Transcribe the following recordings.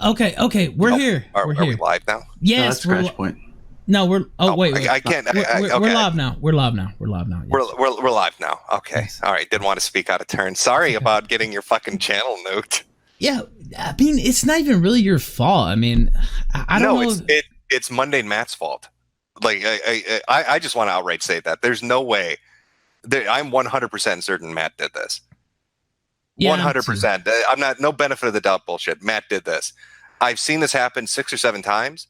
Okay, we're here. Are we're we here. live now? Yes, no, that's Scratch Point. No, we're. Wait. I can't. We're live now. We're live now. Yes. We're live now. Okay. Yes. All right. Didn't want to speak out of turn. Sorry about getting your fucking channel nuked. Yeah, I mean, it's not even really your fault. I mean, I don't know. It's Mundane Matt's fault. Like, I just want to outright say that there's no way. I'm 100% certain Matt did this. 100%. I'm not, no benefit of the doubt bullshit. Matt did this. I've seen this happen 6 or 7 times.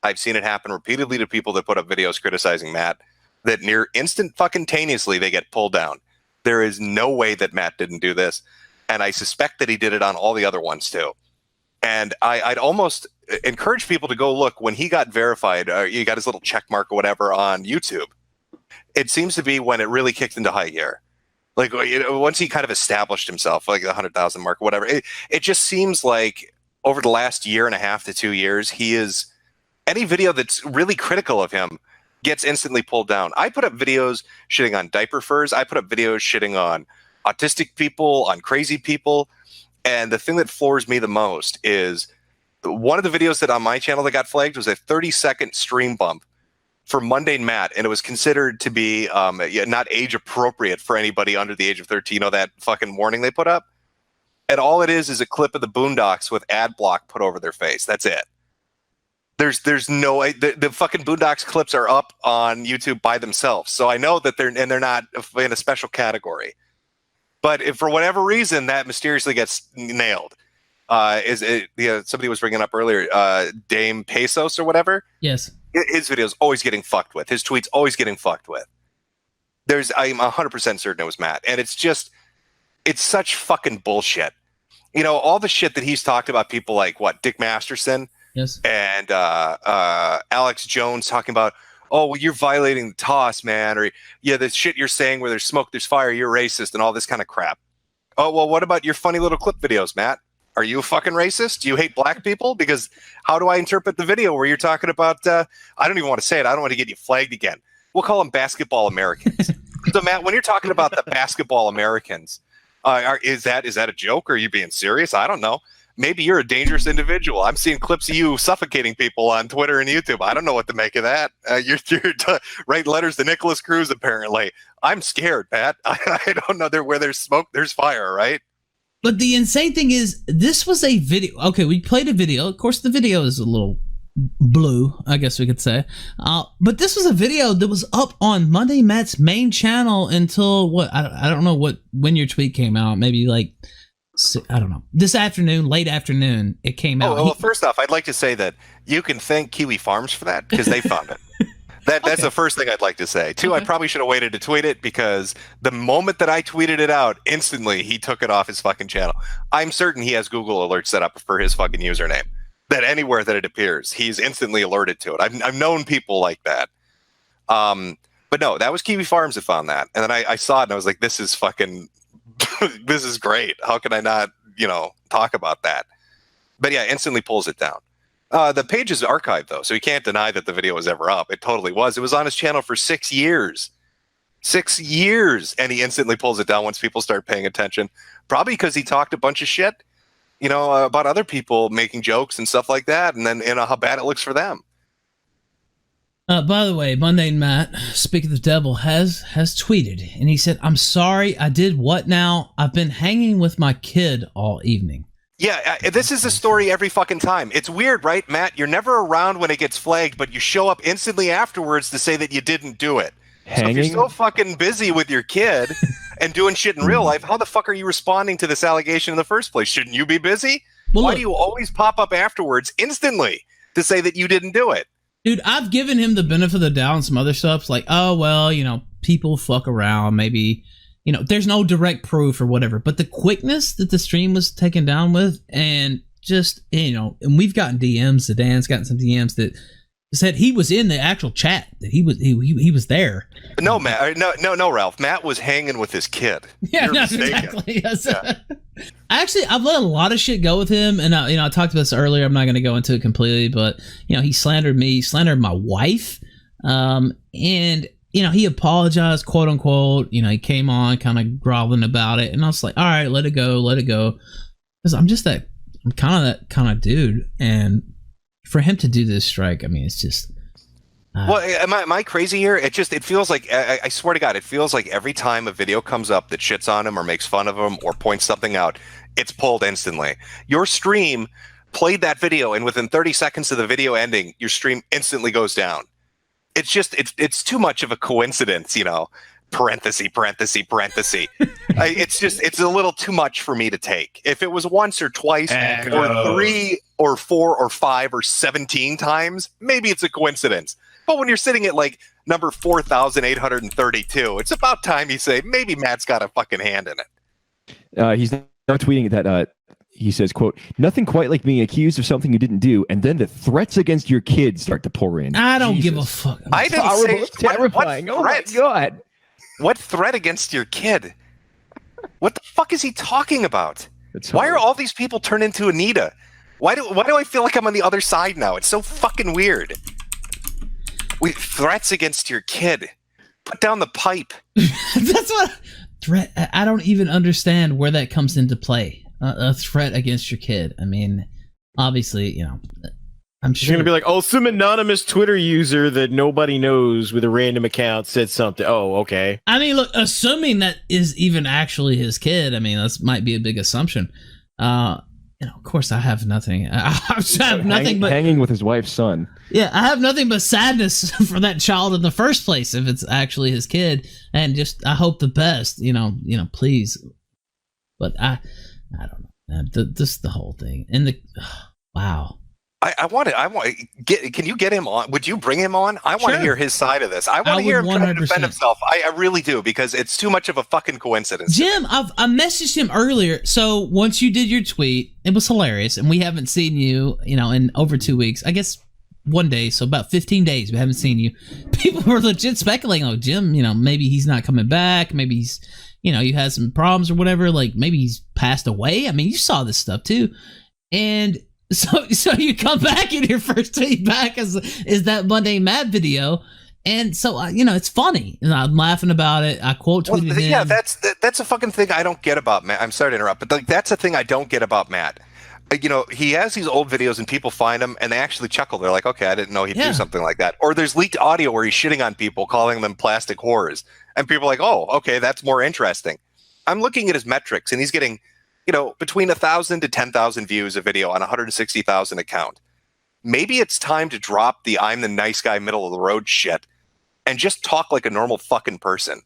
I've seen it happen repeatedly to people that put up videos criticizing Matt that near instant fucking taneously they get pulled down. There is no way that Matt didn't do this. And I suspect that he did it on all the other ones too. And I'd almost encourage people to go look when he got verified, he got his little check mark or whatever on YouTube. It seems to be when it really kicked into high gear. Like, you know, once he kind of established himself, like the 100,000 mark or whatever, it just seems like over the last 1.5 to 2 years, he is, any video that's really critical of him gets instantly pulled down. I put up videos shitting on diaper furs. I put up videos shitting on autistic people, on crazy people. And the thing that floors me the most is one of the videos that on my channel that got flagged was a 30-second stream bump for Mundane Matt, and it was considered to be not age appropriate for anybody under the age of 13. You know that fucking warning they put up? And all it is a clip of the Boondocks with ad block put over their face. That's it. There's no the fucking Boondocks clips are up on YouTube by themselves. So I know that they're not in a special category. But if for whatever reason that mysteriously gets nailed, somebody was bringing up earlier, Dame Pesos or whatever. Yes. His videos always getting fucked with. His tweets always getting fucked with. I'm 100% certain it was Matt. And it's such fucking bullshit. You know, all the shit that he's talked about people like, Dick Masterson? Yes. And Alex Jones talking about, oh, well, you're violating the toss, man. Or, yeah, the shit you're saying where there's smoke, there's fire, you're racist and all this kind of crap. Oh, well, what about your funny little clip videos, Matt? Are you a fucking racist? Do you hate black people? Because how do I interpret the video where you're talking about, I don't even want to say it. I don't want to get you flagged again. We'll call them basketball Americans. So, Matt, when you're talking about the basketball Americans, is that a joke? Or are you being serious? I don't know. Maybe you're a dangerous individual. I'm seeing clips of you suffocating people on Twitter and YouTube. I don't know what to make of that. You're writing letters to Nicholas Cruz, apparently. I'm scared, Pat. I don't know. Where there's smoke, there's fire, right? But the insane thing is, this was a video. Okay, we played a video. Of course, the video is a little blue, I guess we could say. But this was a video that was up on Mundane Matt's main channel until what? I don't know when your tweet came out. Maybe like, I don't know. This afternoon, late afternoon, it came out. Well, first off, I'd like to say that you can thank Kiwi Farms for that because they found it. That's the first thing I'd like to say. Two, I probably should have waited to tweet it because the moment that I tweeted it out, instantly he took it off his fucking channel. I'm certain he has Google alerts set up for his fucking username. That anywhere that it appears, he's instantly alerted to it. I've known people like that. But no, that was Kiwi Farms that found that. And then I saw it and I was like, this is fucking, this is great. How can I not, talk about that? But yeah, instantly pulls it down. The page is archived, though, so you can't deny that the video was ever up. It totally was. It was on his channel for 6 years. 6 years, and he instantly pulls it down once people start paying attention. Probably because he talked a bunch of shit, about other people making jokes and stuff like that, and then how bad it looks for them. By the way, Mundane Matt, speaking of the devil, has tweeted, and he said, "I'm sorry, I did what now? I've been hanging with my kid all evening." Yeah, this is a story every fucking time. It's weird, right, Matt? You're never around when it gets flagged, but you show up instantly afterwards to say that you didn't do it. Hanging? So if you're so fucking busy with your kid and doing shit in real life, how the fuck are you responding to this allegation in the first place? Shouldn't you be busy? Well, Why look, do you always pop up afterwards instantly to say that you didn't do it? Dude, I've given him the benefit of the doubt and some other stuff. It's like, oh, well, people fuck around. Maybe, there's no direct proof or whatever. But the quickness that the stream was taken down with, and just, and we've gotten DMs, Dan's gotten some DMs that said he was in the actual chat, that he was there. No, Matt, no, Ralph. Matt was hanging with his kid. Yeah, no, exactly. Yes. Yeah. Actually, I've let a lot of shit go with him, and I talked about this earlier. I'm not going to go into it completely, but he slandered me, slandered my wife, and he apologized, quote unquote. He came on kind of groveling about it, and I was like, all right, let it go, because I'm just that I'm kind of that kind of dude, and for him to do this strike, I mean, it's just. Well, am I crazy here? It feels like, I swear to God, it feels like every time a video comes up that shits on him or makes fun of him or points something out, it's pulled instantly. Your stream played that video, and within 30 seconds of the video ending, your stream instantly goes down. It's just, it's too much of a coincidence, you know, parenthesis. It's a little too much for me to take. If it was once or twice or 3 or 4 or 5 or 17 times, maybe it's a coincidence. But when you're sitting at like number 4,832, it's about time you say, maybe Matt's got a fucking hand in it. He's now tweeting that he says, quote, "Nothing quite like being accused of something you didn't do, and then the threats against your kids start to pour in." I don't give a fuck. I didn't say terrifying. Oh my God. What threat against your kid? What the fuck is he talking about? Why are all these people turned into Anita? Why do I feel like I'm on the other side now? It's so fucking weird. Threats against your kid. Put down the pipe. That's what threat. I don't even understand where that comes into play. A threat against your kid. I mean, obviously, you know, I'm sure. You're gonna be like, oh, some anonymous Twitter user that nobody knows with a random account said something. Oh, okay. I mean, look, assuming that is even actually his kid. I mean, that might be a big assumption. You know, of course, I have nothing. I have nothing but hanging with his wife's son. Yeah, I have nothing but sadness for that child in the first place if it's actually his kid, and just I hope the best. You know, please. But I don't know. This the whole thing, and wow. I want to get. Can you get him on? Would you bring him on? I want to hear his side of this. I want to hear him try to defend himself. I really do, because it's too much of a fucking coincidence. Jim, I messaged him earlier. So once you did your tweet, it was hilarious, and we haven't seen you, you know, in over 2 weeks. I guess 1 day, so about 15 days we haven't seen you. People were legit speculating, oh, Jim, you know, maybe he's not coming back. Maybe he's, you know, you had some problems or whatever. Like maybe he's passed away. I mean, you saw this stuff too, and. So you come back and your first tweet back is that Mundane Matt video, and so you know it's funny, and I'm laughing about it. I quote tweeted him. Yeah, that's a fucking thing I don't get about Matt. I'm sorry to interrupt, but like that's a thing I don't get about Matt. You know, he has these old videos and people find them and they actually chuckle. They're like, okay, I didn't know he'd do something like that. Or there's leaked audio where he's shitting on people, calling them plastic whores, and people are like, oh, okay, that's more interesting. I'm looking at his metrics, and he's getting, you know, between 1,000 to 10,000 views a video on 160,000 account. Maybe it's time to drop the I'm the nice guy middle of the road shit and just talk like a normal fucking person.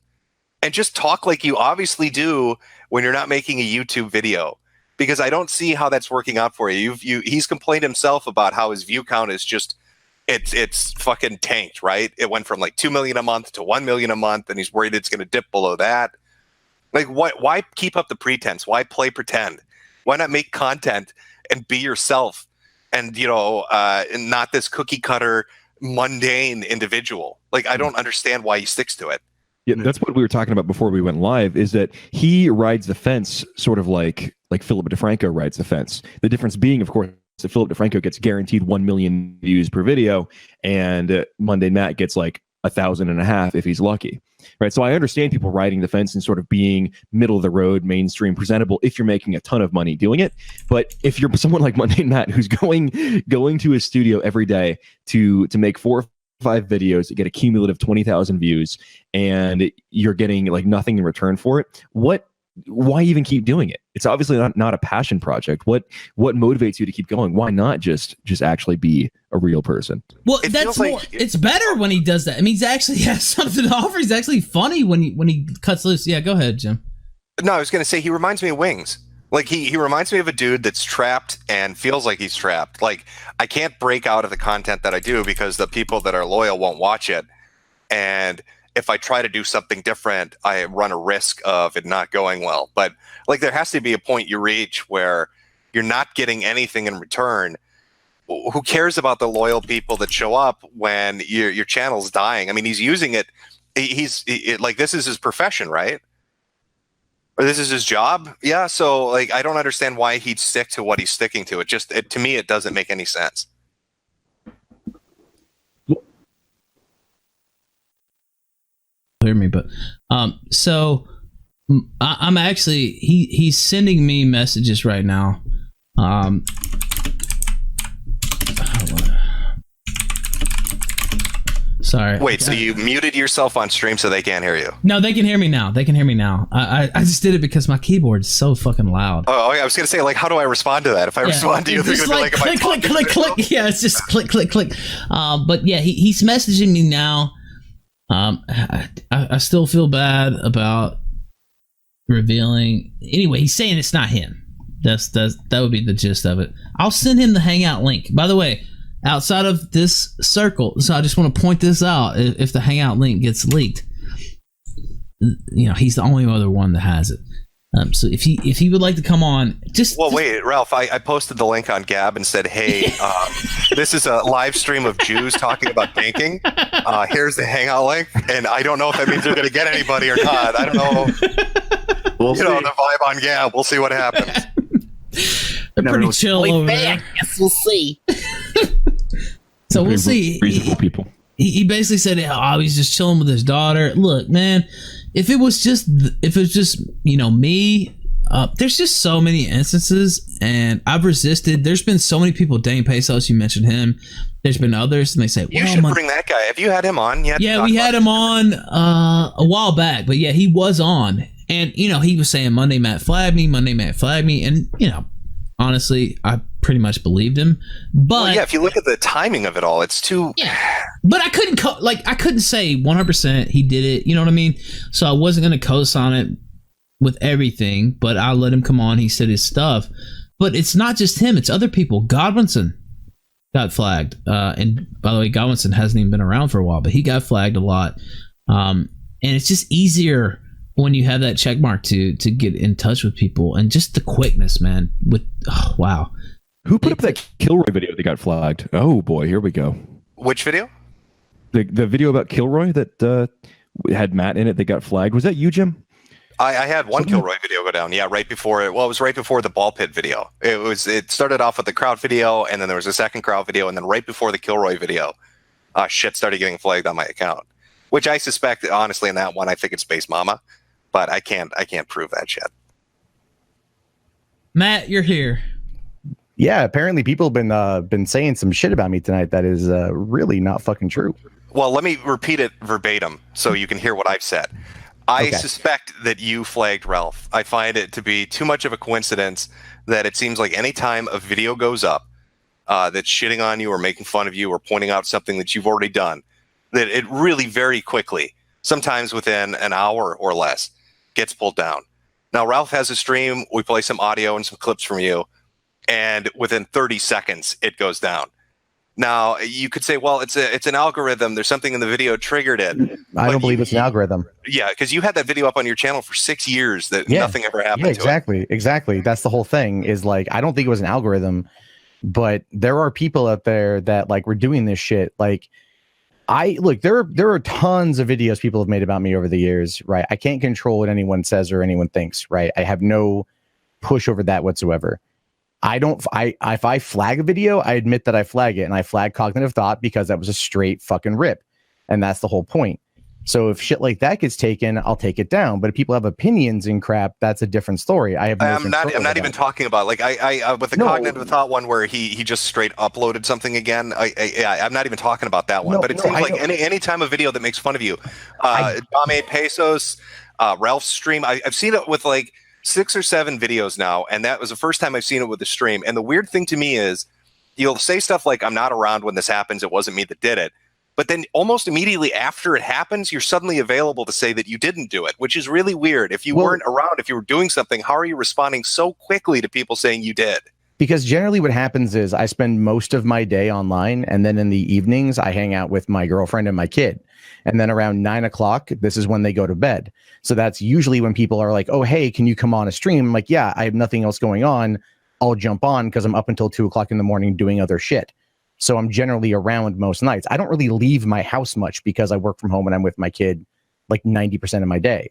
And just talk like you obviously do when you're not making a YouTube video. Because I don't see how that's working out for you. He's complained himself about how his view count is just it's fucking tanked, right? It went from like 2 million a month to 1 million a month, and he's worried it's gonna dip below that. Like, why keep up the pretense? Why play pretend? Why not make content and be yourself? And, you know, not this cookie cutter, mundane individual. Like, I don't understand why he sticks to it. Yeah, that's what we were talking about before we went live, is that he rides the fence sort of like Philip DeFranco rides the fence. The difference being, of course, that Philip DeFranco gets guaranteed 1 million views per video, and Mundane Matt gets like 1,500 if he's lucky. Right. So I understand people riding the fence and sort of being middle of the road, mainstream presentable if you're making a ton of money doing it. But if you're someone like Mundane Matt who's going to his studio every day to make 4 or 5 videos that get a cumulative 20,000 views, and you're getting like nothing in return for it, why even keep doing it? It's obviously not a passion project. What motivates you to keep going? Why not just actually be a real person? Well, that's more. It's better when he does that. I mean, he's actually has something to offer. He's actually funny when he cuts loose. Yeah, go ahead, Jim. No, I was going to say he reminds me of Wings. Like he reminds me of a dude that's trapped and feels like he's trapped. Like, I can't break out of the content that I do because the people that are loyal won't watch it, and if I try to do something different, I run a risk of it not going well. But like, there has to be a point you reach where you're not getting anything in return. Who cares about the loyal people that show up when your channel's dying? I mean, he's using it. He's like, this is his profession, right? Or this is his job. Yeah. So like, I don't understand why he'd stick to what he's sticking to. To me, it doesn't make any sense. Hear me, but so I'm actually he's sending me messages right now Sorry. Wait, so you muted yourself on stream so they can't hear you? No, they can hear me now. I just did it because my keyboard is so fucking loud. Oh, I was gonna say, like, how do I respond to that? If I respond to you, they're gonna be like, click, click, click, click. Yeah, it's just click, click, click. But yeah, he's messaging me now. I still feel bad about revealing. Anyway, he's saying it's not him. That would be the gist of it. I'll send him the Hangout link. By the way, outside of this circle, so I just want to point this out. If the Hangout link gets leaked, he's the only other one that has it. So if he would like to come on, wait, Ralph, I posted the link on Gab and said, hey, this is a live stream of Jews talking about banking. Here's the Hangout link, and I don't know if that means they're going to get anybody or not. I don't know. We'll see. The vibe on Gab. We'll see what happens. They're pretty chill over there. Yes, we'll see. So we'll see. Reasonable people. He basically said, he's just chilling with his daughter. Look, man, if it was just me, there's just so many instances, and I've resisted. There's been so many people. ᴄᴏ, you mentioned him. There's been others, and they say, you should bring that guy. Have you had him on yet? Yeah, we had him on a while back, but yeah, he was on, and he was saying Monday Matt flagged me, and honestly, I pretty much believed him. But if you look at the timing of it all, it's too. Yeah. But I couldn't say 100% he did it. You know what I mean? So I wasn't going to co-sign it with everything, but I let him come on. He said his stuff. But it's not just him. It's other people. Godwinson got flagged. And by the way, Godwinson hasn't even been around for a while, but he got flagged a lot. And it's just easier when you have that check mark to get in touch with people, and just the quickness, man. Wow. Who put up that Kilroy video that got flagged? Oh boy, here we go. Which video? The video about Kilroy that had Matt in it that got flagged. Was that you, Jim? I had one Kilroy video go down. Yeah, right before it. Well, it was right before the ball pit video. It started off with the crowd video, and then there was a second crowd video, and then right before the Kilroy video, shit started getting flagged on my account. Which I suspect, honestly, in that one, I think it's Space Mama, but I can't prove that shit. Matt, you're here. Yeah, apparently people have been saying some shit about me tonight that is really not fucking true. Well, let me repeat it verbatim so you can hear what I've said. I suspect that you flagged Ralph. I find it to be too much of a coincidence that it seems like any time a video goes up that's shitting on you or making fun of you or pointing out something that you've already done, that it really very quickly, sometimes within an hour or less, gets pulled down. Now, Ralph has a stream. We play some audio and some clips from you, and within 30 seconds, it goes down. Now, you could say, well, it's an algorithm. There's something in the video triggered it. I don't believe it's an algorithm. Yeah, because you had that video up on your channel for 6 years that nothing ever happened to it. Exactly. That's the whole thing, is like, I don't think it was an algorithm, but there are people out there that were doing this shit. Like, there are tons of videos people have made about me over the years, right? I can't control what anyone says or anyone thinks, right? I have no push over that whatsoever. If I flag a video, I admit that I flag it, and I flag cognitive thought because that was a straight fucking rip. And that's the whole point. So if shit like that gets taken, I'll take it down. But if people have opinions and crap, that's a different story. I'm not even talking about I with the cognitive thought one where he just straight uploaded something again. I'm not even talking about that one. But it seems like any time a video that makes fun of you, Pʟᴇᴜ, Ralph's stream, I've seen it with 6 or 7 videos now, and that was the first time I've seen it with the stream. And the weird thing to me is you'll say stuff like, I'm not around when this happens, it wasn't me that did it. But then almost immediately after it happens, you're suddenly available to say that you didn't do it, which is really weird. If you weren't around, if you were doing something, how are you responding so quickly to people saying you did? Because generally what happens is I spend most of my day online, and then in the evenings I hang out with my girlfriend and my kid. And then around 9 o'clock, this is when they go to bed. So that's usually when people are like, oh, hey, can you come on a stream? I'm like, yeah, I have nothing else going on. I'll jump on because I'm up until 2 o'clock in the morning doing other shit. So I'm generally around most nights. I don't really leave my house much because I work from home and I'm with my kid 90% of my day.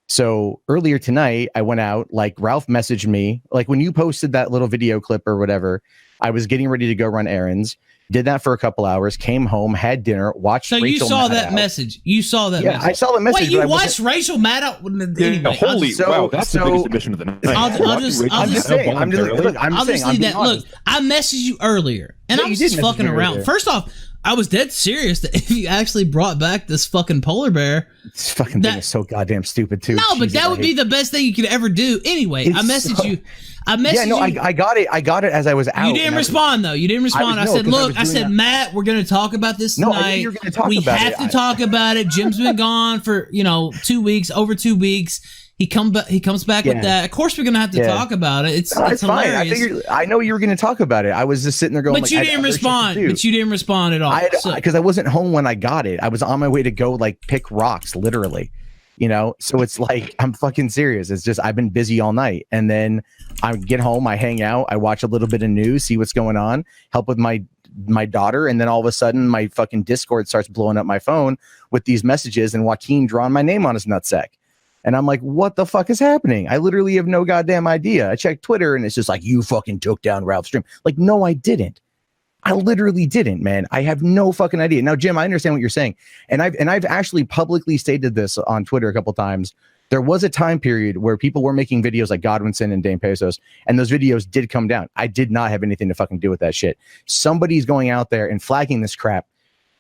So earlier tonight, I went out, Ralph messaged me, when you posted that little video clip or whatever, I was getting ready to go run errands. Did that for a couple hours, came home, had dinner, watched So Rachel you saw Maddow. that message. You saw that message. I saw the message. Wait, you watched Rachel Maddow? Anyway, Holy wow, that's the biggest admission of the night. I'm just saying. Look, I messaged you earlier, and I was just fucking around. First off, I was dead serious that if you actually brought back this fucking polar bear. This fucking thing is so goddamn stupid, too. No, but that would be the best thing you could ever do. Anyway, I messaged you. I got it. I got it as I was out. You didn't respond, though. You didn't respond. I said, look, I said, Matt, we're going to talk about this tonight. No, I knew you were going to talk about it. We have to talk about it. Jim's been gone for, 2 weeks, over 2 weeks. He comes back with that. Of course, we're going to have to talk about it. It's fine. hilarious. I know you were going to talk about it. I was just sitting there going, but you didn't respond. But you didn't respond at all. Because I wasn't home when I got it. I was on my way to go pick rocks, literally. So it's like, I'm fucking serious. It's just, I've been busy all night. And then I get home, I hang out, I watch a little bit of news, see what's going on, help with my daughter. And then all of a sudden my fucking Discord starts blowing up my phone with these messages and Joaquin drawing my name on his nutsack. And I'm like, what the fuck is happening? I literally have no goddamn idea. I checked Twitter and it's just like, you fucking took down Ralph's stream. Like, no, I didn't. I literally didn't, man. I have no fucking idea. Now, Jim, I understand what you're saying. And I've actually publicly stated this on Twitter a couple times. There was a time period where people were making videos like Godwinson and Dame Pesos, and those videos did come down. I did not have anything to fucking do with that shit. Somebody's going out there and flagging this crap.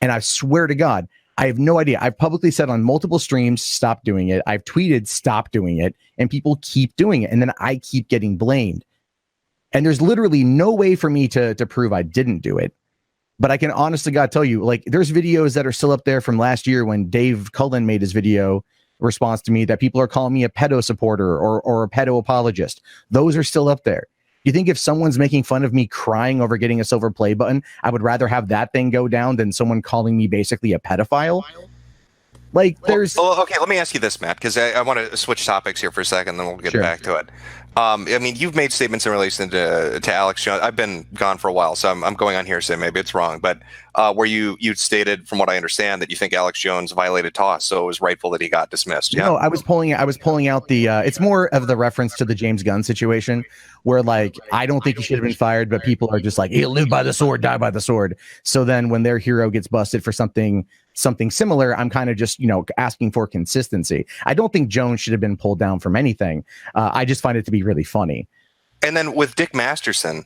And I swear to God, I have no idea. I've publicly said on multiple streams, stop doing it. I've tweeted, stop doing it. And people keep doing it. And then I keep getting blamed. And there's literally no way for me to prove I didn't do it. But I can honest to God tell you, there's videos that are still up there from last year when Dave Cullen made his video response to me that people are calling me a pedo supporter or a pedo apologist. Those are still up there. You think if someone's making fun of me crying over getting a silver play button, I would rather have that thing go down than someone calling me basically a pedophile? There's... okay, let me ask you this, Matt, because I want to switch topics here for a second, then we'll get back to it. You've made statements in relation to Alex Jones. I've been gone for a while, so I'm going on here, so maybe it's wrong, but where you stated, from what I understand, that you think Alex Jones violated TOS, so it was rightful that he got dismissed. Yeah. No, I was pulling out the. It's more of the reference to the James Gunn situation, where I don't think he should have been fired, but people are just like, he'll live by the sword, die by the sword. So then when their hero gets busted for something similar, I'm kind of just, asking for consistency. I don't think Jones should have been pulled down from anything. I just find it to be really funny. And then with Dick Masterson,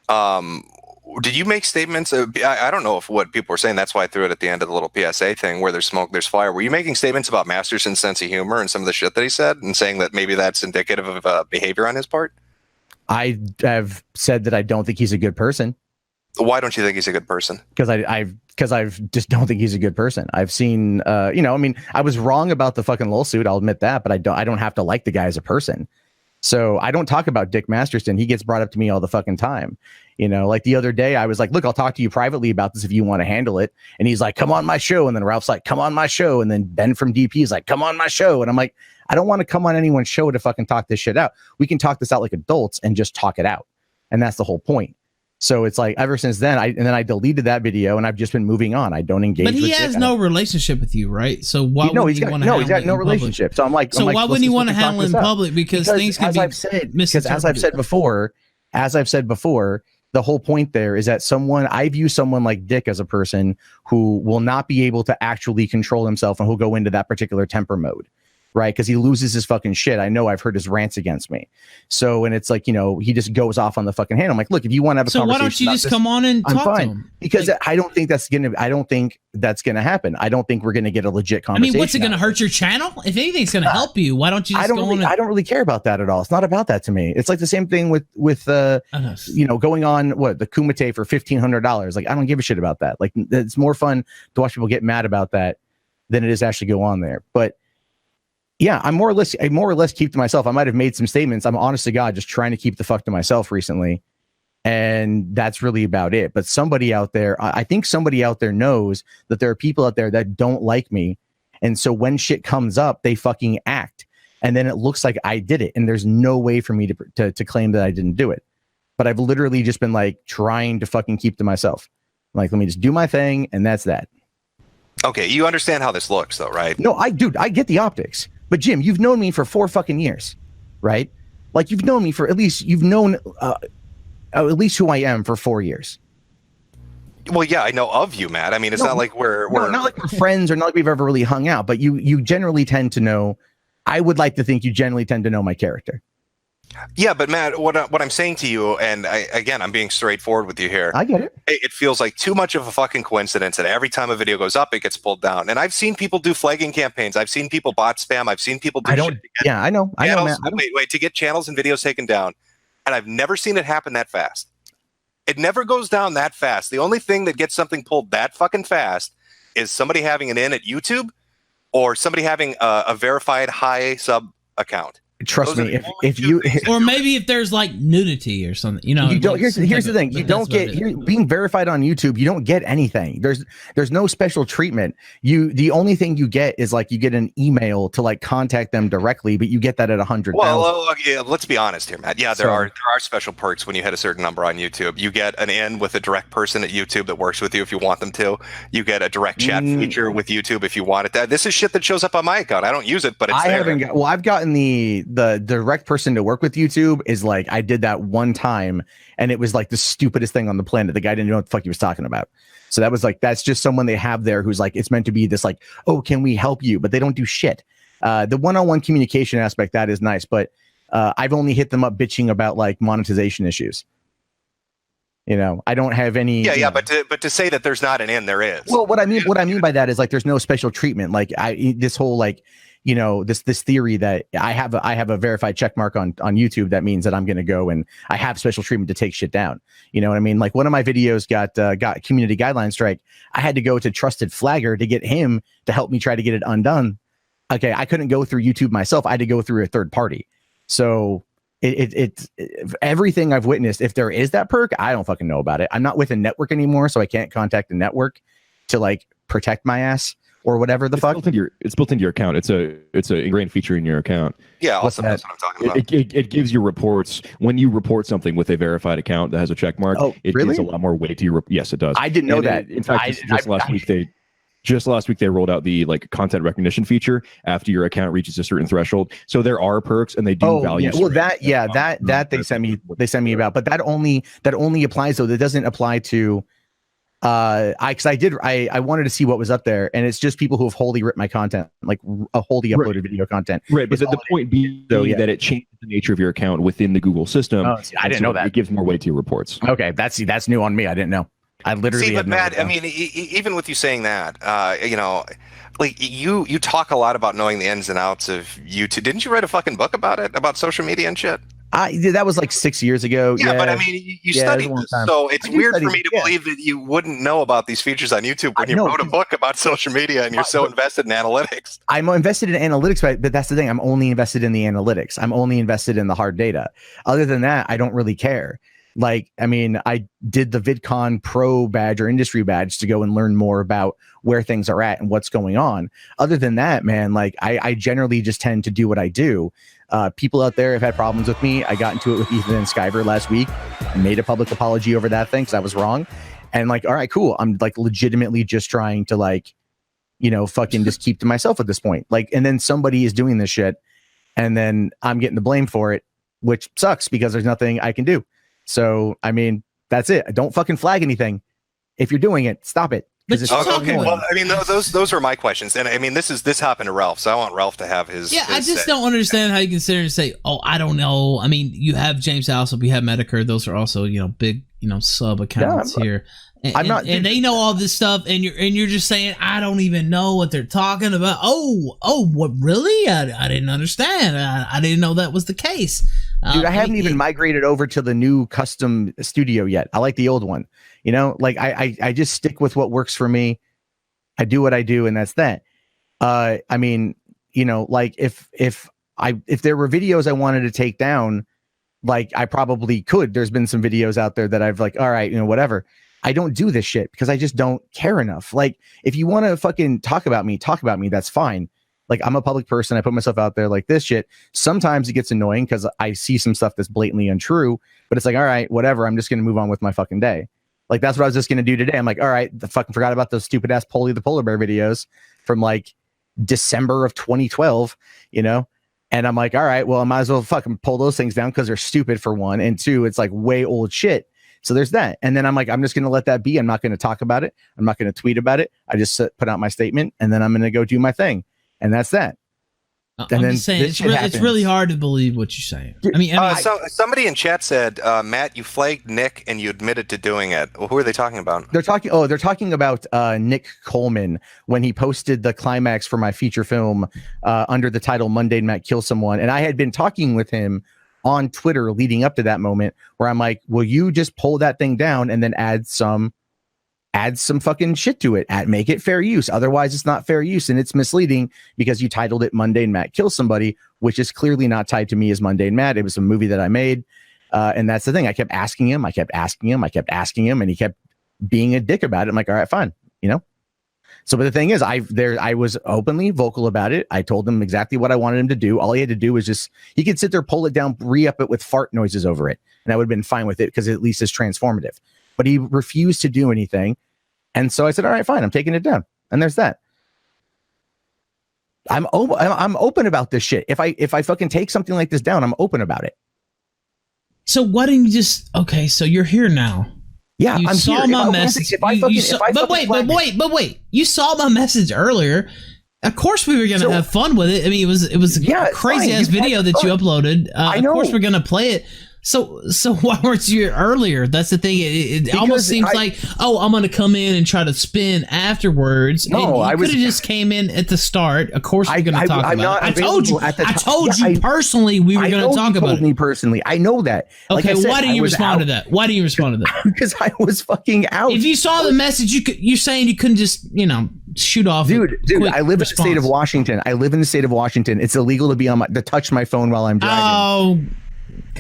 did you make statements? I don't know if what people were saying. That's why I threw it at the end of the little PSA thing where there's smoke, there's fire. Were you making statements about Masterson's sense of humor and some of the shit that he said and saying that maybe that's indicative of behavior on his part? I have said that I don't think he's a good person. Why don't you think he's a good person? Because I just don't think he's a good person. I've seen, I was wrong about the fucking lawsuit. I'll admit that, but I don't have to like the guy as a person. So I don't talk about Dick Masterson. He gets brought up to me all the fucking time. The other day I was like, look, I'll talk to you privately about this if you want to handle it. And he's like, come on my show. And then Ralph's like, come on my show. And then Ben from DP is like, come on my show. And I'm like, I don't want to come on anyone's show to fucking talk this shit out. We can talk this out like adults and just talk it out. And that's the whole point. So it's like ever since then, I deleted that video and I've just been moving on. I don't engage. But he has no relationship with you, right? So why would you want to? No, he's got no relationship. So I'm like, so why wouldn't you want to handle it in public? Because things can be misinterpreted. Because as I've said before, the whole point there is that I view someone like Dick as a person who will not be able to actually control himself and who'll go into that particular temper mode. Right, because he loses his fucking shit. I know I've heard his rants against me. So, and it's like, he just goes off on the fucking hand. I'm like, look, if you want to have a conversation, why don't you just come on and talk to him? Because I don't think that's gonna happen. I don't think we're gonna get a legit conversation. What's it gonna hurt your channel? If anything's gonna help you, why don't you just go on? I don't really care about that at all. It's not about that to me. It's like the same thing with going on the Kumite for $1,500. Like, I don't give a shit about that. Like, it's more fun to watch people get mad about that than it is actually go on there. But yeah, I more or less keep to myself. I might have made some statements. I'm honest to God just trying to keep the fuck to myself recently. And that's really about it. But somebody out there, I think somebody out there knows that there are people out there that don't like me. And so when shit comes up, they fucking act. And then it looks like I did it. And there's no way for me to claim that I didn't do it. But I've literally just been trying to fucking keep to myself. Let me just do my thing. And that's that. Okay. You understand how this looks though, right? No, I get the optics. But Jim, you've known me for 4 fucking years, right? You've known me for at least, you've known at least who I am for 4 years. Well, yeah, I know of you, Matt. I mean, it's not like we're not like we're friends or not like we've ever really hung out, but you generally tend to know. I would like to think you generally tend to know my character. Yeah, but Matt, what I'm saying to you, and I'm being straightforward with you here. I get it. It feels like too much of a fucking coincidence that every time a video goes up, it gets pulled down. And I've seen people do flagging campaigns. I've seen people bot spam. I've seen people do I know, man. Wait, to get channels and videos taken down. And I've never seen it happen that fast. It never goes down that fast. The only thing that gets something pulled that fucking fast is somebody having an in at YouTube or somebody having a verified high sub account. Trust me, if you or maybe if there's like nudity or something, you know. You don't. Here's the thing: you don't get being verified on YouTube. You don't get anything. There's no special treatment. The only thing you get is like you get an email to like contact them directly, but you get that at 100. Well, yeah, let's be honest here, Matt. Yeah, there are special perks when you hit a certain number on YouTube. You get an in with a direct person at YouTube that works with you if you want them to. You get a direct chat feature with YouTube if you want it. This is shit that shows up on my account. I don't use it, but it's there. I've gotten the direct person to work with YouTube is like, I did that one time and it was like the stupidest thing on the planet. The guy didn't know what the fuck he was talking about. So that was like, that's just someone they have there who's like, it's meant to be this like, oh, can we help you? But they don't do shit. The one-on-one communication aspect, that is nice. But I've only hit them up bitching about like monetization issues. You know, I don't have any. Yeah, but to say that there's not an in, there is. Well, what I mean by that is like, there's no special treatment. Like this whole like, you know, this theory that I have a verified check mark on YouTube that means that I'm going to go and I have special treatment to take shit down. You know what I mean? Like one of my videos got community guideline strike. I had to go to Trusted Flagger to get him to help me try to get it undone. Okay, I couldn't go through YouTube myself. I had to go through a third party. So it's everything I've witnessed. If there is that perk, I don't fucking know about it. I'm not with a network anymore, so I can't contact the network to like protect my ass. Or whatever the fuck. It's built into your account. It's a ingrained feature in your account. Yeah, awesome. That's what I'm talking about. It gives you reports when you report something with a verified account that has a check mark. Oh, it really? gives a lot more weight to your. Yes, it does. I didn't know that. In fact, just last week they rolled out the like content recognition feature after your account reaches a certain threshold. So there are perks and they do value. Yeah. Well, that they sent me about, but that only applies though. That doesn't apply to. I wanted to see what was up there, and it's just people who have wholly ripped my content, like a wholly uploaded video content. Right, but the point being that it changes the nature of your account within the Google system. Oh, see, I didn't know that. It gives more weight to your reports. Okay, that's new on me. I didn't know. I literally. See, but Matt, I mean, even with you saying that, you know, like you talk a lot about knowing the ins and outs of YouTube. Didn't you write a fucking book about it, about social media and shit? That was like 6 years ago. Yeah, but I mean, you studied this, so it's weird for me to believe that you wouldn't know about these features on YouTube when you wrote a book about social media and you're so invested in analytics. I'm invested in analytics, but that's the thing. I'm only invested in the analytics. I'm only invested in the hard data. Other than that, I don't really care. Like, I mean, I did the VidCon Pro badge or industry badge to go and learn more about where things are at and what's going on. Other than that, man, like I generally just tend to do what I do. People out there have had problems with me. I got into it with Ethan and Skyver last week. I made a public apology over that thing because I was wrong. And like, all right, cool. I'm like legitimately just trying to like, you know, fucking just keep to myself at this point. Like, and then somebody is doing this shit and then I'm getting the blame for it, which sucks because there's nothing I can do. So, I mean, that's it. Don't fucking flag anything. If you're doing it, stop it. Okay. Well, I mean, those are my questions, and I mean, this happened to Ralph, so I want Ralph to have his. Yeah, I just don't understand how you can sit here and say, "Oh, I don't know." I mean, you have James Alsop, you have Medicare; those are also big sub accounts here. And they know all this stuff, and you're just saying, "I don't even know what they're talking about." Oh, what really? I didn't understand. I didn't know that was the case. Dude, I haven't even migrated over to the new custom studio yet. I like the old one. Like I just stick with what works for me. I do what I do, and that's that. I mean, like if there were videos I wanted to take down, like I probably could. There's been some videos out there that I've like, all right, whatever. I don't do this shit because I just don't care enough. Like, if you want to fucking talk about me, that's fine. Like, I'm a public person. I put myself out there like this shit. Sometimes it gets annoying because I see some stuff that's blatantly untrue, but it's like, all right, whatever. I'm just going to move on with my fucking day. Like, that's what I was just going to do today. I'm like, all right, I fucking forgot about those stupid ass Polly the Polar Bear videos from like December of 2012, And I'm like, all right, well, I might as well fucking pull those things down because they're stupid for one. And two, it's like way old shit. So there's that. And then I'm like, I'm just going to let that be. I'm not going to talk about it. I'm not going to tweet about it. I just put out my statement and then I'm going to go do my thing. And that's that. I'm just saying, it's really hard to believe what you're saying. I mean, somebody in chat said, Matt, you flagged Nick and you admitted to doing it. Well, who are they talking about? They're talking about Nick Coleman when he posted the climax for my feature film under the title Mundane Matt Kill Someone. And I had been talking with him on Twitter leading up to that moment where I'm like, will you just pull that thing down and then add some fucking shit to it, make it fair use. Otherwise it's not fair use and it's misleading because you titled it Mundane Matt Kill Somebody, which is clearly not tied to me as Mundane Matt. It was a movie that I made. And that's the thing. I kept asking him, and he kept being a dick about it. I'm like, all right, fine. You know? So, but the thing is, I was openly vocal about it. I told him exactly what I wanted him to do. All he had to do was he could sit there, pull it down, re-up it with fart noises over it. And I would have been fine with it because at least it's transformative. But he refused to do anything. And so I said, all right, fine, I'm taking it down. And there's that. I'm open about this shit. If I fucking take something like this down, I'm open about it. So why didn't you just, okay, so you're here now. Yeah, you saw my message. But wait. You saw my message earlier. Of course we were going to have fun with it. I mean, it was a crazy ass video that you uploaded. Of course we're going to play it. So why weren't you earlier? That's the thing. It almost seems like, I'm going to come in and try to spin afterwards. No, I could have just came in at the start. Of course we're going to talk about it. I told you personally we were going to talk about it. Me personally, I know that. Okay, why didn't you respond to that? Why didn't you respond to that? Because I was fucking out. If you saw the message, you're saying you couldn't just, shoot off. Dude, I live in the state of Washington. It's illegal to touch my phone while I'm driving. Oh.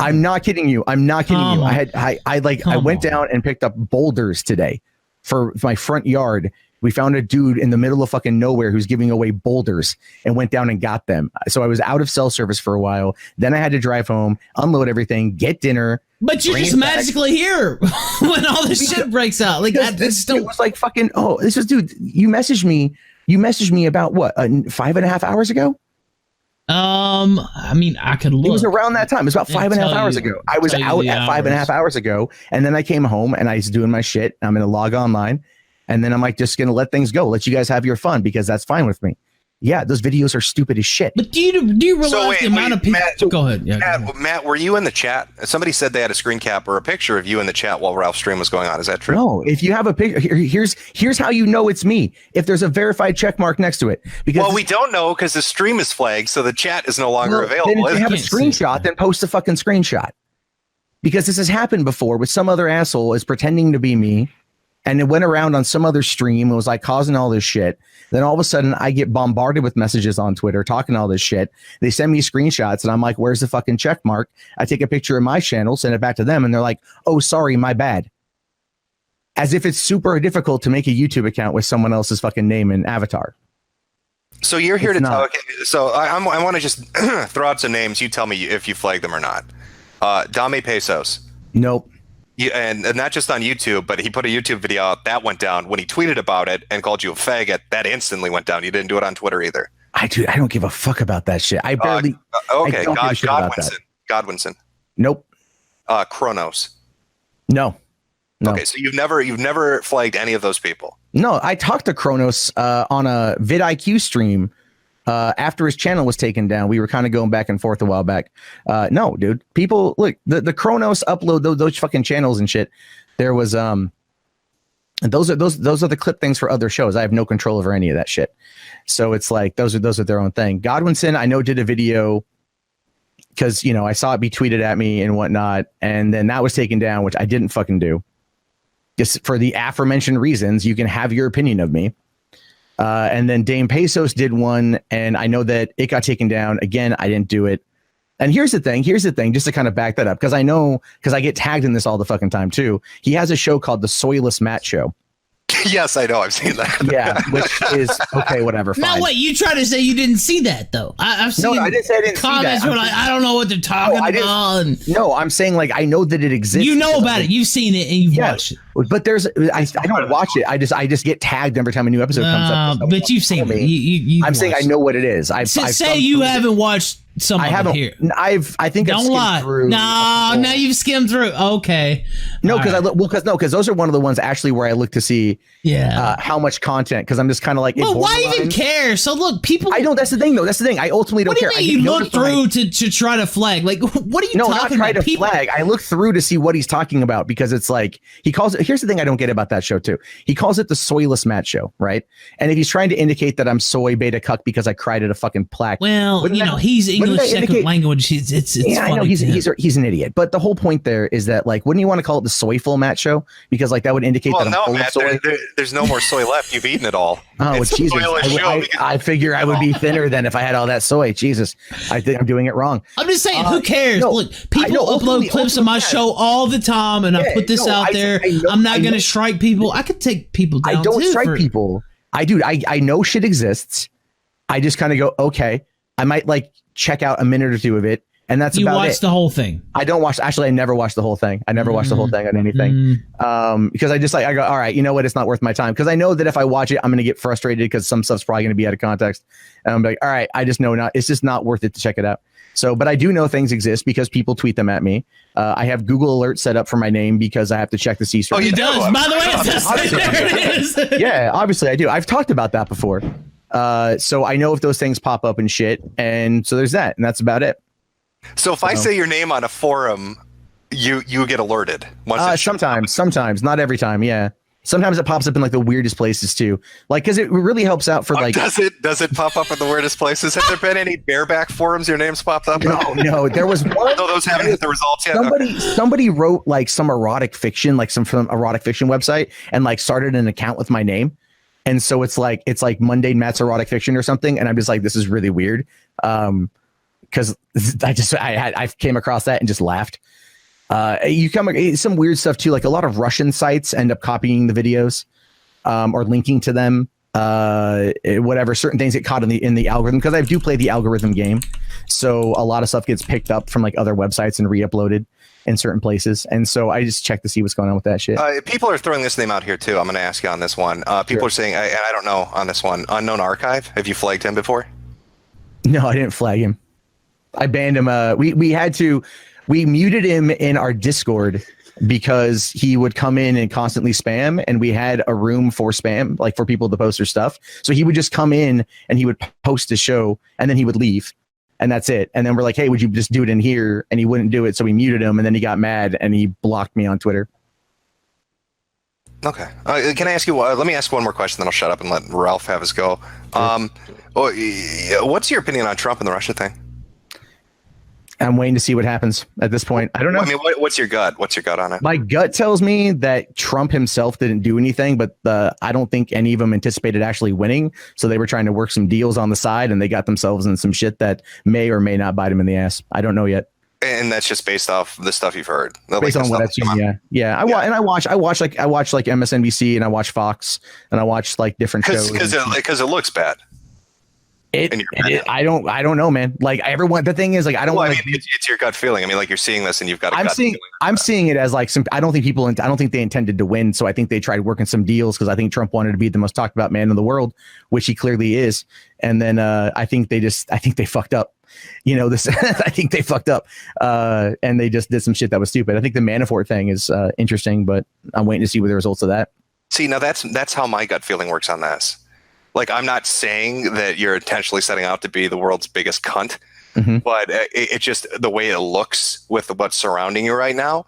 I'm not kidding you. I went down and picked up boulders today for my front yard. We found a dude in the middle of fucking nowhere who's giving away boulders and went down and got them. So I was out of cell service for a while. Then I had to drive home, unload everything, get dinner. But you're just magically here when all this shit breaks out. Like it was like fucking, dude, you messaged me about what, 5.5 hours ago? I mean, I could look. It was around that time. It was about 5.5 hours ago. I was out at 5.5 hours ago, and then I came home and I was doing my shit. I'm gonna log online, and then I'm like, just gonna let things go, let you guys have your fun because that's fine with me. Yeah, those videos are stupid as shit. But do you realize the amount of people? Go ahead. Yeah, Matt, were you in the chat? Somebody said they had a screen cap or a picture of you in the chat while Ralph's stream was going on. Is that true? No. If you have a picture, here's how you know it's me. If there's a verified check mark next to it, because we don't know because the stream is flagged, so the chat is no longer available. Then if you have a screenshot, then post a fucking screenshot. Because this has happened before with some other asshole is pretending to be me. And it went around on some other stream. It was like causing all this shit. Then all of a sudden I get bombarded with messages on Twitter talking all this shit. They send me screenshots and I'm like, where's the fucking check mark? I take a picture of my channel, send it back to them. And they're like, oh, sorry, my bad. As if it's super difficult to make a YouTube account with someone else's fucking name and avatar. So you're here to tell. Okay, so I want to just throw out some names. You tell me if you flag them or not. ᴏ꞉ Nope. And not just on YouTube, but he put a YouTube video out that went down. When he tweeted about it and called you a faggot, that instantly went down. You didn't do it on Twitter either. I don't give a fuck about that shit. I barely. Okay, Godwinson. Nope. Kronos. No. Okay, so you've never flagged any of those people. No, I talked to Kronos on a vidIQ stream. After his channel was taken down, we were kind of going back and forth a while back. No, dude, people look, the Kronos upload those fucking channels and shit. There was those are the clip things for other shows. I have no control over any of that shit. So it's like those are their own thing. Godwinson, I know, did a video because I saw it be tweeted at me and whatnot, and then that was taken down, which I didn't fucking do. Just for the aforementioned reasons, you can have your opinion of me. And then Dame Pesos did one, and I know that it got taken down. Again, I didn't do it. And here's the thing, just to kind of back that up, because I get tagged in this all the fucking time too. He has a show called the Soilless Matt Show. Yes, I know. I've seen that. Yeah, which is okay, whatever. Fine. No, wait, you try to say you didn't see that though. I've seen I didn't say I didn't comments see that. where like, I don't know what they're talking about. No, I'm saying like I know that it exists. You know about it. You've seen it and you've watched it. But I don't watch it. I just get tagged every time a new episode comes up. But you've seen it. I'm saying I know what it is. I've say you haven't watched some. I haven't. Here. I think don't lie. Through no, now you've skimmed through. Okay. No, because those are one of the ones actually where I look to see how much content, because I'm just kind of like, well, why even care? So look, people. I don't. That's the thing, though. That's the thing. I ultimately don't care. What do you mean you look through to try to flag? Like, what are you talking about? No, not try to flag. I look through to see what he's talking about, because it's like he calls it. Here's the thing I don't get about that show too. He calls it the Soyless Matt Show, right? And if he's trying to indicate that I'm soy beta cuck because I cried at a fucking plaque, well, he's English second language. It's yeah, I know he's an idiot. But the whole point there is that, like, wouldn't you want to call it the Soyful Matt Show? Because like that would indicate that I'm full of soy. There's no more soy left. You've eaten it all. Oh, Jesus! I figure I would be thinner than if I had all that soy. Jesus, I think I'm doing it wrong. I'm just saying, who cares? No, look, people upload clips of my show all the time, and I put this out there. I'm not going to strike people. I could take people down. I don't strike people. I know shit exists. I just kind of go, okay. I might like check out a minute or two of it, and that's about it. You watch the whole thing? I don't watch. Actually, I never watched the whole thing. I never watched the whole thing on anything. Because I just I go, all right, you know what? It's not worth my time, because I know that if I watch it, I'm going to get frustrated because some stuff's probably going to be out of context. And I'm like, all right, I just know it's just not worth it to check it out. So, but I do know things exist because people tweet them at me. I have Google Alerts set up for my name because I have to check the C. Oh, you do? By the way, there it is. Yeah, obviously I do. I've talked about that before. So I know if those things pop up and shit, and so there's that, and that's about it. So if I say your name on a forum, you get alerted. Sometimes, not every time. Yeah, sometimes it pops up in like the weirdest places too. Like, because it really helps out for like. Does it pop up in the weirdest places? Have there been any bareback forums your name's popped up? No. There was one. No, those haven't hit the results yet. Somebody wrote like some erotic fiction, like some erotic fiction website, and like started an account with my name. And so it's like Mundane Matt's erotic fiction or something, and I'm just like, this is really weird, because I came across that and just laughed. You come some weird stuff too, like a lot of Russian sites end up copying the videos, or linking to them. Whatever, certain things get caught in the algorithm, because I do play the algorithm game, so a lot of stuff gets picked up from like other websites and re-uploaded in certain places, and so I just check to see what's going on with that shit. People are throwing this name out here too. I'm going to ask you on this one. People are saying, and I don't know on this one, Unknown Archive. Have you flagged him before? No, I didn't flag him. I banned him. We muted him in our Discord because he would come in and constantly spam, and we had a room for spam, like for people to post their stuff. So he would just come in and he would post the show, and then he would leave. And that's it. And then we're like, hey, would you just do it in here? And he wouldn't do it. So we muted him, and then he got mad and he blocked me on Twitter. Okay. Can I ask you, let me ask one more question, then I'll shut up and let Ralph have his go. What's your opinion on Trump and the Russia thing? I'm waiting to see what happens at this point. I don't know. I mean, what's your gut? What's your gut on it? My gut tells me that Trump himself didn't do anything, but I don't think any of them anticipated actually winning. So they were trying to work some deals on the side, and they got themselves in some shit that may or may not bite them in the ass. I don't know yet. And that's just based off the stuff you've heard. Based on what I've seen, yeah. I watch like MSNBC, and I watch Fox, and I watch like different shows because it looks bad. I don't know, man. Like everyone, the thing is, like, I don't want. It's your gut feeling. I mean, like you're seeing this, and you've got. I'm seeing it as like some. I don't think they intended to win. So I think they tried working some deals, because I think Trump wanted to be the most talked about man in the world, which he clearly is. And then I think they fucked up. You know, this. I think they fucked up, and they just did some shit that was stupid. I think the Manafort thing is interesting, but I'm waiting to see what the results of that. See, now that's how my gut feeling works on this. Like, I'm not saying that you're intentionally setting out to be the world's biggest cunt, but it's just the way it looks with what's surrounding you right now.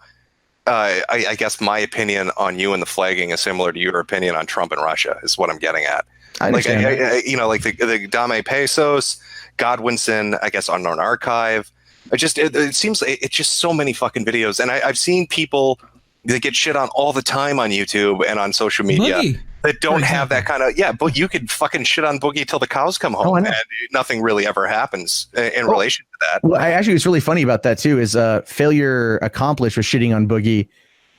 I guess my opinion on you and the flagging is similar to your opinion on Trump and Russia, is what I'm getting at. Like, like the Nᴏᴜ-Pesos, Godwinson, I guess Unknown Archive. It seems like it's just so many fucking videos, and I've seen people that get shit on all the time on YouTube and on social media. Boogie. That don't have that kind of but you could fucking shit on Boogie till the cows come home, and nothing really ever happens in relation to that. Well, actually, what's really funny about that too is Failure Accomplished was shitting on Boogie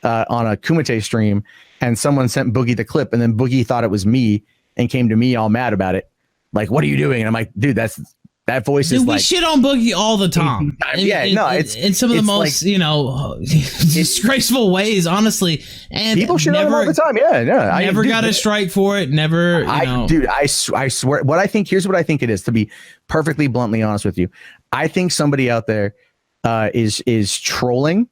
on a Kumite stream, and someone sent Boogie the clip, and then Boogie thought it was me and came to me all mad about it, like, "What are you doing?" And I'm like, "Dude, that's That voice Dude, is we like shit on Boogie all the time. it's in some of the most disgraceful ways, honestly. And people shit on him all the time. Yeah, never got a strike for it. Never. I swear. Here's what I think it is. To be perfectly bluntly honest with you, I think somebody out there is trolling.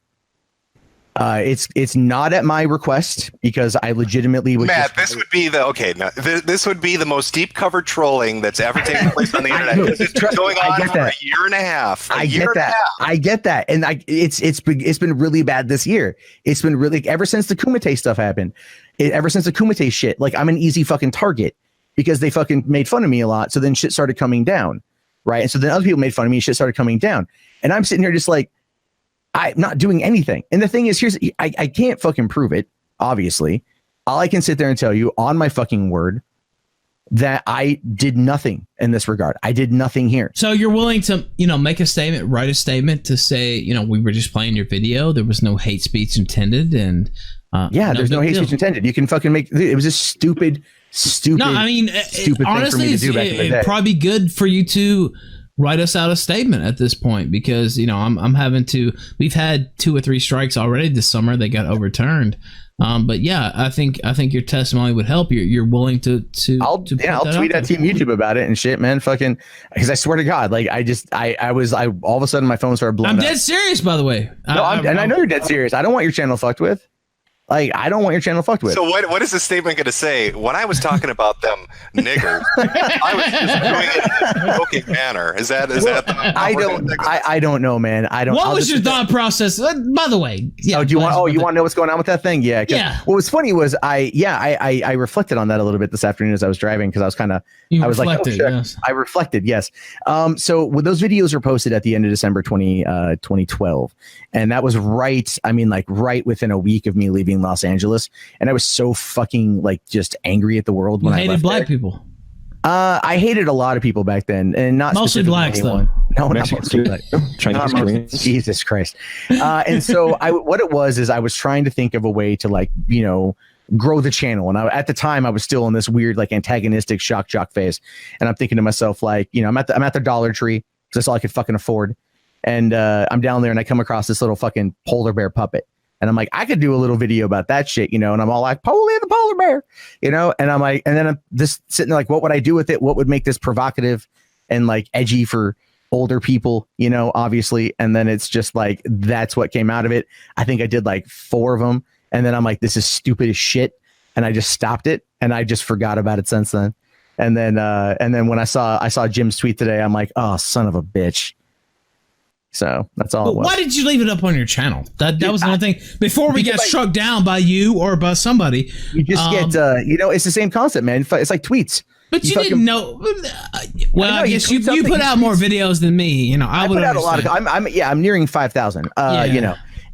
It's not at my request because I legitimately would. Matt, this would be this would be the most deep covered trolling that's ever taken place on the internet. It's been going on for a year and a half. I get that, and it's been really bad this year. It's been really ever since the Kumite stuff happened. Ever since the Kumite shit, like I'm an easy fucking target because they fucking made fun of me a lot. So then shit started coming down, right? And so then other people made fun of me. Shit started coming down, and I'm sitting here just like. I'm not doing anything. And the thing is, I can't fucking prove it, obviously. All I can sit there and tell you on my fucking word that I did nothing in this regard. I did nothing here. So you're willing to, make a statement, write a statement to say, we were just playing your video. There was no hate speech intended. And there's no hate speech intended. You can fucking it was a stupid. No, I mean, stupid honestly, thing for me to do back in the day. It'd probably be good for you to write us out a statement at this point because I'm having to. We've had 2 or 3 strikes already this summer. They got overturned. But yeah, I think your testimony would help. You're willing to I'll tweet at Team YouTube about it and shit, man. Fucking, because I swear to God, like I all of a sudden my phone started blowing. I'm dead serious, by the way. I know you're dead serious. I don't want your channel fucked with. Like, I don't want your channel fucked with. So what is this statement going to say? When I was talking about them niggers, I was just doing it in a joking manner. Is that? I don't know, man. What was your thought process? By the way, yeah. You want to know what's going on with that thing? Yeah. Yeah. What was funny was I reflected on that a little bit this afternoon as I was driving because I was I reflected. Yes. So those videos were posted at the end of December 2012, and that was right. I mean, like right within a week of me leaving Los Angeles, and I was so fucking like just angry at the world when I hated black people. I hated a lot of people back then, and not mostly blacks though. No, not mostly black. Chinese, Koreans. Jesus Christ. And so what it was is I was trying to think of a way to grow the channel, and at the time I was still in this weird like antagonistic shock jock phase, and I'm thinking to myself like I'm at the Dollar Tree because that's all I could fucking afford, and I'm down there and I come across this little fucking polar bear puppet. And I'm like, I could do a little video about that shit, and I'm all like, Polly the polar bear, and I'm like, and then I'm just sitting there like, what would I do with it? What would make this provocative and like edgy for older people, obviously. And then it's just like, that's what came out of it. I think I did like 4 of them. And then I'm like, this is stupid as shit. And I just stopped it and I just forgot about it since then. And then when I saw Jim's tweet today, I'm like, oh, son of a bitch. So that's all it was. Why did you leave it up on your channel? That was another thing. Before we get struck down by you or by somebody, you just get it's the same concept, man. It's like tweets. But you didn't know. Well, I guess you put out more videos than me. I put out a lot of. I'm nearing 5,000.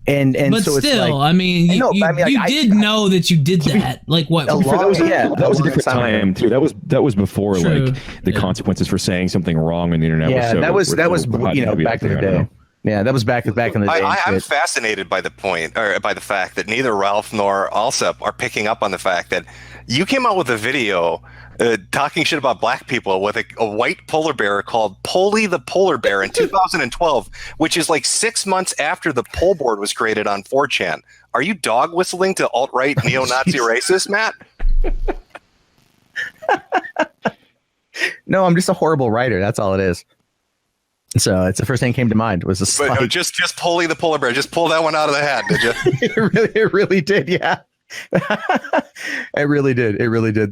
And but so still, it's like, I mean, you did know that you did that. Like what? That was a different time too. That was before like the consequences for saying something wrong on the internet. Yeah, that was back in the day. Yeah, that was back in the day. I'm fascinated by the point, or by the fact that neither Ralph nor Alsep are picking up on the fact that you came out with a video talking shit about black people with a white polar bear called Polly the Polar Bear in 2012, which is like 6 months after the pole board was created on 4chan. Are you dog whistling to alt-right neo-Nazi racist, Matt? No, I'm just a horrible writer. That's all it is. So it's the first thing that came to mind was a But just Polly the Polar Bear. Just pull that one out of the hat, did you? It really did, yeah. It really did.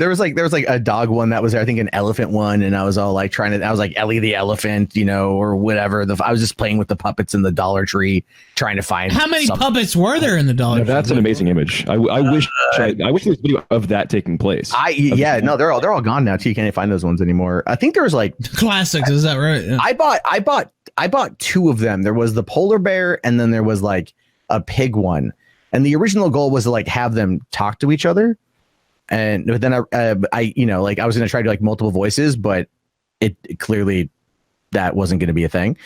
There was like a dog one that was there, I think an elephant one, and I was all like I was like Ellie the elephant, or whatever. I was just playing with the puppets in the Dollar Tree, trying to find how many puppets were there in the Dollar Tree. That's an amazing image. I wish there was a video of that taking place. They're all gone now too. You can't find those ones anymore. I think there was like classics. Is that right? Yeah. I bought 2 of them. There was the polar bear, and then there was like a pig one. And the original goal was to like have them talk to each other. But then I was going to try to do like multiple voices, but it clearly that wasn't going to be a thing.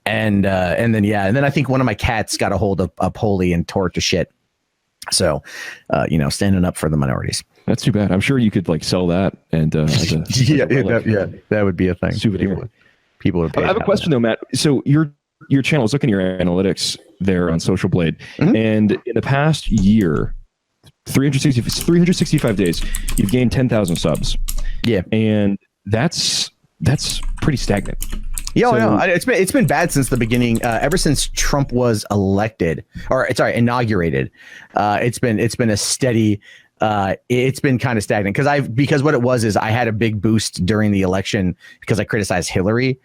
And then I think one of my cats got a hold of Polly and tore it to shit. So, standing up for the minorities. That's too bad. I'm sure you could like sell that and that would be a thing. Souvenir. people would pay. I have a question though, Matt. So your channel, I was looking at your analytics there on Social Blade, and in the past year, 365 days, you've gained 10,000 subs. Yeah, and that's pretty stagnant. Yeah, no, it's been bad since the beginning. Ever since Trump was inaugurated, it's been a steady. It's been kind of stagnant because what it was is I had a big boost during the election because I criticized Hillary.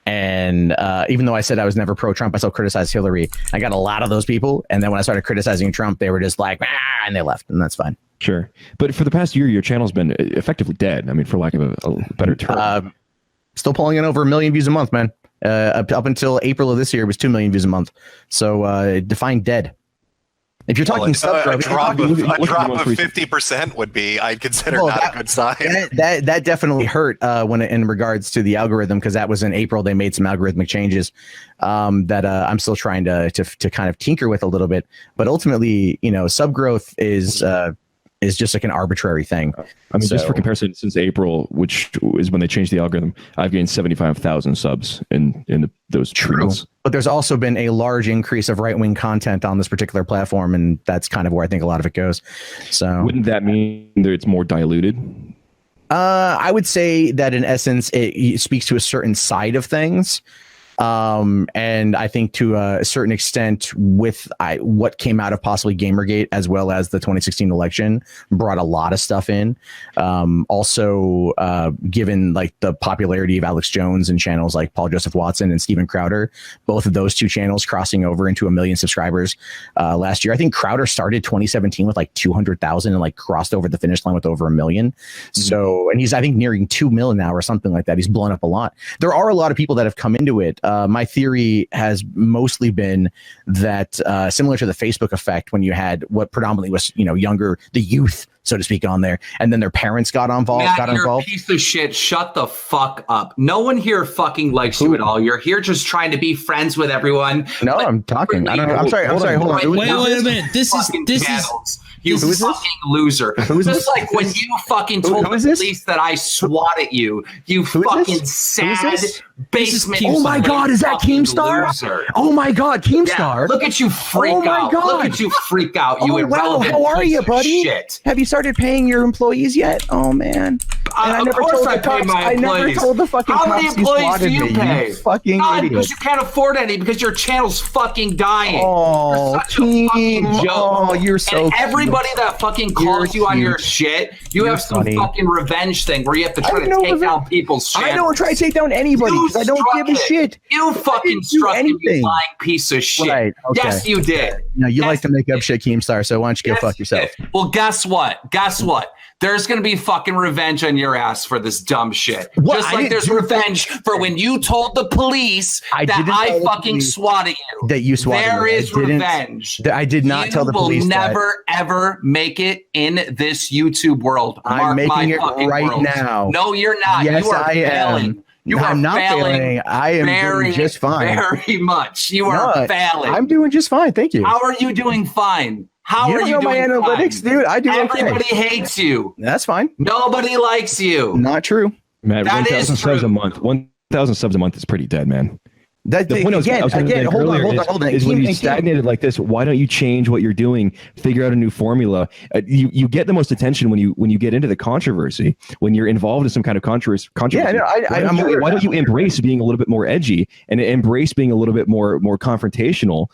And even though I said I was never pro-Trump, I still criticized Hillary. I got a lot of those people. And then when I started criticizing Trump, they were just like, and they left. And that's fine. Sure. But for the past year, your channel's been effectively dead. I mean, for lack of a better term. Still pulling in over 1 million views a month, man. Up until April of this year, it was 2 million views a month. So define dead. If you're talking sub growth, a drop of 50% would be, I'd consider not a good sign. That definitely hurt in regards to the algorithm, because that was in April. They made some algorithmic changes that I'm still trying to kind of tinker with a little bit. But ultimately, sub growth is just like an arbitrary thing. I mean, just for comparison, since April, which is when they changed the algorithm, I've gained 75,000 subs in those 3 months. But there's also been a large increase of right-wing content on this particular platform, and that's kind of where I think a lot of it goes. So wouldn't that mean that it's more diluted? I would say that in essence, it speaks to a certain side of things. And I think to a certain extent with what came out of possibly Gamergate, as well as the 2016 election, brought a lot of stuff in. Also, given like the popularity of Alex Jones and channels like Paul Joseph Watson and Steven Crowder, both of those two channels crossing over into 1 million subscribers last year. I think Crowder started 2017 with like 200,000 and like crossed over the finish line with over 1 million. Mm-hmm. So, and he's, I think, nearing 2 million now or something like that. He's blown up a lot. There are a lot of people that have come into it. My theory has mostly been that similar to the Facebook effect, when you had what predominantly was, the youth, so to speak, on there, and then their parents got involved. Matt, you're a piece of shit. Shut the fuck up. No one here fucking likes you at all. You're here just trying to be friends with everyone. No, I'm talking. I don't know. I'm sorry. Hold on. Wait a minute. This is. You fucking loser. Just like when you fucking told the police that I swatted you. You fucking sad basement. Oh my God, is that Keemstar? Oh my God, Keemstar. Yeah, look at you freak out. Look at you freak out. You irrelevant. How are you, buddy? Shit. Have you started paying your employees yet? Oh man. Of course I pay my employees. I never told the fucking How many employees do you pay? You fucking idiot. Because you can't afford any, because your channel's fucking dying. Oh, Keem. Oh, you're so cute. Everybody that fucking calls you on your shit, you have some fucking revenge thing where you have to try to take down people's shit. I don't try to take down anybody because I don't give a shit. You fucking struck him, you lying piece of shit. Right, okay. Yes, you did. No, you like to make up shit, Keemstar, so why don't you go fuck yourself? Well, guess what? There's going to be fucking revenge on your ass for this dumb shit. What? Just like there's revenge for when you told the police that I fucking swatted you. That you swatted There is revenge. I did not tell the police that. You will never, ever make it in this YouTube world. I'm making it right now. No, you're not. Yes, you are failing. I'm not failing. I am doing just fine. Very much. You are failing. I'm doing just fine. Thank you. How are you doing fine? How are you doing? My analytics, dude. I do. Everybody hates you. That's fine. Nobody likes you. Not true. Matt, 1,000 subs a month. 1,000 subs a month is pretty dead, man. The point again, hold on. Is when you stagnated like this, why don't you change what you're doing? Figure out a new formula. You get the most attention when you get into the controversy. When you're involved in some kind of controversy. Yeah, no, why don't you embrace being a little bit more edgy and embrace being a little bit more confrontational,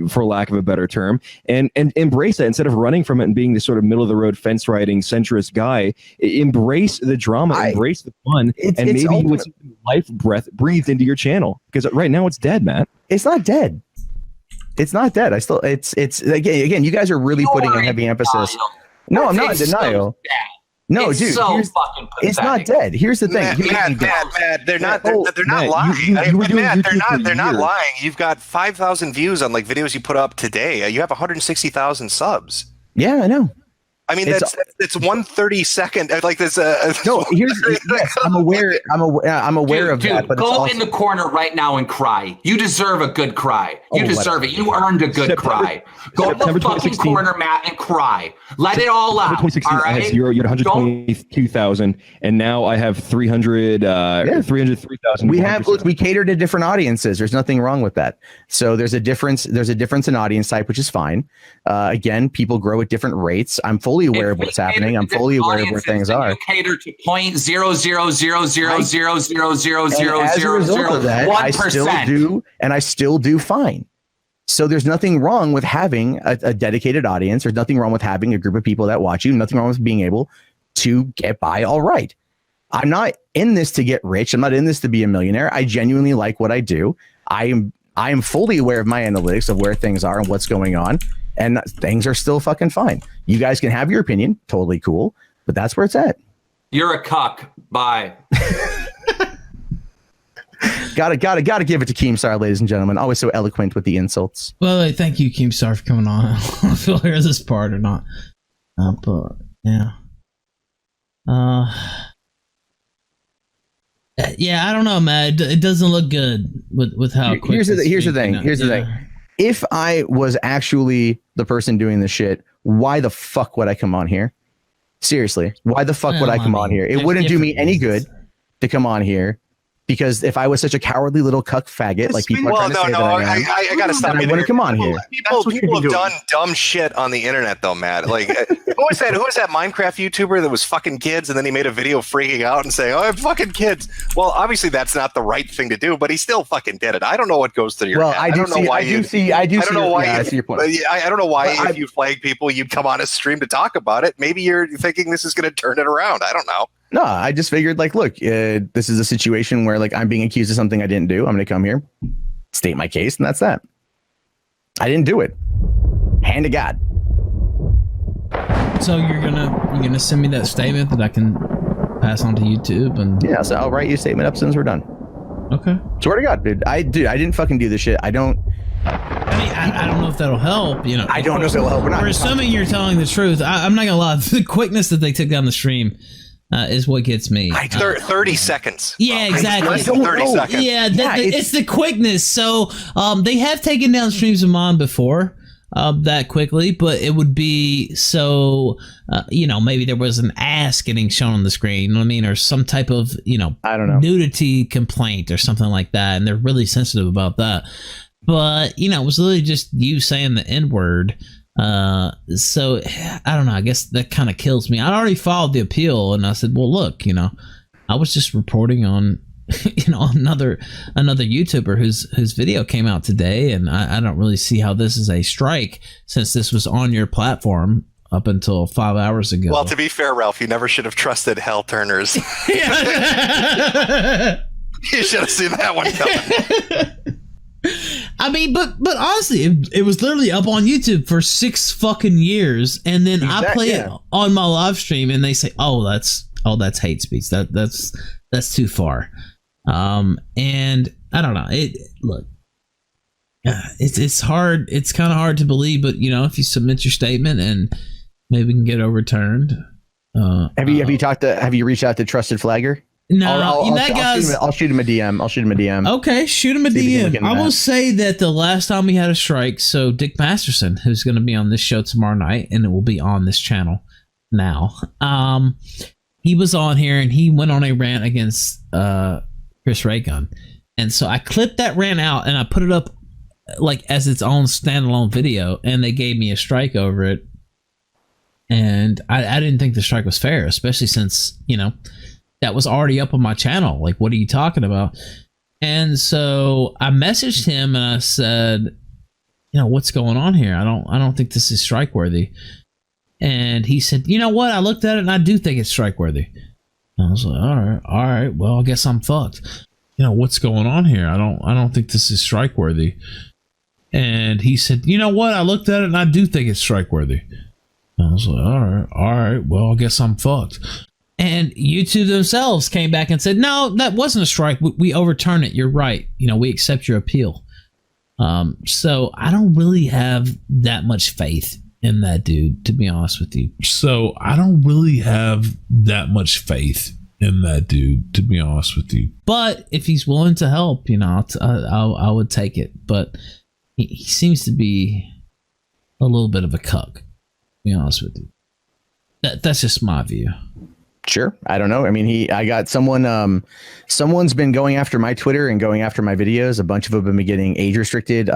for lack of a better term, and embrace that instead of running from it and being this sort of middle of the road fence riding centrist guy. Embrace the drama, embrace the fun, and maybe you would see life breathed into your channel, because right now it's dead, Matt. It's not dead. It's again, you guys are really putting a heavy emphasis. No, I'm not in denial. No, it's dude, it's not dead. Here's the thing, Matt, they're not lying. They're not lying. You've got 5,000 views on like videos you put up today. You have 160,000 subs. Yeah, I know. I mean, it's 1/32. Like there's a no. Yes, I'm aware. I'm aware of that. But go in the corner right now and cry. You deserve a good cry. You deserve it. You earned a good cry. Go to the fucking corner, Matt, and cry. Let it all out. All right. You had 122,000, and now I have 303,000. We cater to different audiences. There's nothing wrong with that. So there's a difference. There's a difference in audience type, which is fine. Again, people grow at different rates. I'm fully aware of what's happening. I'm fully aware of where things are. You cater to 0.00000000001%. As a result of that, I still do fine. So there's nothing wrong with having a dedicated audience. There's nothing wrong with having a group of people that watch you. Nothing wrong with being able to get by all right. I'm not in this to get rich. I'm not in this to be a millionaire. I genuinely like what I do. I am fully aware of my analytics of where things are and what's going on. And things are still fucking fine. You guys can have your opinion. Totally cool. But that's where it's at. You're a cuck. Bye. Gotta give it to Keemstar, ladies and gentlemen. Always so eloquent with the insults. Well, thank you, Keemstar, for coming on. I don't know if you'll hear this part or not. But yeah. Yeah, I don't know, man. It doesn't look good with how quick. Here's the thing. Here's the thing. If I was actually the person doing this shit, why the fuck would I come on here? Seriously, why the fuck would I come on here? It wouldn't do me any good to come on here. Because if I was such a cowardly little cuck faggot, like people are trying to say that I gotta stop. I wouldn't come on here. People have done dumb shit on the internet, though, Matt. Like, who was that Minecraft YouTuber that was fucking kids, and then he made a video freaking out and saying, "Oh, I'm fucking kids." Well, obviously that's not the right thing to do, but he still fucking did it. I don't know what goes through your head. I don't know why. I see your point. I don't know why if you flag people, you'd come on a stream to talk about it. Maybe you're thinking this is going to turn it around. I don't know. No, I just figured like, look, this is a situation where like I'm being accused of something I didn't do. I'm going to come here, state my case, and that's that. I didn't do it. Hand to God. So you're gonna send me that statement that I can pass on to YouTube, and yeah, so I'll write you a statement up as soon as we're done. Okay. Swear to God, dude. I didn't fucking do this shit. I don't know if that'll help. You know, I don't know if it'll help or not. We're assuming you're telling the truth. I'm not gonna lie. The quickness that they took down the stream is what gets me. 30 seconds. Yeah, exactly. 30 seconds. Yeah, it's the quickness. So they have taken down streams of mine before that quickly, but it would be so, maybe there was an ass getting shown on the screen, you know what I mean? Or some type of, I don't know, nudity complaint or something like that. And they're really sensitive about that. But, it was literally just you saying the N-word. So I don't know, I guess that kind of kills me. I already filed the appeal and I said, well, look, I was just reporting on another YouTuber whose video came out today, and I don't really see how this is a strike since this was on your platform up until 5 hours ago. Well, to be fair, Ralph, you never should have trusted hell turners. You should have seen that one coming. I mean, but honestly, it was literally up on YouTube for 6 fucking years, and then I play it on my live stream, and they say, "Oh, that's hate speech. That's too far." And I don't know. It's hard. It's kind of hard to believe, but if you submit your statement and maybe we can get overturned. Have you reached out to Trusted Flagger? No, I'll shoot him a DM. Okay, shoot him a DM. I will say that the last time we had a strike, so Dick Masterson, who's going to be on this show tomorrow night, and it will be on this channel now. He was on here and he went on a rant against Chris Ray Gun, and so I clipped that rant out and I put it up like as its own standalone video, and they gave me a strike over it. And I didn't think the strike was fair, especially since that was already up on my channel. Like, what are you talking about? And so I messaged him and I said, what's going on here? I don't think this is strike worthy. And he said, you know what? I looked at it and I do think it's strike worthy. And I was like, all right. Well, I guess I'm fucked. What's going on here? I don't think this is strike worthy. And he said, you know what? I looked at it and I do think it's strike worthy. And I was like, all right. Well, I guess I'm fucked. And YouTube themselves came back and said, no, that wasn't a strike. We overturn it. You're right. We accept your appeal. So I don't really have that much faith in that dude, to be honest with you. So I don't really have that much faith in that dude, to be honest with you. But if he's willing to help, you know, I would take it. But he seems to be a little bit of a cuck, to be honest with you. That's just my view. Sure. I don't know. I mean, I got someone's been going after my Twitter and going after my videos. A bunch of them have been getting age restricted.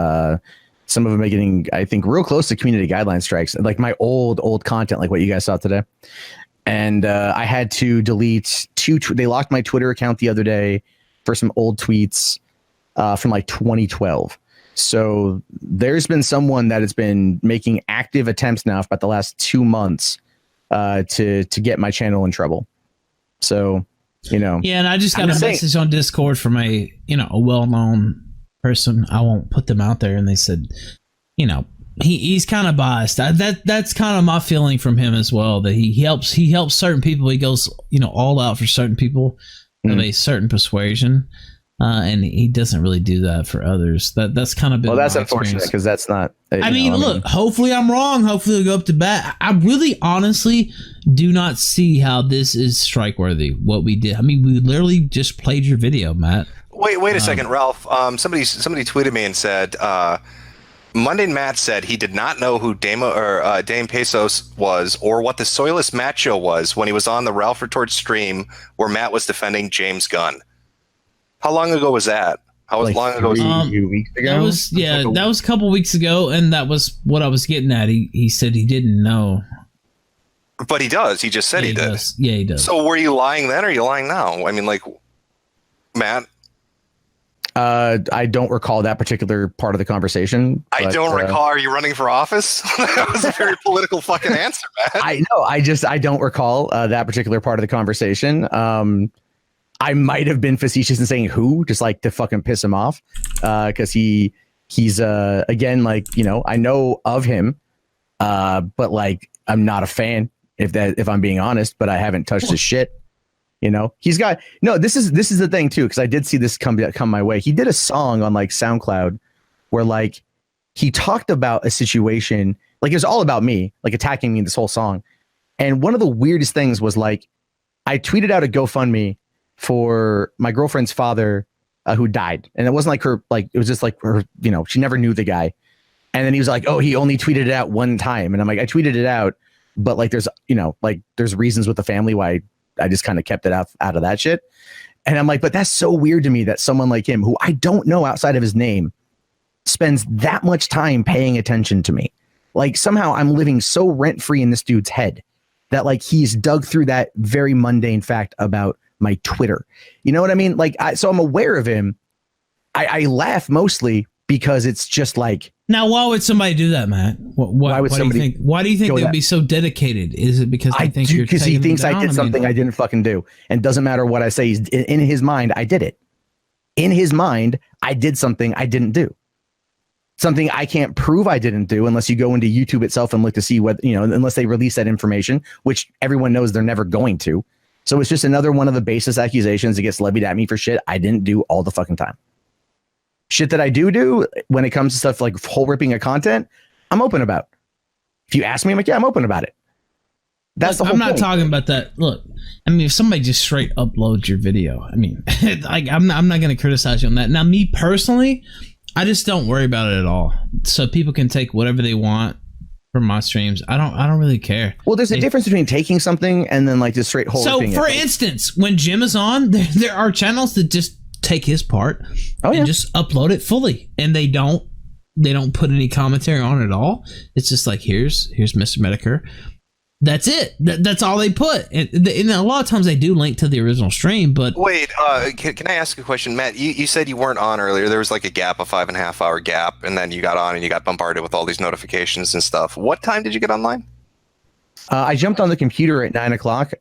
Some of them are getting, I think, real close to community guideline strikes, like my old content, like what you guys saw today. And I had to delete they locked my Twitter account the other day for some old tweets from like 2012. So there's been someone that has been making active attempts now for about the last 2 months to get my channel in trouble. So, you know. Yeah, and I just got a message on Discord from a well-known person. I won't put them out there, and they said, you know, he's kind of biased. That's kind of my feeling from him as well, that he helps certain people. He goes, you know, all out for certain people of a certain persuasion. And he doesn't really do that for others. That's kind of been that's unfortunate, because that's not. I mean, look. Hopefully, I'm wrong. Hopefully, we'll go up to bat. I really, honestly, do not see how this is strike worthy. What we did. I mean, we literally just played your video, Matt. Wait a second, Ralph. Somebody tweeted me and said, Mundane Matt said he did not know who Dame Pesos was or what the Soilless Matt show was when he was on the Ralph Retort stream where Matt was defending James Gunn. How long ago was that? How long ago was a few weeks ago? That was a couple weeks ago, and that was what I was getting at. He said he didn't know. But he does. He just said he did. Yeah, he does. So were you lying then, or are you lying now? I mean, like, Matt? I don't recall that particular part of the conversation. I don't recall. Are you running for office? That was a very political fucking answer, Matt. I know. I don't recall that particular part of the conversation. I might have been facetious in saying who, just like to fucking piss him off, because he's again, like, you know, I know of him, but like I'm not a fan, if I'm being honest, but I haven't touched his shit. You know, he's got this is the thing too, because I did see this come my way. He did a song on like SoundCloud where like he talked about a situation, like it was all about me, like attacking me in this whole song. And one of the weirdest things was like I tweeted out a GoFundMe for my girlfriend's father who died, and it wasn't like her, like it was just like her, you know, she never knew the guy. And then he was like, oh, he only tweeted it out one time, and I'm like, I tweeted it out, but like there's, you know, like there's reasons with the family why I just kind of kept it out of that shit. And I'm like, but that's so weird to me that someone like him, who I don't know outside of his name, spends that much time paying attention to me. Like somehow I'm living so rent free in this dude's head that like he's dug through that very mundane fact about my Twitter. You know what I mean? Like, so I'm aware of him. I laugh mostly because it's just like. Now, why would somebody do that, Matt? Why do you think they'd be so dedicated? Is it because they think you're? Because he thinks I did something I didn't fucking do, and doesn't matter what I say. In his mind, I did it. In his mind, I did something I didn't do. Something I can't prove I didn't do unless you go into YouTube itself and look to see what, you know, unless they release that information, which everyone knows they're never going to. So it's just another one of the baseless accusations that gets levied at me for shit I didn't do all the fucking time. Shit that I do when it comes to stuff like hole ripping of content, I'm open about. If you ask me, I'm like, yeah, I'm open about it. That's the whole I'm not point. talking about that. Look, I mean, if somebody just straight uploads your video, I mean, like, I'm not going to criticize you on that. Now, me personally, I just don't worry about it at all. So people can take whatever they want from my streams. I don't really care. Well, there's a difference between taking something and then like just straight hole ripping. So, for instance, when Jim is on, there are channels that just take his part and just upload it fully, and they don't put any commentary on it at all. It's just like, here's Mr. Medicare. That's it. That's all they put. And a lot of times they do link to the original stream, but wait, can I ask a question, Matt? You said you weren't on earlier. There was like a gap, a 5.5 hour gap, and then you got on and you got bombarded with all these notifications and stuff. What time did you get online? I jumped on the computer at 9 o'clock.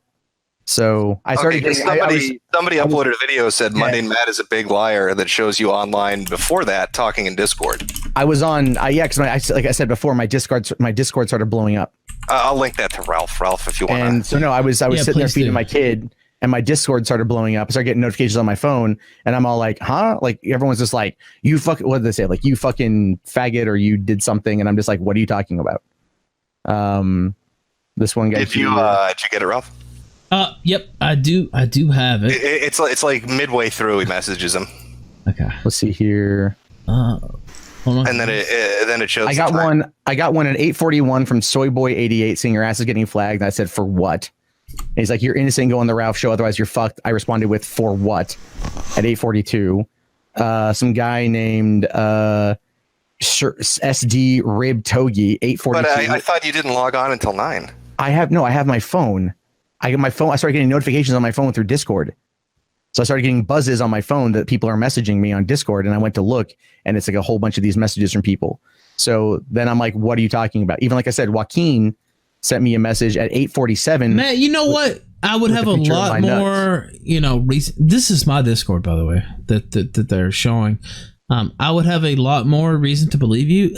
So I started getting, somebody uploaded a video said Mundane Matt is a big liar that shows you online before that talking in Discord. I was on, because like I said before, my Discord started blowing up. I'll link that to Ralph if you want. And so no, I was sitting there feeding my kid, and my Discord started blowing up. I started getting notifications on my phone, and I'm all like, huh? Like everyone's just like, you fucking, what did they say? Like, you fucking faggot, or you did something, and I'm just like, what are you talking about? This one guy. Did you get it, Ralph? Yep, I do have it. It's like midway through he messages him. Okay. Let's see here. Hold on. And then it shows. I got one at 8:41 from Soyboy88 saying your ass is getting flagged. And I said, for what? And he's like, you're innocent, go on the Ralph show, otherwise you're fucked. I responded with, for what? At 8:42. Some guy named SD Rib Togi 8:42. But I thought you didn't log on until 9. I have my phone. I started getting notifications on my phone through Discord. So I started getting buzzes on my phone that people are messaging me on Discord, and I went to look, and it's like a whole bunch of these messages from people. So then I'm like, what are you talking about? Even like I said, Joaquin sent me a message at 8:47. Man, you know what? I would have a lot more, this is my Discord, by the way, that they're showing. I would have a lot more reason to believe you.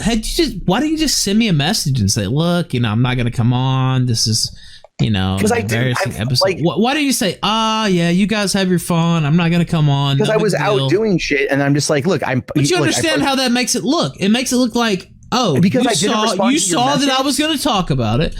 Why don't you just send me a message and say, look, I'm not going to come on. This is, because I did episode. Why don't you say, yeah, you guys have your fun. I'm not going to come on. Because I was out doing shit, and I'm just like, look, But you understand how that makes it look. It makes it look like, because you saw that I was going to talk about it,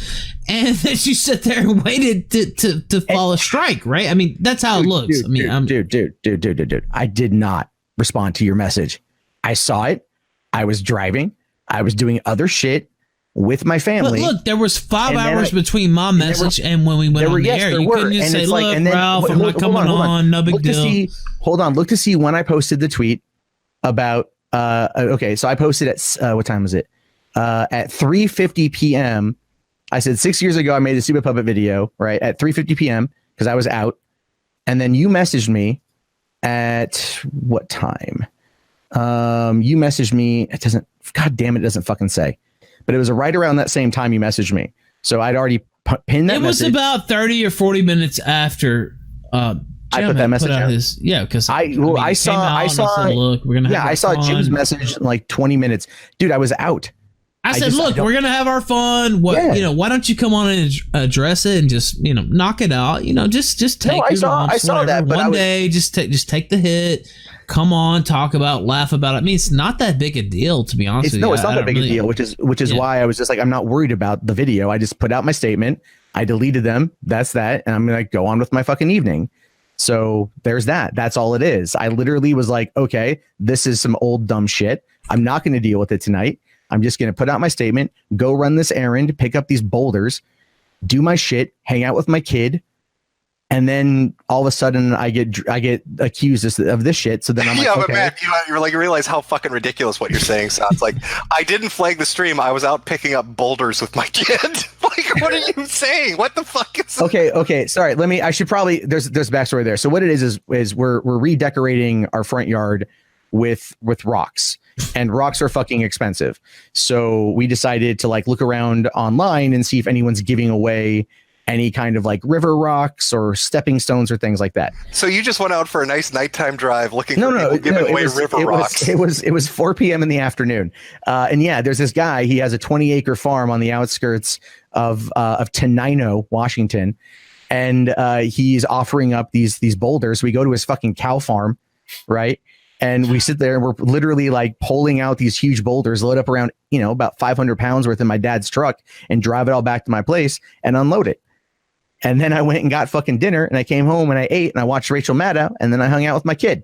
and then you sit there and waited to fall a strike, right? I mean, that's how it looks. Dude. I did not respond to your message. I saw it. I was driving. I was doing other shit with my family. But look, there was 5 hours between my message and when we went on the air. You couldn't just say, look, Ralph, I'm not coming on. No big deal. Look to see when I posted the tweet about, okay, so I posted at, what time was it? At 3:50 p.m. I said 6 years ago, I made a Super Puppet video, right? At 3:50 p.m. because I was out. And then you messaged me at what time? You messaged me. It doesn't, God damn it doesn't fucking say. But it was right around that same time you messaged me. So I'd already pinned that message. It was about 30 or 40 minutes after I put that message out. Because I saw said, look, we're gonna have I saw Jim's message in like 20 minutes. Dude, I was out. I said, look, we're gonna have our fun. Why don't you come on and address it and just knock it out? Just take. I saw that. But one day, just take the hit. Come on, talk about, laugh about it. I mean, it's not that big a deal, to be honest with you. No, it's not that big a deal, which is why I was just like, I'm not worried about the video. I just put out my statement. I deleted them. That's that, and I'm gonna go on with my fucking evening. So there's that. That's all it is. I literally was like, okay, this is some old dumb shit. I'm not going to deal with it tonight. I'm just going to put out my statement, go run this errand, pick up these boulders, do my shit, hang out with my kid. And then all of a sudden I get accused of this shit. So then I'm like, yeah, but man, you realize how fucking ridiculous what you're saying sounds like. I didn't flag the stream. I was out picking up boulders with my kid. Like, what are you saying? What the fuck is Okay. Sorry. I should probably, there's backstory there. So what it is we're redecorating our front yard with rocks, and rocks are fucking expensive. So we decided to look around online and see if anyone's giving away any kind of river rocks or stepping stones or things like that. So you just went out for a nice nighttime drive looking for people giving away river rocks. It was 4 p.m. in the afternoon. And yeah, there's this guy, he has a 20-acre farm on the outskirts of Tenino, Washington. And he's offering up these boulders. We go to his fucking cow farm, right? And we sit there and we're literally pulling out these huge boulders, load up around, about 500 pounds worth in my dad's truck and drive it all back to my place and unload it. And then I went and got fucking dinner, and I came home and I ate and I watched Rachel Maddow, and then I hung out with my kid.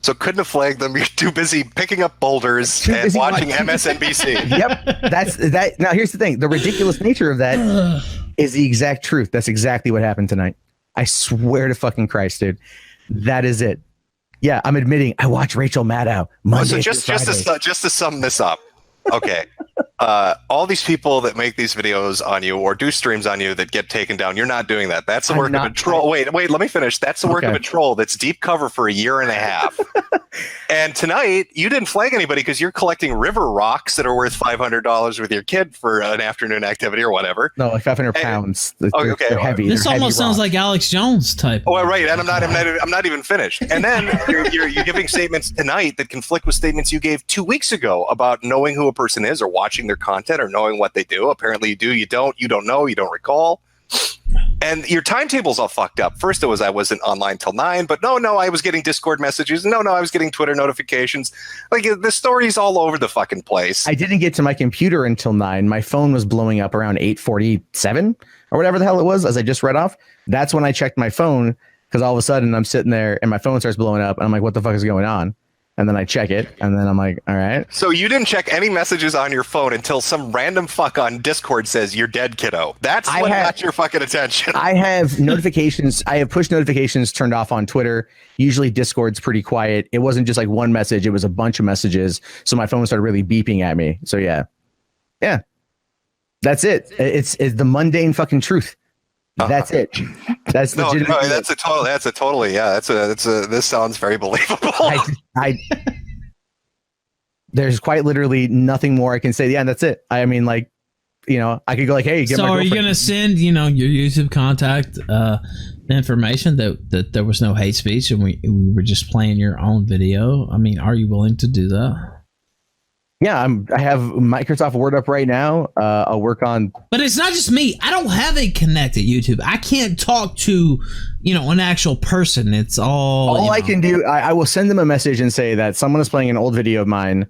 So couldn't have flagged them. You're too busy picking up boulders and watching MSNBC. Yep. That's that. Now here's the thing. The ridiculous nature of that is the exact truth. That's exactly what happened tonight. I swear to fucking Christ, dude. That is it. Yeah, I'm admitting I watch Rachel Maddow Monday. So just to sum this up. Okay. All these people that make these videos on you or do streams on you that get taken down, you're not doing that. That's the work of a troll. Wait, let me finish. That's the work of a troll that's deep cover for a year and a half. And tonight, you didn't flag anybody because you're collecting river rocks that are worth $500 with your kid for an afternoon activity or whatever. No, 500 pounds. Okay. They're heavy. This almost sounds like Alex Jones type. Oh, right. And I'm not even finished. And then you're giving statements tonight that conflict with statements you gave 2 weeks ago about knowing who a person is or watching their content or knowing what they do. Apparently you do, you don't know, you don't recall. And your timetable's all fucked up. First, it was I wasn't online till 9, but no, I was getting Discord messages. No, I was getting Twitter notifications. Like, the story's all over the fucking place. I didn't get to my computer until 9. My phone was blowing up around 8:47 or whatever the hell it was, as I just read off. That's when I checked my phone, because all of a sudden I'm sitting there and my phone starts blowing up, and I'm like, what the fuck is going on? And then I check it, and then I'm like, all right. So you didn't check any messages on your phone until some random fuck on Discord says, you're dead, kiddo. That's what got your fucking attention. I have notifications. I have push notifications turned off on Twitter. Usually Discord's pretty quiet. It wasn't just like one message. It was a bunch of messages. So my phone started really beeping at me. So yeah. That's it. It's the mundane fucking truth. That's it. That's legitimate. This sounds very believable. There's quite literally nothing more I can say. Yeah, that's it. I mean, like, you know, I could go like, hey, so are you gonna send, you know, your YouTube contact the information that there was no hate speech and we were just playing your own video? I mean, are you willing to do that? Yeah, I have Microsoft Word up right now. I'll work on. But it's not just me. I don't have a connected YouTube. I can't talk to, you know, an actual person. It's all I can do. I will send them a message and say that someone is playing an old video of mine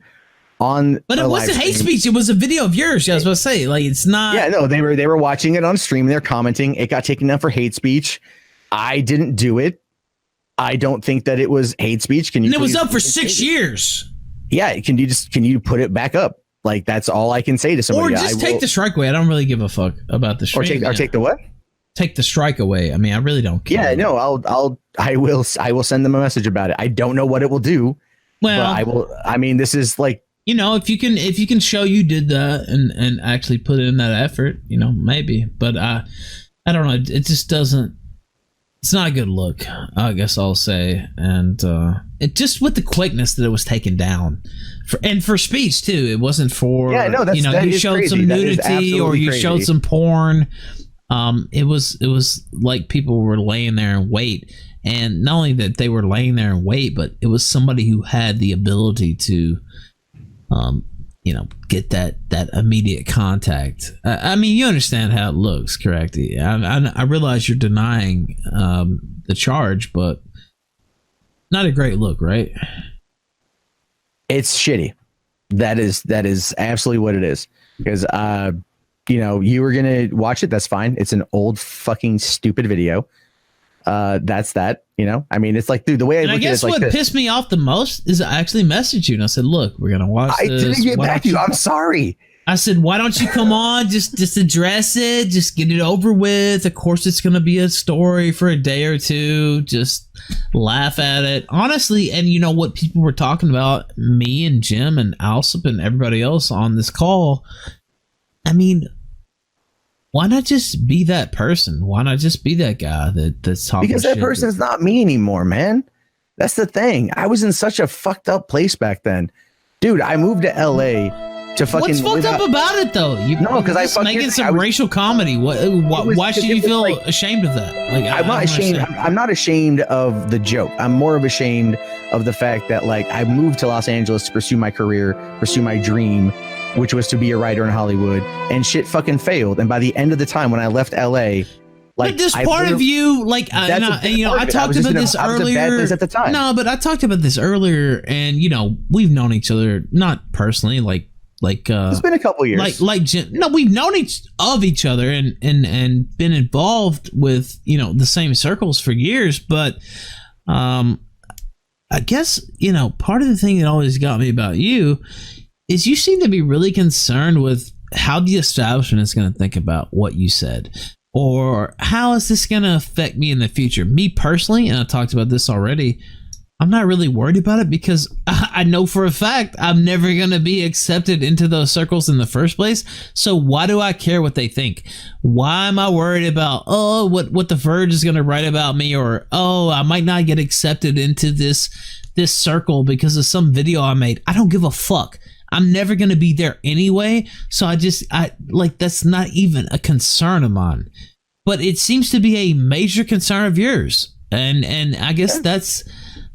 on. But it wasn't hate speech. It was a video of yours. I was supposed to say, like, it's not. Yeah, no, they were watching it on stream. They're commenting. It got taken down for hate speech. I didn't do it. I don't think that it was hate speech. Can you? And it was up for 6 years. Yeah, can you put it back up? Like, that's all I can say to somebody. Or just take the strike away. I don't really give a fuck about the stream. Or take the what? Take the strike away. I mean, I really don't care. Yeah, no, I will send them a message about it. I don't know what it will do. Well, but I will. I mean, this is like, you know, if you can show you did that and actually put in that effort, you know, maybe. But I don't know. It just doesn't. It's not a good look, I guess I'll say. And it just with the quickness that it was taken down. For speech, too. It wasn't for, you know, you showed some nudity or you showed some porn. It was like people were laying there in wait. And not only that they were laying there in wait, but it was somebody who had the ability to, you know, get that immediate contact. I mean, you understand how it looks, correct? I realize you're denying the charge, but not a great look, right? It's shitty. That is absolutely what it is. Because you know, you were gonna watch it. That's fine. It's an old fucking stupid video. That's that, you know. I mean, it's like, dude, the way I look at it is like what pissed me off the most is I actually messaged you and I said, look, we're gonna watch this. I didn't get back to you. I'm sorry. I said, why don't you come on? Just address it. Just get it over with. Of course, it's gonna be a story for a day or two. Just laugh at it, honestly. And you know what people were talking about? Me and Jim and Alsop and everybody else on this call. I mean, why not just be that person? Why not just be that guy that's talking Because that person's not me anymore, man. That's the thing. I was in such a fucked up place back then. Dude, I moved to LA to fucking... What's fucked up about it, though? No, because I fucking... making some racial comedy. Why should you feel like, ashamed of that? Like, I'm not ashamed. I'm not ashamed of the joke. I'm more of ashamed of the fact that, like, I moved to Los Angeles to pursue my career, pursue my dream, which was to be a writer in Hollywood, and shit fucking failed. And by the end of the time, when I left LA, like, but this part of you, like, you know, I talked about this earlier. At the time. No, but I talked about this earlier, and you know, we've known each other not personally, like it's been a couple years. We've known each other and been involved with, you know, the same circles for years. But I guess, you know, part of the thing that always got me about you is you seem to be really concerned with how the establishment is going to think about what you said, or how is this going to affect me in the future. Me personally, and I talked about this already, I'm not really worried about it because I know for a fact I'm never going to be accepted into those circles in the first place. So why do I care what they think? Why am I worried about, what the Verge is going to write about me, or, I might not get accepted into this circle because of some video I made? I don't give a fuck. I'm never going to be there anyway. So I that's not even a concern of mine, but it seems to be a major concern of yours. And I guess that's,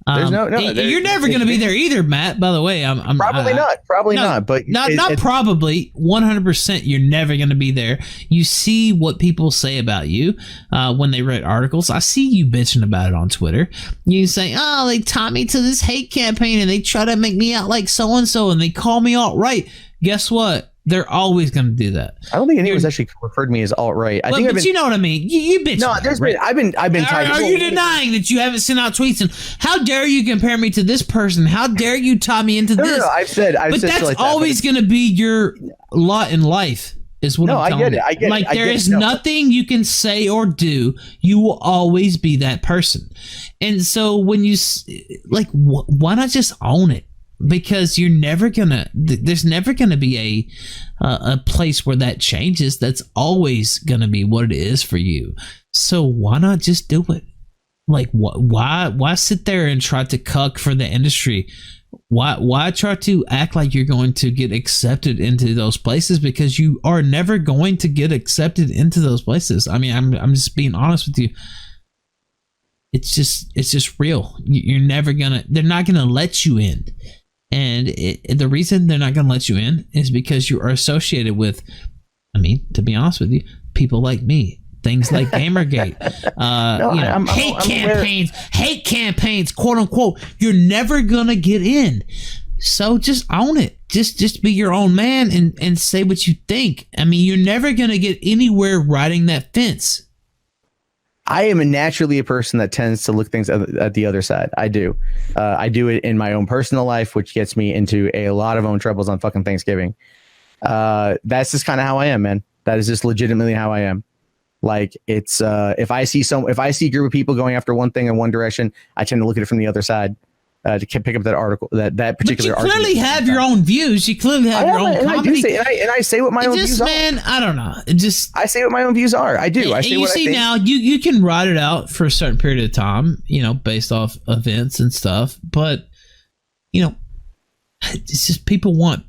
There's you're never going to be there either, Matt. By the way, I'm probably not. But not probably. 100%, you're never going to be there. You see what people say about you when they write articles. I see you bitching about it on Twitter. You say, "Oh, they tied me to this hate campaign, and they try to make me out like so and so, and they call me alt-right." Guess what? They're always going to do that. I don't think anyone's actually referred to me as alt-right. But you know what I mean. You bitch. No, there's been. I've been. Are you denying that you haven't sent out tweets? And how dare you compare me to this person? How dare you tie me into this? No, I've said. But that's always going to be your lot in life. Is what I'm telling you. I get it. Like there is nothing you can say or do. You will always be that person. And so when you why not just own it? Because you're never gonna. There's never gonna be a place where that changes. That's always gonna be what it is for you. So why not just do it? Like why sit there and try to cuck for the industry? Why try to act like you're going to get accepted into those places? Because you are never going to get accepted into those places. I mean, I'm just being honest with you. It's just real. You're never gonna. They're not gonna let you in. And the reason they're not going to let you in is because you are associated with, I mean, to be honest with you, people like me. Things like Gamergate, hate campaigns, quote unquote. You're never going to get in. So just own it. Just be your own man and say what you think. I mean, you're never going to get anywhere riding that fence. I am naturally a person that tends to look things at the other side. I do. I do it in my own personal life, which gets me into a lot of own troubles on fucking Thanksgiving. That's just kind of how I am, man. That is just legitimately how I am. Like it's if I see a group of people going after one thing in one direction, I tend to look at it from the other side. To pick up that article, that particular. But you clearly have your own views. You clearly have your own comedy. I say what my own views are. Man, I don't know. I say what my own views are. I do. I say what I think. Now you can ride it out for a certain period of time, based off events and stuff. But it's just people want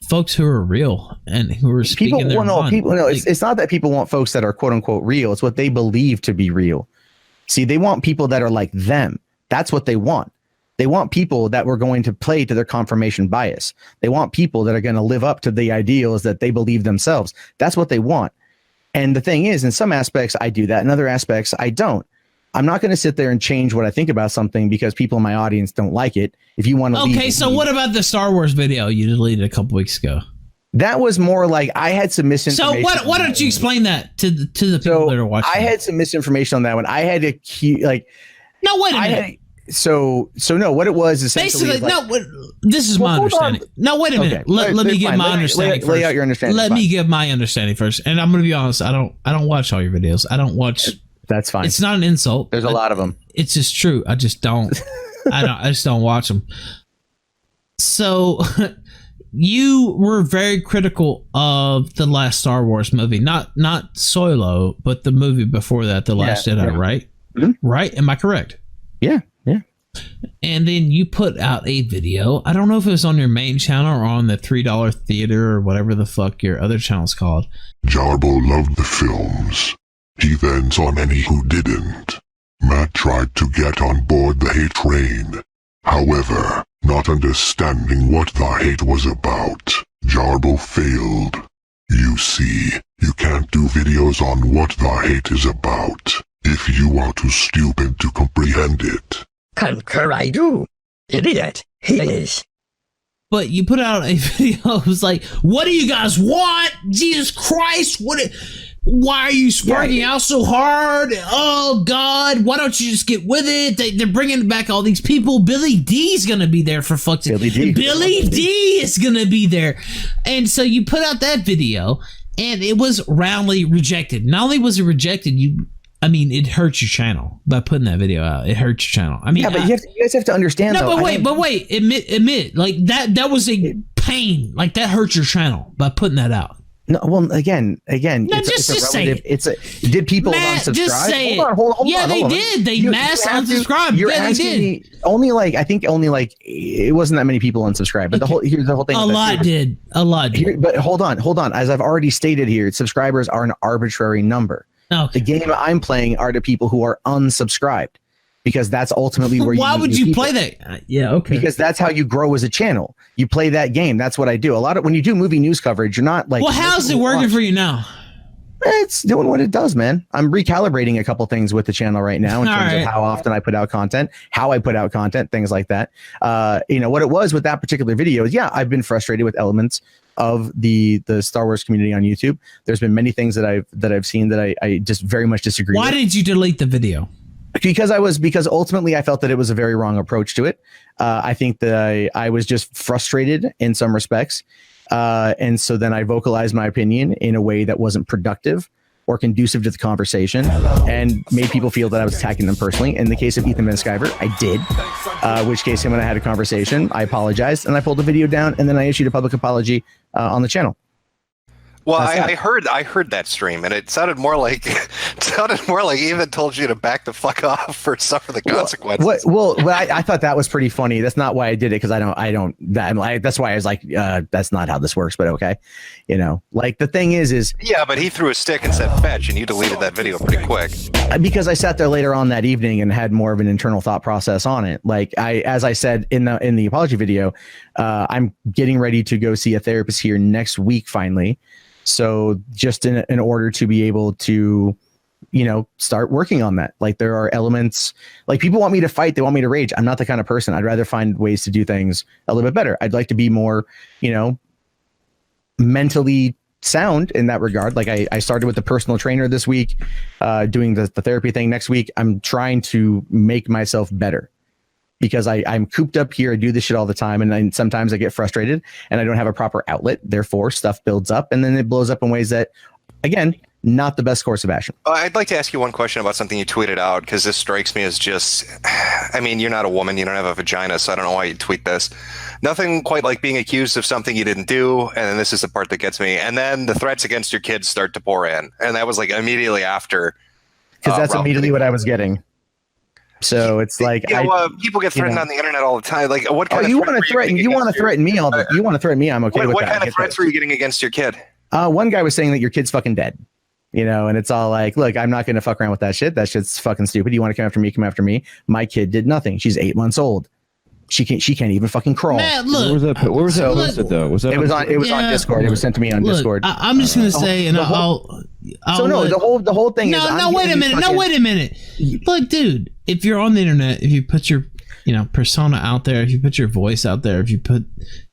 folks who are real and who are speaking their mind. It's not that people want folks that are quote unquote real. It's what they believe to be real. See, they want people that are like them. That's what they want. They want people that were going to play to their confirmation bias. They want people that are going to live up to the ideals that they believe themselves. That's what they want. And the thing is, in some aspects, I do that. In other aspects, I don't. I'm not going to sit there and change what I think about something because people in my audience don't like it. If you want to Okay, so what about the Star Wars video you deleted a couple weeks ago? That was more like I had some misinformation. So why don't you explain that to the people that are watching? I had some misinformation on that one. I had to No, wait a minute. So no, what it was essentially basically this is my understanding. No, wait a minute. Okay. Let me give my understanding first. Lay out your understanding. Let me give my understanding first. And I'm going to be honest. I don't watch all your videos. I don't watch. That's fine. It's not an insult. There's a lot of them. It's just true. I just don't. I just don't watch them. So you were very critical of the last Star Wars movie, not Solo, but the movie before that, The Last Jedi, right? Mm-hmm. Right? Am I correct? Yeah. And then you put out a video. I don't know if it was on your main channel or on the $3 theater or whatever the fuck your other channel's called. Jarbo loved the films. He then saw many who didn't. Matt tried to get on board the hate train. However, not understanding what the hate was about, Jarbo failed. You see, you can't do videos on what the hate is about if you are too stupid to comprehend it. Concur, I do. Idiot, he is. But you put out a video. It was like, what do you guys want? Jesus Christ, why are you sparking out so hard? Oh, God, why don't you just get with it? They're bringing back all these people. Billy D's going to be there for fuck's sake. Billy D is going to be there. And so you put out that video, and it was roundly rejected. Not only was it rejected, it hurt your channel by putting that video out. It hurt your channel. I mean, yeah, but you guys have to understand. No, but wait. Admit, like that was a pain. Like that hurt your channel by putting that out. No, well, again, no, just say it. Did people Matt, unsubscribe? Just say hold on. Yeah, they did. They mass unsubscribed. Yeah, they did. I think it wasn't that many people unsubscribed. But here's the whole thing. A lot did. But hold on. As I've already stated here, subscribers are an arbitrary number. Okay. The game I'm playing are to people who are unsubscribed because that's ultimately where why would you play that? Yeah, okay. Because that's how you grow as a channel. You play that game. That's what I do. A lot of when you do movie news coverage, you're not like. Well, how's it working for you now? It's doing what it does, man. I'm recalibrating a couple things with the channel right now in terms of how often I put out content, how I put out content, things like that. What it was with that particular video is, I've been frustrated with elements of the Star Wars community on YouTube. There's been many things that I've seen that I just very much disagree with. Why did you delete the video? Because ultimately I felt that it was a very wrong approach to it. I think that I was just frustrated in some respects. And so then I vocalized my opinion in a way that wasn't productive or conducive to the conversation and made people feel that I was attacking them personally. In the case of Sᴜɪᴛ Mᴇʀᴏ, I did, which case when I had a conversation, I apologized and I pulled the video down and then I issued a public apology on the channel. Well, I heard that stream, and it sounded more like he even told you to back the fuck off or suffer the consequences. I thought that was pretty funny. That's not why I did it, because that's why I was like, that's not how this works. But okay, like the thing is yeah, but he threw a stick and said fetch, and you deleted that video pretty quick. Because I sat there later on that evening and had more of an internal thought process on it. Like as I said in the apology video, I'm getting ready to go see a therapist here next week finally. So just in order to be able to, start working on that. Like there are elements, like people want me to fight. They want me to rage. I'm not the kind of person. I'd rather find ways to do things a little bit better. I'd like to be more, mentally sound in that regard. Like I started with the personal trainer this week, doing the therapy thing next week. I'm trying to make myself better. Because I'm cooped up here. I do this shit all the time. And then sometimes I get frustrated and I don't have a proper outlet. Therefore, stuff builds up and then it blows up in ways that, again, not the best course of action. I'd like to ask you one question about something you tweeted out, because this strikes me as just, you're not a woman. You don't have a vagina, so I don't know why you tweet this. Nothing quite like being accused of something you didn't do. And then this is the part that gets me. And then the threats against your kids start to pour in. And that was like immediately after. Because that's immediately what I was getting. So it's like, people get threatened on the internet all the time. Like, what kind of you want to threaten? You want to threaten me all the? You want to threaten me? I'm okay with that. What kind of threats were you getting against your kid? One guy was saying that your kid's fucking dead. And it's all like, look, I'm not going to fuck around with that shit. That shit's fucking stupid. You want to come after me? Come after me. My kid did nothing. She's 8 months old. She can't even fucking crawl. Man, look, where was that posted though? It was on Discord. It was sent to me on Discord. I'm just gonna say, and the whole thing is. No, wait a minute. No, wait a minute. Look, dude, if you're on the internet, if you put your, persona out there, if you put your voice out there, if you put,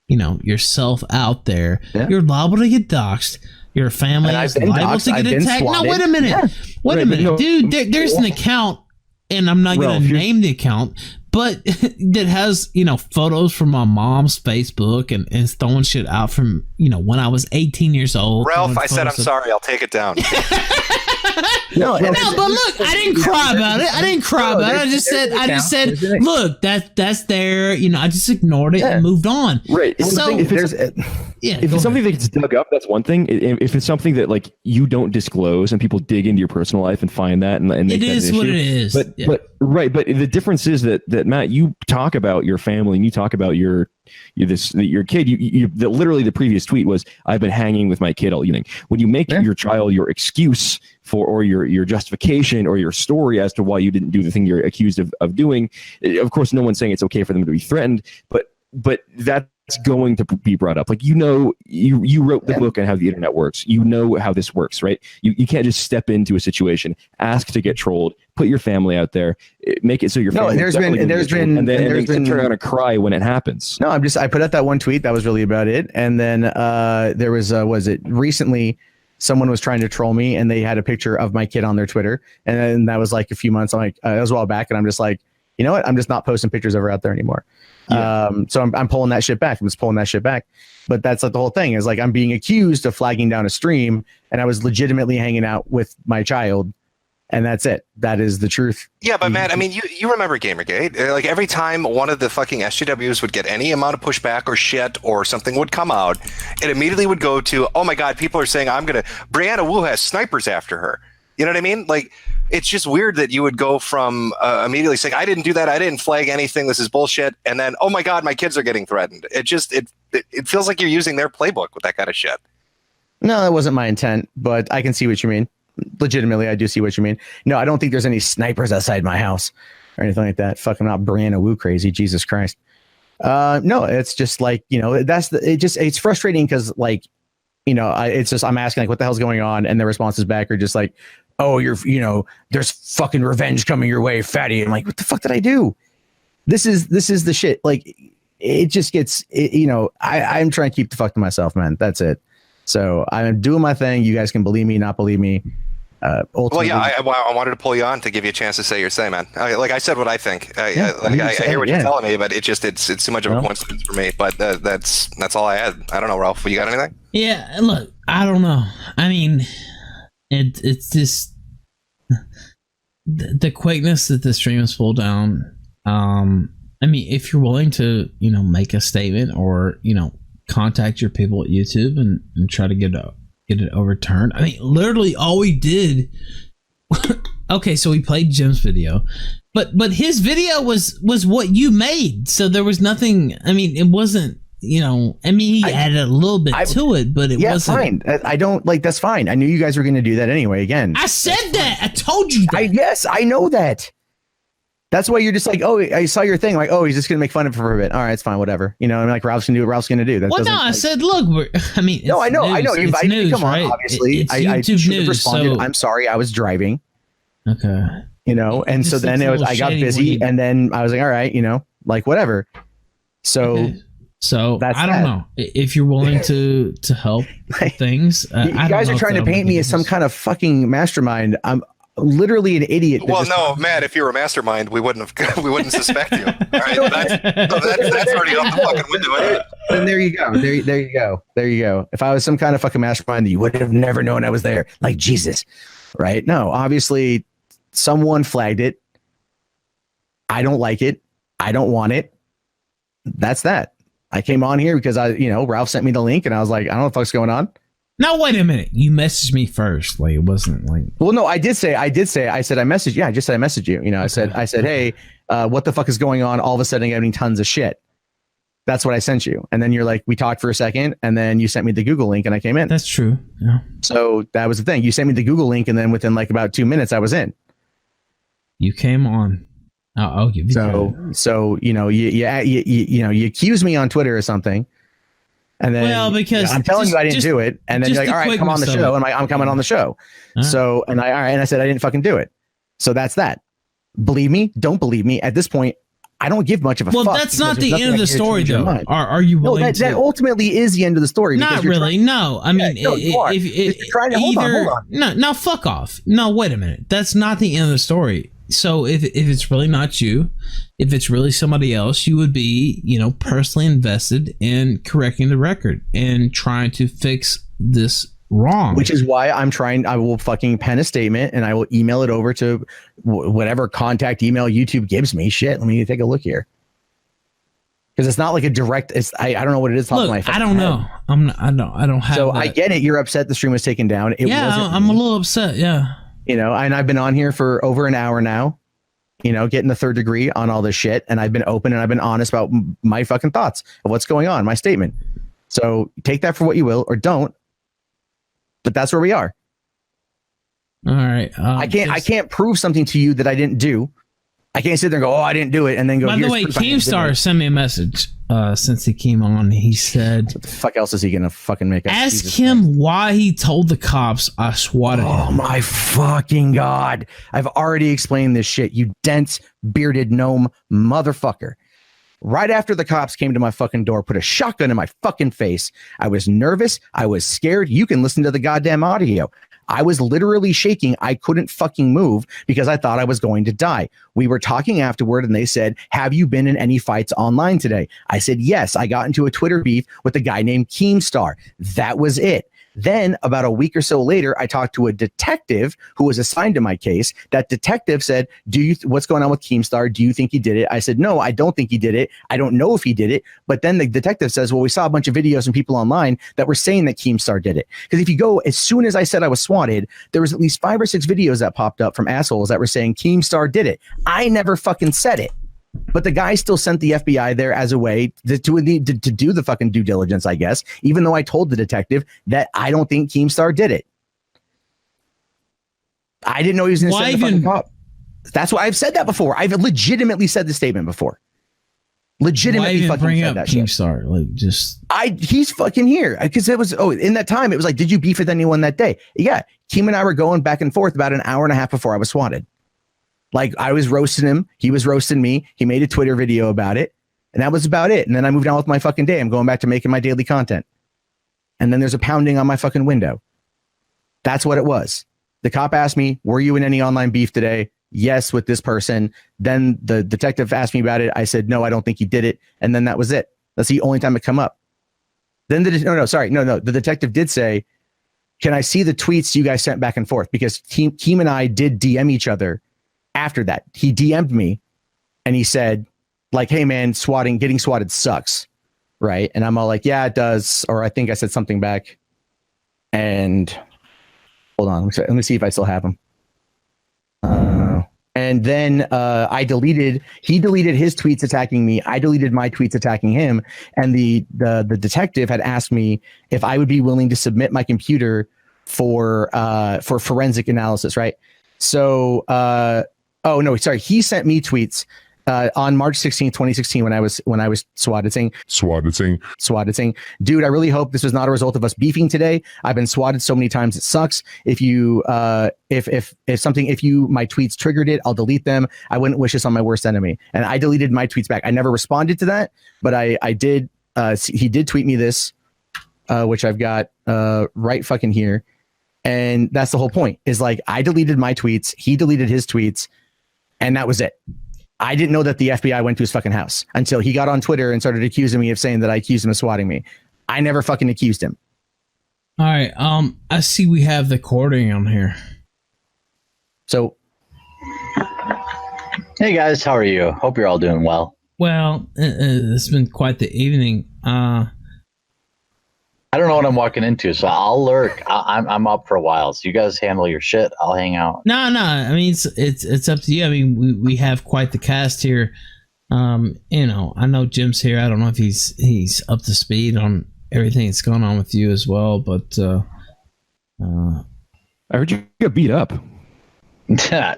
yourself out there, you're liable to get doxxed. Your family is liable to get attacked. No, wait a minute. Yeah. Wait a minute, dude. There's an account, and I'm not gonna name the account, but that has, photos from my mom's Facebook and throwing shit out from, when I was 18 years old. Ralph, I said, I'm sorry. I'll take it down. No, but look, I didn't cry about it. I just said, look, that's there. I just ignored it and moved on. Right. So if it's something that gets dug up, that's one thing. If it's something that like you don't disclose and people dig into your personal life and find that and it is what it is. But the difference is that Matt, you talk about your family and you talk about your kid. You literally the previous tweet was, I've been hanging with my kid all evening. When you make your child your excuse for, or your justification or your story as to why you didn't do the thing you're accused of doing, of course, no one's saying it's okay for them to be threatened, but that's going to be brought up. Like, you wrote the book on how the internet works. You know how this works, right? You can't just step into a situation, ask to get trolled, put your family out there, make it so your family. There's been and then turn around and cry when it happens. No, I put out that one tweet. That was really about it. And then there was recently someone was trying to troll me and they had a picture of my kid on their Twitter. And then that was like a few months. I'm like, that was a while back. And I'm just like, you know what? I'm just not posting pictures of her out there anymore. Yeah. So I'm pulling that shit back. I'm just pulling that shit back. But that's like the whole thing is like, I'm being accused of flagging down a stream and I was legitimately hanging out with my child. And that's it. That is the truth. Yeah, but Matt, you remember Gamergate. Like every time one of the fucking SJWs would get any amount of pushback or shit or something would come out, it immediately would go to, oh my God, people are saying Brianna Wu has snipers after her. You know what I mean? Like, it's just weird that you would go from immediately saying, I didn't do that. I didn't flag anything. This is bullshit. And then, oh my God, my kids are getting threatened. It feels like you're using their playbook with that kind of shit. No, that wasn't my intent, but I can see what you mean. Legitimately, I do see what you mean. No, I don't think there's any snipers outside my house. or anything like that. Fucking not Brianna Wu crazy. Jesus Christ. No, it's just like, you know, it's frustrating because like, you know, it's just, I'm asking like, what the hell's going on? And the responses back are just like, oh, you know, there's fucking revenge coming your way, fatty. I'm like, what the fuck did I do? This is the shit. Like, it just gets, you know, I'm trying to keep the fuck to myself, man. That's it. So I'm doing my thing. You guys can believe me, not believe me. Well, yeah, I wanted to pull you on to give you a chance to say your say, man. Like I said what I think. I hear what you're telling me, but it's too much of a coincidence for me. But that's all I had. I don't know, Ralph. You got anything? Yeah, look, I don't know. I mean, it's just the quickness that the stream is pulled down. I mean, if you're willing to, you know, make a statement or, you know, contact your people at YouTube and try to get it overturned. I mean, literally all we did. Okay, so we played Jim's video, but his video was what you made. So there was nothing. I mean, it wasn't. You know, I mean, he added a little bit to it, but it wasn't. Fine. I don't like. That's fine. I knew you guys were going to do that anyway. Again, I said that. I told you that. Yes, I know that. That's why you're just like, oh, I saw your thing. Like, oh, he's just going to make fun of it for a bit. All right, it's fine, whatever. You know, I'm like, Ralph's going to do what Ralph's going to do. That well, no, I said, look, I mean, no, I know. You invited me. Come on, right? obviously. I should have responded. So... I'm sorry, I was driving. Okay. You know, and so then I got busy, and then I was like, all right, you know, like whatever. So. Okay. So I don't know if you're willing to help things. You guys are trying to paint me as some kind of fucking mastermind. I'm literally an idiot. Well, no, Matt. If you were a mastermind, we wouldn't suspect you. All right, that's already out the fucking window. And there you go. There you go. If I was some kind of fucking mastermind, you would have never known I was there. Like Jesus, right? No, obviously, someone flagged it. I don't like it. I don't want it. That's that. I came on here because Ralph sent me the link and I was like, I don't know what the fuck's going on. Now, wait a minute. You messaged me first. Like, it wasn't like. Well, no, I said I messaged. Yeah, I just said I messaged you. You know, okay. I said, hey, what the fuck is going on? All of a sudden, I'm getting tons of shit. That's what I sent you. And then you're like, we talked for a second and then you sent me the Google link and I came in. That's true. Yeah. So that was the thing. You sent me the Google link and then within like about 2 minutes, I was in. You came on. I'll give you so you know you accuse me on Twitter or something, and then because I'm telling you I didn't do it, and then you're like, all right, come on the show, and I'm coming on the show. So and I said I didn't fucking do it. So that's that. Believe me, don't believe me. At this point, I don't give much of a fuck. Well, that's not the end of the story, though. Are you willing to? That ultimately is the end of the story. Not really. No, I mean, if you're trying to hold on. No, fuck off. No, wait a minute. That's not the end of the story. So if it's really not you, if it's really somebody else, you would be, you know, personally invested in correcting the record and trying to fix this wrong. Which is why I will fucking pen a statement and I will email it over to whatever contact email YouTube gives me. Shit, let me take a look here. Because it's not like a direct. I don't know what it is. Look, I don't know. I don't have. So I get it. You're upset the stream was taken down. I'm a little upset. Yeah. You know, and I've been on here for over an hour now, you know, getting the third degree on all this shit. And I've been open and I've been honest about my fucking thoughts of what's going on, my statement. So take that for what you will or don't. But that's where we are. All right. I can't prove something to you that I didn't do. I can't sit there and go, oh, I didn't do it. And then go, by the way, Keemstar sent me a message since he came on. He said, what the fuck else is he going to fucking make up? Ask him why he told the cops I swatted him. Oh, my fucking God. I've already explained this shit, you dense, bearded gnome motherfucker. Right after the cops came to my fucking door, put a shotgun in my fucking face. I was nervous. I was scared. You can listen to the goddamn audio. I was literally shaking. I couldn't fucking move because I thought I was going to die. We were talking afterward and they said, have you been in any fights online today? I said, yes, I got into a Twitter beef with a guy named Keemstar. That was it. Then about a week or so later, I talked to a detective who was assigned to my case. That detective said, what's going on with Keemstar? Do you think he did it? I said, no, I don't think he did it. I don't know if he did it. But then the detective says, well, we saw a bunch of videos and people online that were saying that Keemstar did it. Because if you go, as soon as I said I was swatted, there was at least 5 or 6 videos that popped up from assholes that were saying Keemstar did it. I never fucking said it. But the guy still sent the FBI there as a way to do the fucking due diligence, I guess, even though I told the detective that I don't think Keemstar did it. I didn't know he was going to send the fucking cop. That's why I've said that before. I've legitimately said this statement before. Legitimately Why fucking bring said up that shit. Keemstar? Like, just He's fucking here because it was in that time it was like, did you beef with anyone that day? Yeah, Keem and I were going back and forth about an hour and a half before I was swatted. Like, I was roasting him, he was roasting me. He made a Twitter video about it, and that was about it. And then I moved on with my fucking day. I'm going back to making my daily content. And then there's a pounding on my fucking window. That's what it was. The cop asked me, "Were you in any online beef today?" Yes, with this person. Then the detective asked me about it. I said, no, I don't think he did it. And then that was it. That's the only time it come up. Then the detective did say, can I see the tweets you guys sent back and forth? Because Keem and I did DM each other after that. He DM'd me and he said, like, hey man, getting swatted sucks. Right. And I'm all like, yeah, it does. Or I think I said something back. And hold on. Let me see if I still have them. And then he deleted his tweets attacking me. I deleted my tweets attacking him. And the detective had asked me if I would be willing to submit my computer for forensic analysis. Right. So, he sent me tweets on March 16th, 2016, when I was swatted saying, dude, I really hope this was not a result of us beefing today. I've been swatted so many times. It sucks. If my tweets triggered it, I'll delete them. I wouldn't wish this on my worst enemy. And I deleted my tweets back. I never responded to that, but I did. He did tweet me this, which I've got right fucking here. And that's the whole point, is like, I deleted my tweets. He deleted his tweets, and that was it. I didn't know that the FBI went to his fucking house until he got on Twitter and started accusing me of saying that I accused him of swatting me. I never fucking accused him. all right. I see we have the recording on here. So, hey guys, how are you? Hope you're all doing well. Well, it's been quite the evening. I don't know what I'm walking into, so I'll lurk. I'm up for a while, so you guys handle your shit. I'll hang out. No. I mean, it's up to you. I mean, we have quite the cast here. I know Jim's here. I don't know if he's up to speed on everything that's going on with you as well. But I heard you got beat up.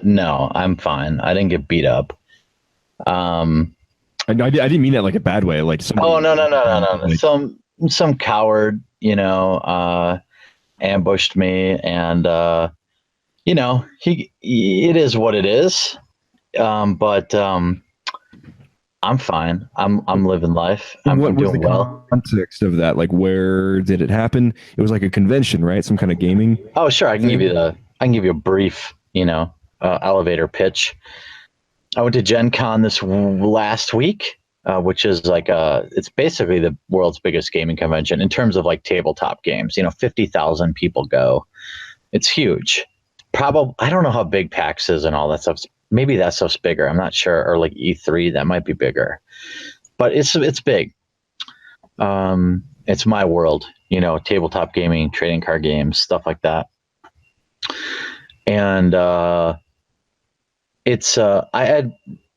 No, I'm fine. I didn't get beat up. I didn't mean that like a bad way. Like somebody, no. Like, some coward, ambushed me, and it is what it is. But I'm fine. I'm living life. I'm doing well. Context of that, like, where did it happen? It was like a convention, right? Some kind of gaming. Oh, sure. I can give you a brief, elevator pitch. I went to Gen Con this last week. Which is like it's basically the world's biggest gaming convention in terms of like tabletop games. 50,000 people go. It's huge. Probably, I don't know how big PAX is and all that stuff. Maybe that stuff's bigger. I'm not sure. Or like E3, that might be bigger. But it's big. It's my world. Tabletop gaming, trading card games, stuff like that. And it's I had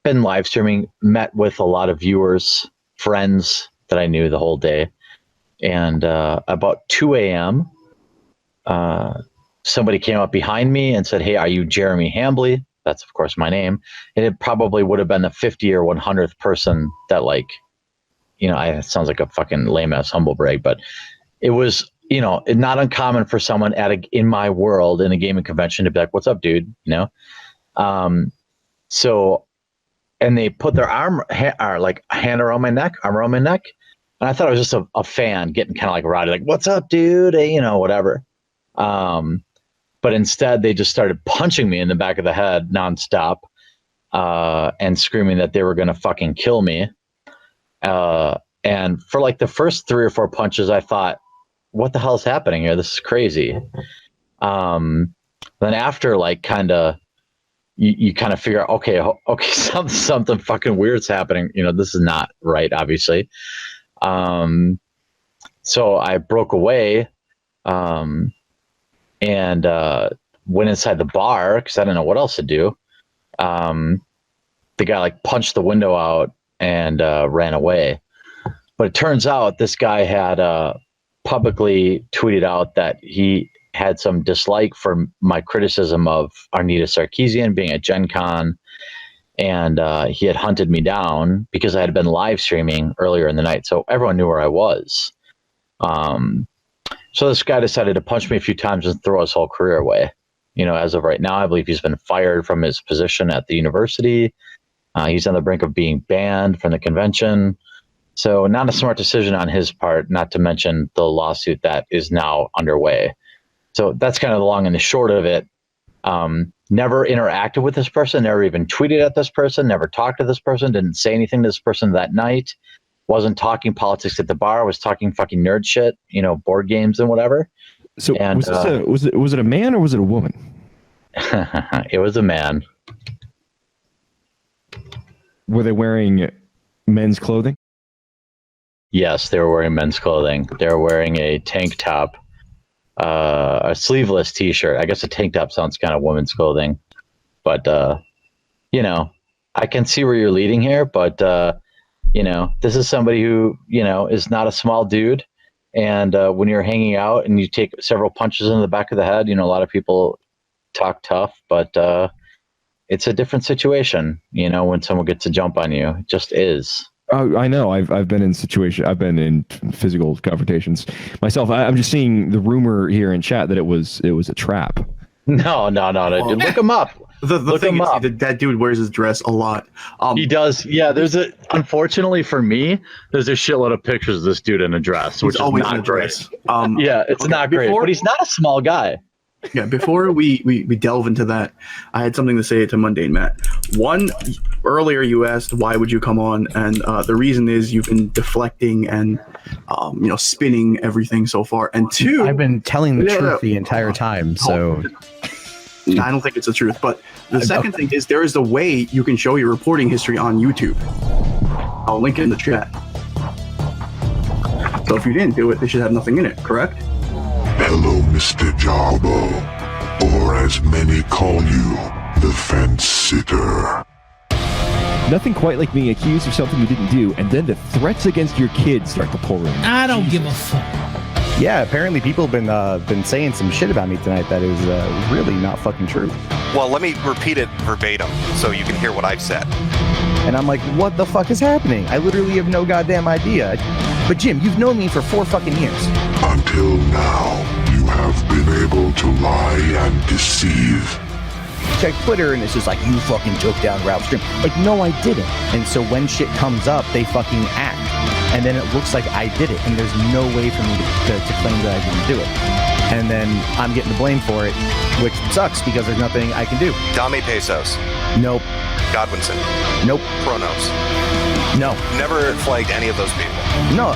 been live streaming, met with a lot of viewers, friends that I knew the whole day. And about 2 a.m., somebody came up behind me and said, hey, are you Jeremy Hambley? That's, of course, my name. And it probably would have been the 50 or 100th person that, it sounds like a fucking lame-ass humble brag, but it was, not uncommon for someone in my world, in a gaming convention, to be like, what's up, dude? And they put their hand around my neck, arm around my neck. And I thought it was just a fan getting kind of like rowdy, like, what's up, dude? Whatever. But instead, they just started punching me in the back of the head nonstop and screaming that they were going to fucking kill me. And for like the first 3 or 4 punches, I thought, what the hell is happening here? This is crazy. Then after, like, you kind of figure out, okay, something fucking weird's happening. This is not right, obviously. So I broke away and went inside the bar because I didn't know what else to do. The guy punched the window out and ran away. But it turns out this guy had publicly tweeted out that he had some dislike for my criticism of Arnita Sarkeesian being at Gen Con and he had hunted me down because I had been live streaming earlier in the night, so everyone knew where I was. So this guy decided to punch me a few times and throw his whole career away. You know, as of right now, I believe he's been fired from his position at the university. He's on the brink of being banned from the convention. So not a smart decision on his part, not to mention the lawsuit that is now underway. So that's kind of the long and the short of it. Never interacted with this person, never even tweeted at this person, never talked to this person, didn't say anything to this person that night. Wasn't talking politics at the bar, was talking fucking nerd shit, you know, board games and whatever. So and, was it a man or was it a woman? It was a man. Were they wearing men's clothing? Yes, they were wearing men's clothing. They were wearing a tank top, a sleeveless t-shirt. I guess a tank top sounds kind of women's clothing, but you know, I can see where you're leading here, but you know, this is somebody who, you know, is not a small dude. And when you're hanging out and you take several punches in the back of the head, you know, a lot of people talk tough, but it's a different situation, you know, when someone gets a jump on you. It just is. Oh, I know. I've been in physical confrontations myself. I'm just seeing the rumor here in chat that it was a trap. No. Look him up. The thing is, that dude wears his dress a lot. He does. Yeah, unfortunately for me, there's a shitload of pictures of this dude in a dress, which is always not great. Yeah, it's not great, but he's not a small guy. Yeah, before we delve into that, I had something to say to Mundane Matt. One, earlier you asked why would you come on, and the reason is you've been deflecting and you know, spinning everything so far. And two, I've been telling the truth the entire time, so I don't think it's the truth. But the second thing is there is a way you can show your reporting history on YouTube. I'll link it in the chat. So if you didn't do it, they should have nothing in it, correct? Hello, Mr. Jarbo, or as many call you, the fence sitter. Nothing quite like being accused of something you didn't do, and then the threats against your kids start to pour in. I don't give a fuck. Yeah, apparently people have been saying some shit about me tonight that is really not fucking true. Well, let me repeat it verbatim so you can hear what I've said. And I'm like, what the fuck is happening? I literally have no goddamn idea. But Jim, you've known me for 4 fucking years. Until now, you have been able to lie and deceive. Check Twitter and it's just like, you fucking took down Ralph's stream. Like, no, I didn't. And so when shit comes up, they fucking act. And then it looks like I did it. And there's no way for me to claim that I didn't do it. And then I'm getting the blame for it, which sucks because there's nothing I can do. Pʟᴇᴜsos. Nope. Godwinson. Nope. Kronos. No. Never flagged any of those people. No.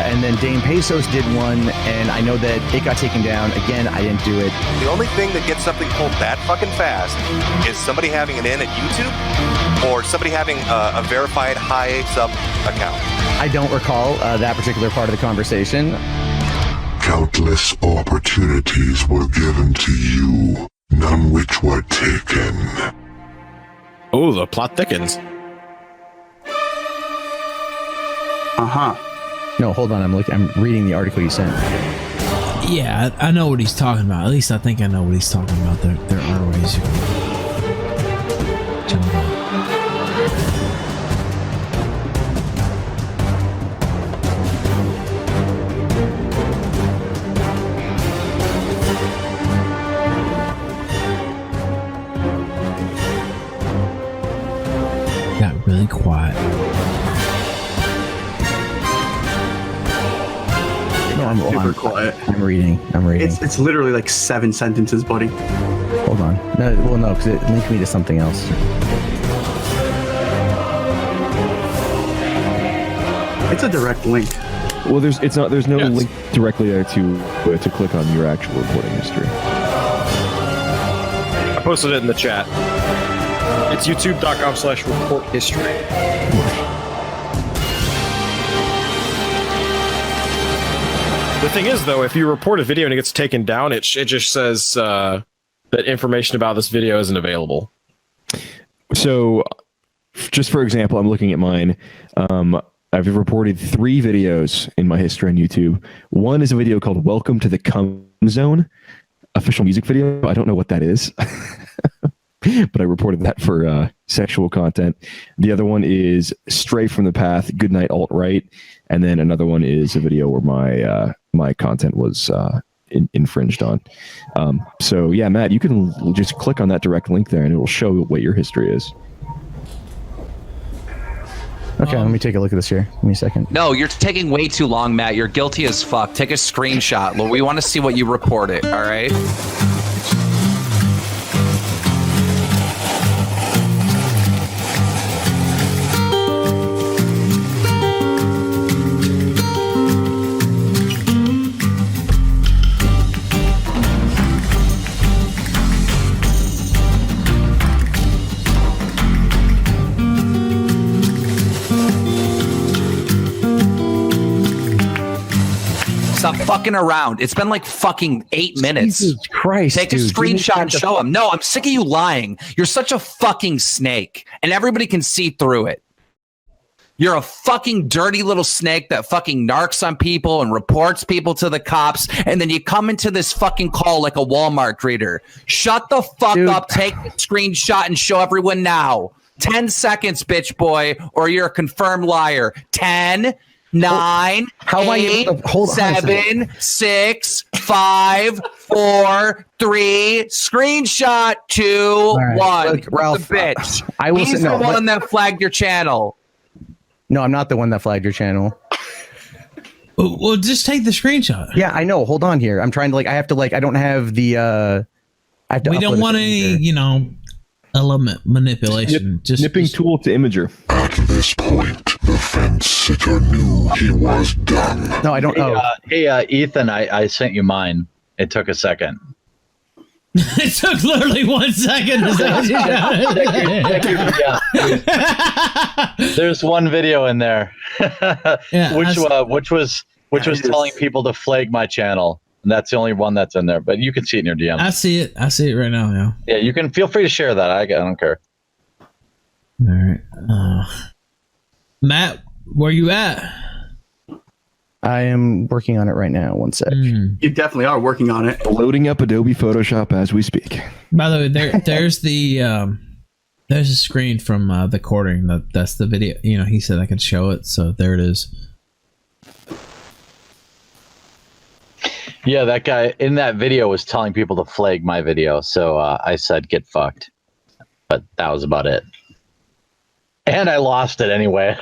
And then Dane Pesos did one, and I know that it got taken down. Again, I didn't do it. The only thing that gets something pulled that fucking fast is somebody having an in at YouTube or somebody having a verified high sub account. I don't recall that particular part of the conversation. Countless opportunities were given to you, none which were taken. Oh, the plot thickens. No, hold on. I'm reading the article you sent. Yeah, I know what he's talking about. At least I think I know what he's talking about. There are ways you can jump on. Got really quiet. I'm super quiet. I'm reading. It's literally like 7 sentences, buddy. Hold on. No, because it linked me to something else. It's a direct link. Well, there's no link directly there to click on your actual reporting history. I posted it in the chat. It's youtube.com/report history. The thing is, though, if you report a video and it gets taken down, it just says that information about this video isn't available. So, just for example, I'm looking at mine. I've reported 3 videos in my history on YouTube. One is a video called "Welcome to the Cum Zone," official music video. I don't know what that is. but I reported that for sexual content. The other one is Stray from the Path, Goodnight Alt-Right, and then another one is a video where my content was infringed on. So yeah, Matt, you can just click on that direct link there, and it will show what your history is. Okay, let me take a look at this here. Give me a second. No, you're taking way too long, Matt. You're guilty as fuck. Take a screenshot. Well, we want to see what you reported, all right? Stop fucking around. It's been like fucking 8 minutes. Jesus Christ. Take a screenshot and show him. No, I'm sick of you lying. You're such a fucking snake, and everybody can see through it. You're a fucking dirty little snake that fucking narcs on people and reports people to the cops, and then you come into this fucking call like a Walmart greeter. Shut the fuck up, take a screenshot and show everyone now. 10 seconds, bitch boy, or you're a confirmed liar. 10, 9, How am I 8, able to hold on a 7, 6, 5, 4, 3, screenshot 2, right. 1. Look, Ralph, the bitch. I will He's say, no, the one that flagged your channel. No, I'm not the one that flagged your channel. Well, just take the screenshot. Yeah, I know. Hold on here. I'm trying to I have to I don't have the I have to We don't upload want it any, element manipulation. Nipping tool to imager. At this point, the fence sitter knew he was done. No, I don't know. Hey, Ethan, I sent you mine. It took a second. It took literally 1 second to say There's one video in there, which was telling people to flag my channel, and that's the only one that's in there. But you can see it in your DM. I see it right now. Yeah. Yeah, you can feel free to share that. I don't care. All right. Matt, where you at? I am working on it right now. 1 sec. You definitely are working on it. Loading up Adobe Photoshop as we speak. By the way, there's a screen from the recording. That's the video. He said I could show it, so there it is. Yeah, that guy in that video was telling people to flag my video, so I said get fucked. But that was about it. And I lost it anyway.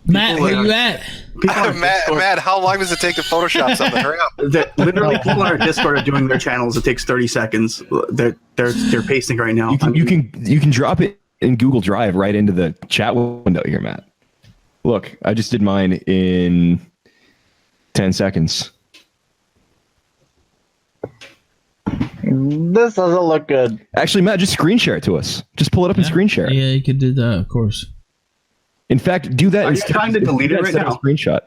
Matt, where you at? Matt, how long does it take to Photoshop something? Hurry up. Literally, people on our Discord are doing their channels. It takes 30 seconds. They're pasting right now. You can drop it in Google Drive right into the chat window here, Matt. Look, I just did mine in 10 seconds. This doesn't look good. Actually, Matt, just screen share it to us. Just pull it up and screen share it. Yeah, you could do that, of course. In fact, do that. Are you trying to delete it right now? Screenshot.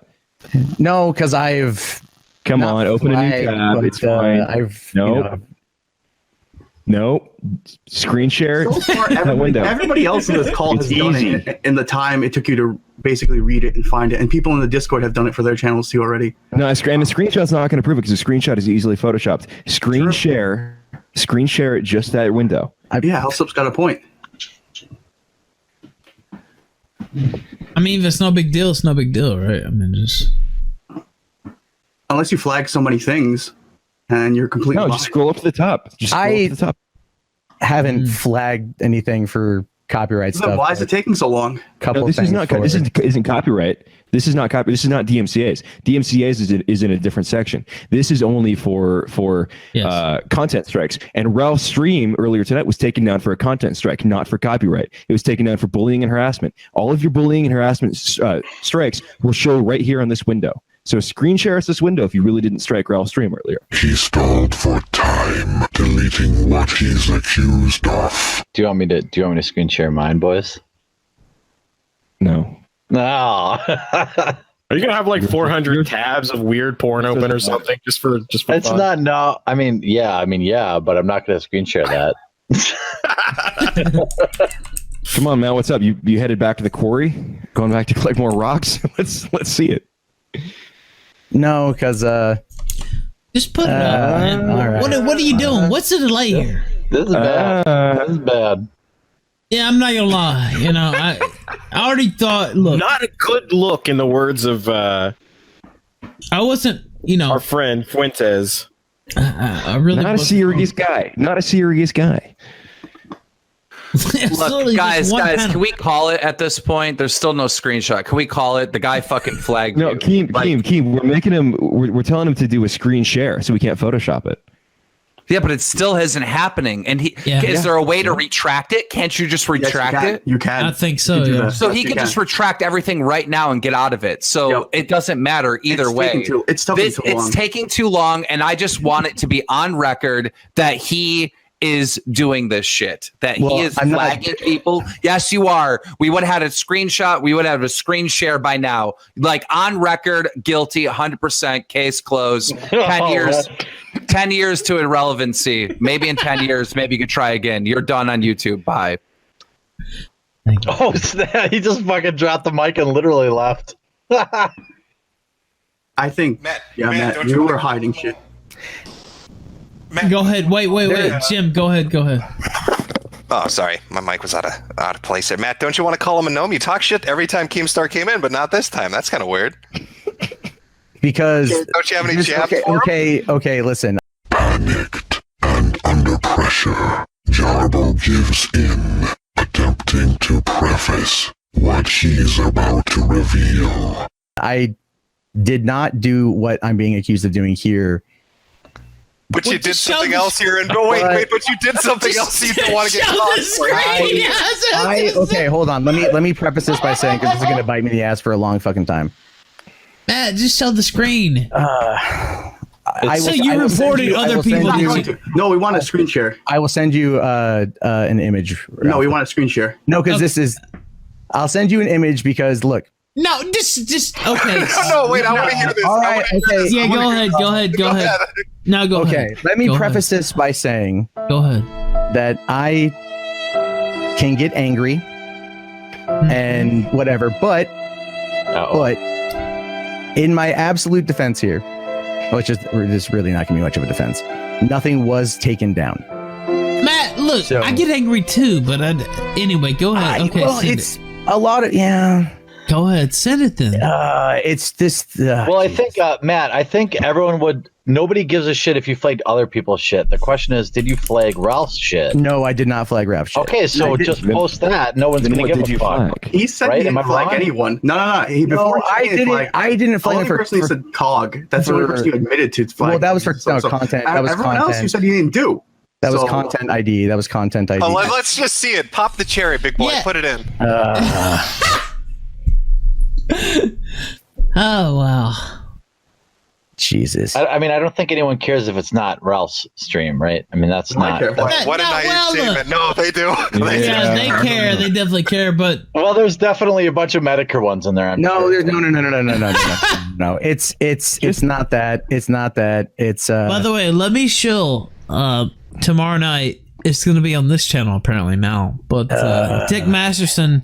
No, because I've. Come on, open a new tab. It's fine. No, screen share. So far, everybody else in this call has done it in the time it took you to basically read it and find it, and people in the Discord have done it for their channels too already. No, and the screenshot's not going to prove it because the screenshot is easily photoshopped. Screen share it just that window. Yeah, Hellsup's got a point. I mean, if it's no big deal, it's no big deal, right? I mean, just unless you flag so many things and you're completely just scroll up to the top. Haven't flagged anything for copyright stuff. Why is it taking so long? This isn't copyright. This is not copy. This is not DMCA's. DMCA's is in a different section. This is only for content strikes. And Ralph's stream earlier tonight was taken down for a content strike, not for copyright. It was taken down for bullying and harassment. All of your bullying and harassment strikes will show right here on this window. So screen share us this window if you really didn't strike Ralph's stream earlier. He stalled for time, deleting what he's accused of. Do you want me to screen share mine, boys? No. No. Are you gonna have like 400 tabs of weird porn open or something just for it's fun? Not no. I mean, yeah, but I'm not gonna screen share that. Come on, man. What's up? You headed back to the quarry? Going back to collect more rocks? Let's see it. No, because just put it up, man. All right. What are you doing? What's the delay here? This is bad. This is bad. Yeah, I'm not gonna lie. You know, I already thought. Look, Not a good look, in the words of I wasn't. You know, our friend Fuentes. I really Not a serious guy. Not a serious guy. Look, guys, can we call it at this point? There's still no screenshot. Can we call it? The guy fucking flagged No, you. Keem, we're making him. We're telling him to do a screen share, so we can't Photoshop it. Yeah, but it still isn't happening. And is there a way to retract it? Can't you just retract it? You can. I think so. Yeah. So he can just retract everything right now and get out of it. So it doesn't matter either way. It's taking too long, and I just want it to be on record that he is doing this shit, that he is flagging people. Yes, you are. We would have had a screenshot. We would have a screen share by now. Like, on record, guilty, 100%, case closed. 10 years to irrelevancy. Maybe in 10 years, maybe you could try again. You're done on YouTube. Bye. Oh, snap. He just fucking dropped the mic and literally left. I think, Matt, Matt, you were hiding shit. Matt, go ahead. Wait, Jim. Go ahead. Oh, sorry, my mic was out of place there. Matt, don't you want to call him a gnome? You talk shit every time Keemstar came in, but not this time. That's kind of weird. Because don't you have any jabs? Okay. Listen. Panicked and under pressure, Jarbo gives in, attempting to preface what he's about to reveal. I did not do what I'm being accused of doing here. But you did something else here, and but you did something else you don't want to get caught. Okay, hold on. Let me preface this by saying, because this is gonna bite me in the ass for a long fucking time. Matt, just show the screen. So you reported other people. No, we want a screen share. I will send you an image. No, we want a screen share. No, because this is. I'll send you an image because look. No, just okay. No, wait, I want to hear this. All right, okay. Yeah, go ahead. No, go ahead. Okay, let me preface this by saying. Go ahead. That I can get angry and whatever, but in my absolute defense here, which is this really not gonna be much of a defense, nothing was taken down. Matt, look, I get angry too, but anyway, go ahead. Okay, well, it's a lot of Go ahead, send it then. It's this. Well, I think Matt, I think everyone would. Nobody gives a shit if you flagged other people's shit. The question is, did you flag Ralph's shit? No, I did not flag Ralph's shit. Okay, so just post that. No one's gonna give a fuck. He said he didn't flag anyone. No. I didn't flag him. The person said Cog. That's the only person you admitted to flag. Well, that was for content. That was everyone content. else you said he didn't do. That was content ID. That was content ID. Oh, let's just see it. Pop the cherry, big boy. Yeah. Put it in. Oh wow. Jesus. I mean, I don't think anyone cares if it's not Ralph's stream, right? I mean, that's not. What a naive statement. No, they do. Yeah, they care. They definitely care. But there's definitely a bunch of Medicare ones in there. There's no. It's not that. It's not that. It's. By the way, let me show. Tomorrow night, it's going to be on this channel apparently now. But Dick Masterson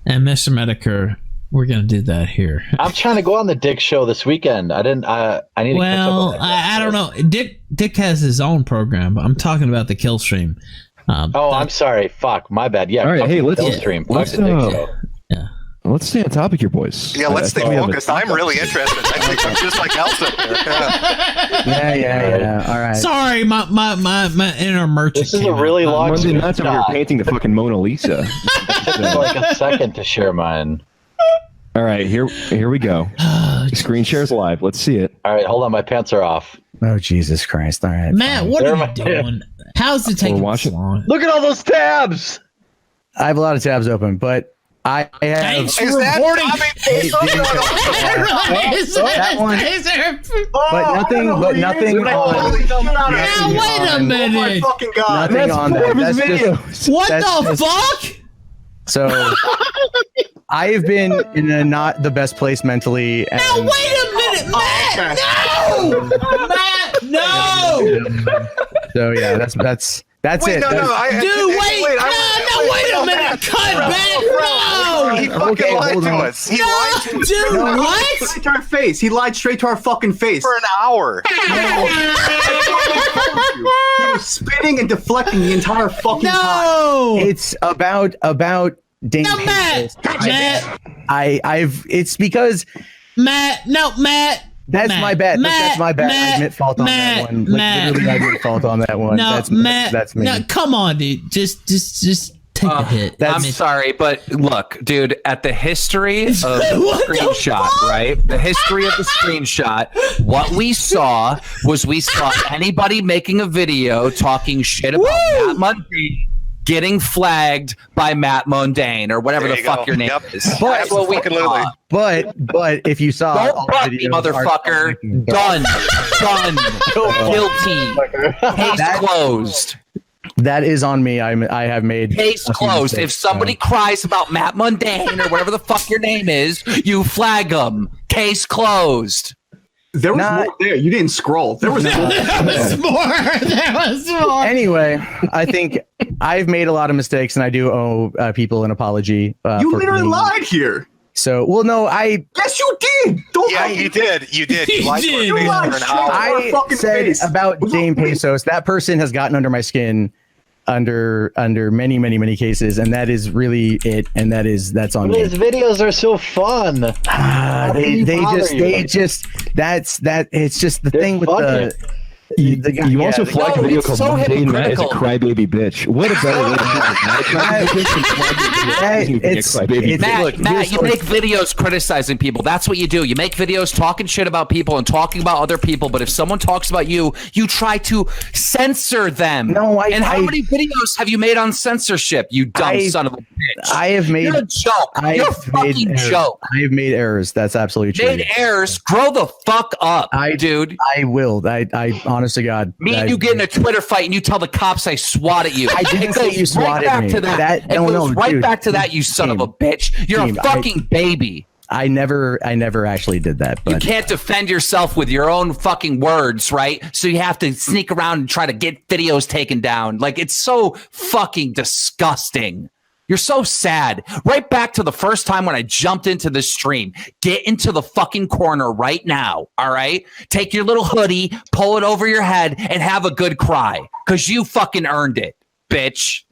and Mr. Medicare. We're gonna do that here. I'm trying to go on the Dick show this weekend. I didn't. I need to. Well, I don't know. Dick has his own program, but I'm talking about the Killstream. I'm sorry. Fuck, my bad. Yeah. All right. Hey, let's stream. Let's stay on topic here, boys. Yeah, let's stay focused. I'm really interested. I think I'm just like Elsa. Yeah. All right. Sorry, my inner merchant. This is a really long. Monday nights over here painting the fucking Mona Lisa. It took like a second to share mine. All right, here we go. Screen shares live. Let's see it. All right, hold on. My pants are off. Oh, Jesus Christ. All right. Matt, what are you doing? How's it taking so long? Look at all those tabs. I have a lot of tabs open, but I have. Thanks for reporting. That one. But nothing on. Now, wait a minute. Oh, fucking God. Nothing on that. That's what the fuck? So I have been in not the best place mentally. And now wait a minute, Matt! No, Matt, no! So yeah, that's it. Wait a minute! Cut back! No! He fucking lied to us. He lied to us. Dude, what? Straight to our face. He lied straight to our fucking face. For an hour. He was spinning and deflecting the entire fucking time. No. It's about Dane. No, Matt. Matt. It's because Matt. No, Matt. that's Matt, my bad. Matt, That's my bad. Matt, I admit fault on Matt, that one. Like, Matt. literally, I admit fault on that one. No, That's Matt. That's me. No, come on, dude. Just take the hit. I'm sorry, but look, dude, at the history of the What the screenshot, fuck? right? The history of the screenshot, what we saw anybody making a video talking shit about Matt Mundane getting flagged by Matt Mundane or whatever the fuck your name is. That's what we saw. But if you saw Don't all butt the me, videos, motherfucker. Done. Guilty. Case closed. that is on me. I have made Case a few closed. If mistakes, somebody cries about Matt Mundane or whatever the fuck your name is, you flag them. Case closed. There was more there. You didn't scroll. There was more. There was more. Anyway, I think I've made a lot of mistakes, and I do owe people an apology. You for literally being- lied here. So, well, no, Yes, you did. Don't Yeah, lie. you did. You did. You lied to our You face lied for an straight hour. to our I fucking said face. about Dane Pesos, that person has gotten under my skin under many cases, and that is really it, and that's on me. His videos are so fun. It's just the thing with funny. You also flagged a video it's called so Mundane Matt is a hypocritical. crybaby bitch. What a better way to do it. Matt, you make videos criticizing people. That's what you do. You make videos talking shit about people and talking about other people. But if someone talks about you, you try to censor them. No, and how many videos have you made on censorship? You dumb son of a bitch. I have made. You're a joke. You're a fucking joke. I have made errors. That's absolutely true. Made errors. Grow the fuck up, dude. I will. I honest to God. Me and you get in a Twitter fight and you tell the cops I swat at you. I didn't say you swatted me. To that. It goes right back to that, you son of a bitch. You're a fucking baby. I never actually did that. But you can't defend yourself with your own fucking words, right? So you have to sneak around and try to get videos taken down. Like, it's so fucking disgusting. You're so sad. Right back to the first time when I jumped into the stream. Get into the fucking corner right now, all right? Take your little hoodie, pull it over your head, and have a good cry. Because you fucking earned it, bitch.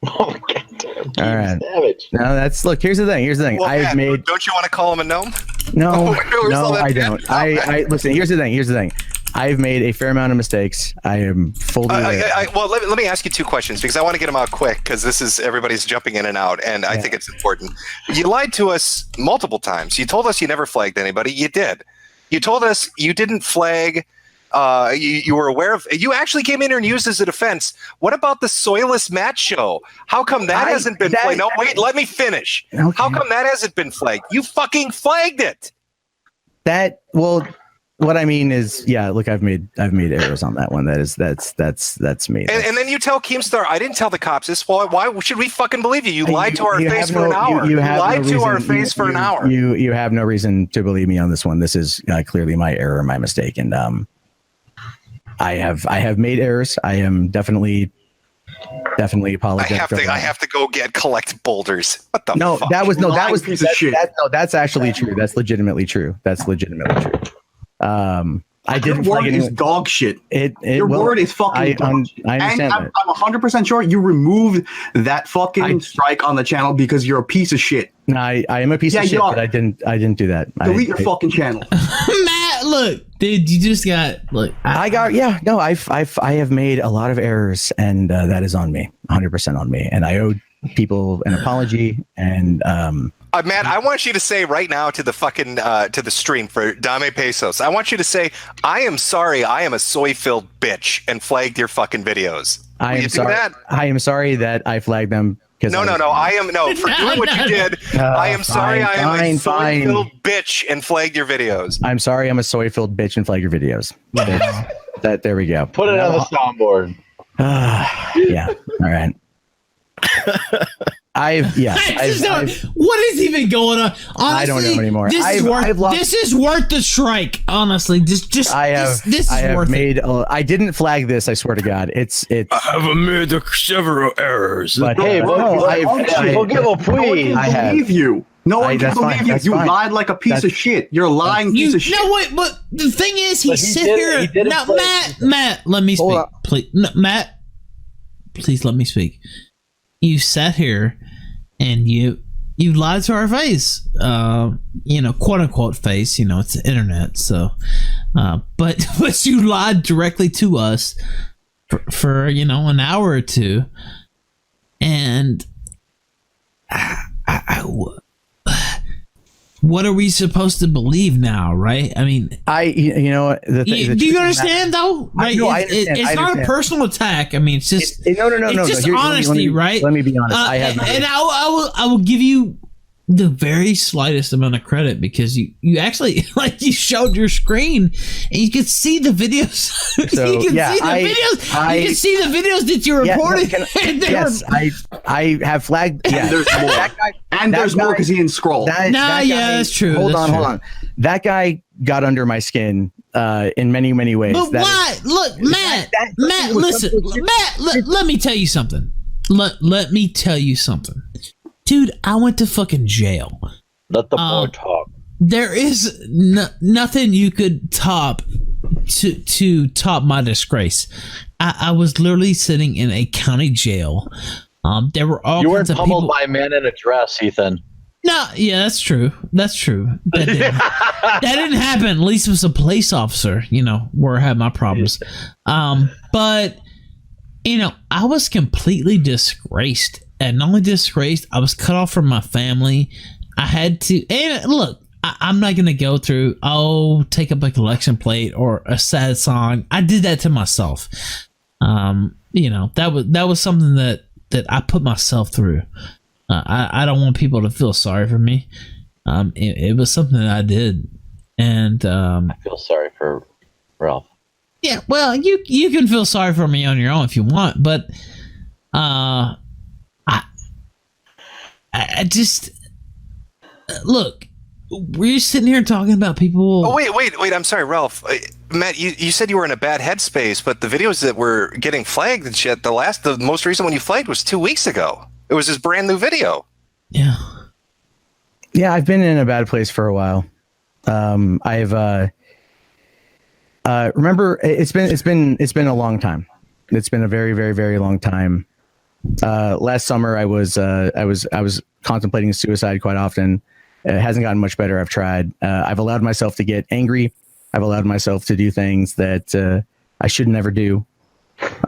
Oh, goddamn. all right. Savage. No, Look, here's the thing. Well, I've Matt, made. Don't you want to call him a gnome? No, Where's all no, that I bad don't. stuff, man? Listen. Here's the thing. I've made a fair amount of mistakes. I am fully aware. Well, let me ask you two questions because I want to get them out quick because everybody's jumping in and out, and I think it's important. You lied to us multiple times. You told us you never flagged anybody. You did. You told us you didn't flag. You were aware of. You actually came in here and used as a defense. What about the Soilless Matt show? How come that hasn't been flagged? No, wait. Let me finish. Okay. How come that hasn't been flagged? You fucking flagged it. What I mean is, look, I've made errors on that one. That's me. And then you tell Keemstar, I didn't tell the cops this. Well, why should we fucking believe you? You lied to our face for an hour. You lied to our face for an hour. You have no reason to believe me on this one. This is clearly my error, my mistake, and I have made errors. I am definitely apologetic. I have to go collect boulders. What the fuck? Piece of shit. That's actually true. That's legitimately true. I didn't Your word flag is anyone. dog shit. Your word is fucking dog shit. I understand and that. I'm 100% sure you removed that fucking strike on the channel because you're a piece of shit. I am a piece of shit, but I didn't do that. Delete your fucking channel. Matt, look, dude, you just got I have made a lot of errors, and that is on me, 100% on me, and I owe people an apology. And Matt, I want you to say right now to the fucking to the stream for Dame Pesos. I want you to say, I am sorry, I am a soy-filled bitch and flagged your fucking videos. I am sorry. I am sorry that I flagged them. No, I am for doing what you did. I am sorry, I am a soy-filled bitch and flagged your videos. I'm sorry, I'm a soy-filled bitch and flagged your videos. There we go. Put it on the soundboard. Yeah. All right. What is even going on? Honestly, I don't know anymore. This is worth the strike. Honestly, this is worth it. I didn't flag this. I swear to God, it's. I have made several errors. But hey, I believe you. No one can believe you. You lied like a piece of shit. You're a lying piece of shit. No, wait, but the thing is, he sit here. Now, Matt, let me speak, please. No, Matt, please let me speak. You sat here and you lied to our face. Quote unquote face. It's the internet. So, but you lied directly to us for an hour or two, and what are we supposed to believe now, right? I mean, do you understand though? Right? I understand. It's not a personal attack. I mean, it's just no. It's just honesty, right? Let me be honest. I will give you the very slightest amount of credit because you actually you showed your screen and you could see the videos. So, you can see the videos that you reported. I have flagged. And there's more. There's more because he didn't scroll. That's true. Hold on. That guy got under my skin in many, many ways. But why? Look, Matt, listen. Matt, let me tell you something. Let me tell you something. Dude, I went to fucking jail. Let the boy talk. There is nothing you could top to top my disgrace. I was literally sitting in a county jail. There were all you kinds weren't of pummeled people. by a man in a dress, Ethan. No, yeah, that's true. That didn't happen. At least it was a police officer, where I had my problems. But I was completely disgraced. And not only disgraced, I was cut off from my family. I had to, and look, I'm not going to go through, take up a collection plate or a sad song. I did that to myself. That was something that I put myself through. I don't want people to feel sorry for me. It was something that I did. And I feel sorry for Ralph. Yeah, well, you can feel sorry for me on your own if you want, but I just look. We're sitting here talking about people. Oh wait! I'm sorry, Ralph. Matt, you said you were in a bad headspace, but the videos that were getting flagged and shit. The most recent one you flagged was 2 weeks ago. It was this brand new video. Yeah. I've been in a bad place for a while. I've remember it's been a long time. It's been a very, very, very long time. Last summer I was contemplating suicide quite often. It hasn't gotten much better. I've tried. I've allowed myself to get angry. I've allowed myself to do things that I should never do.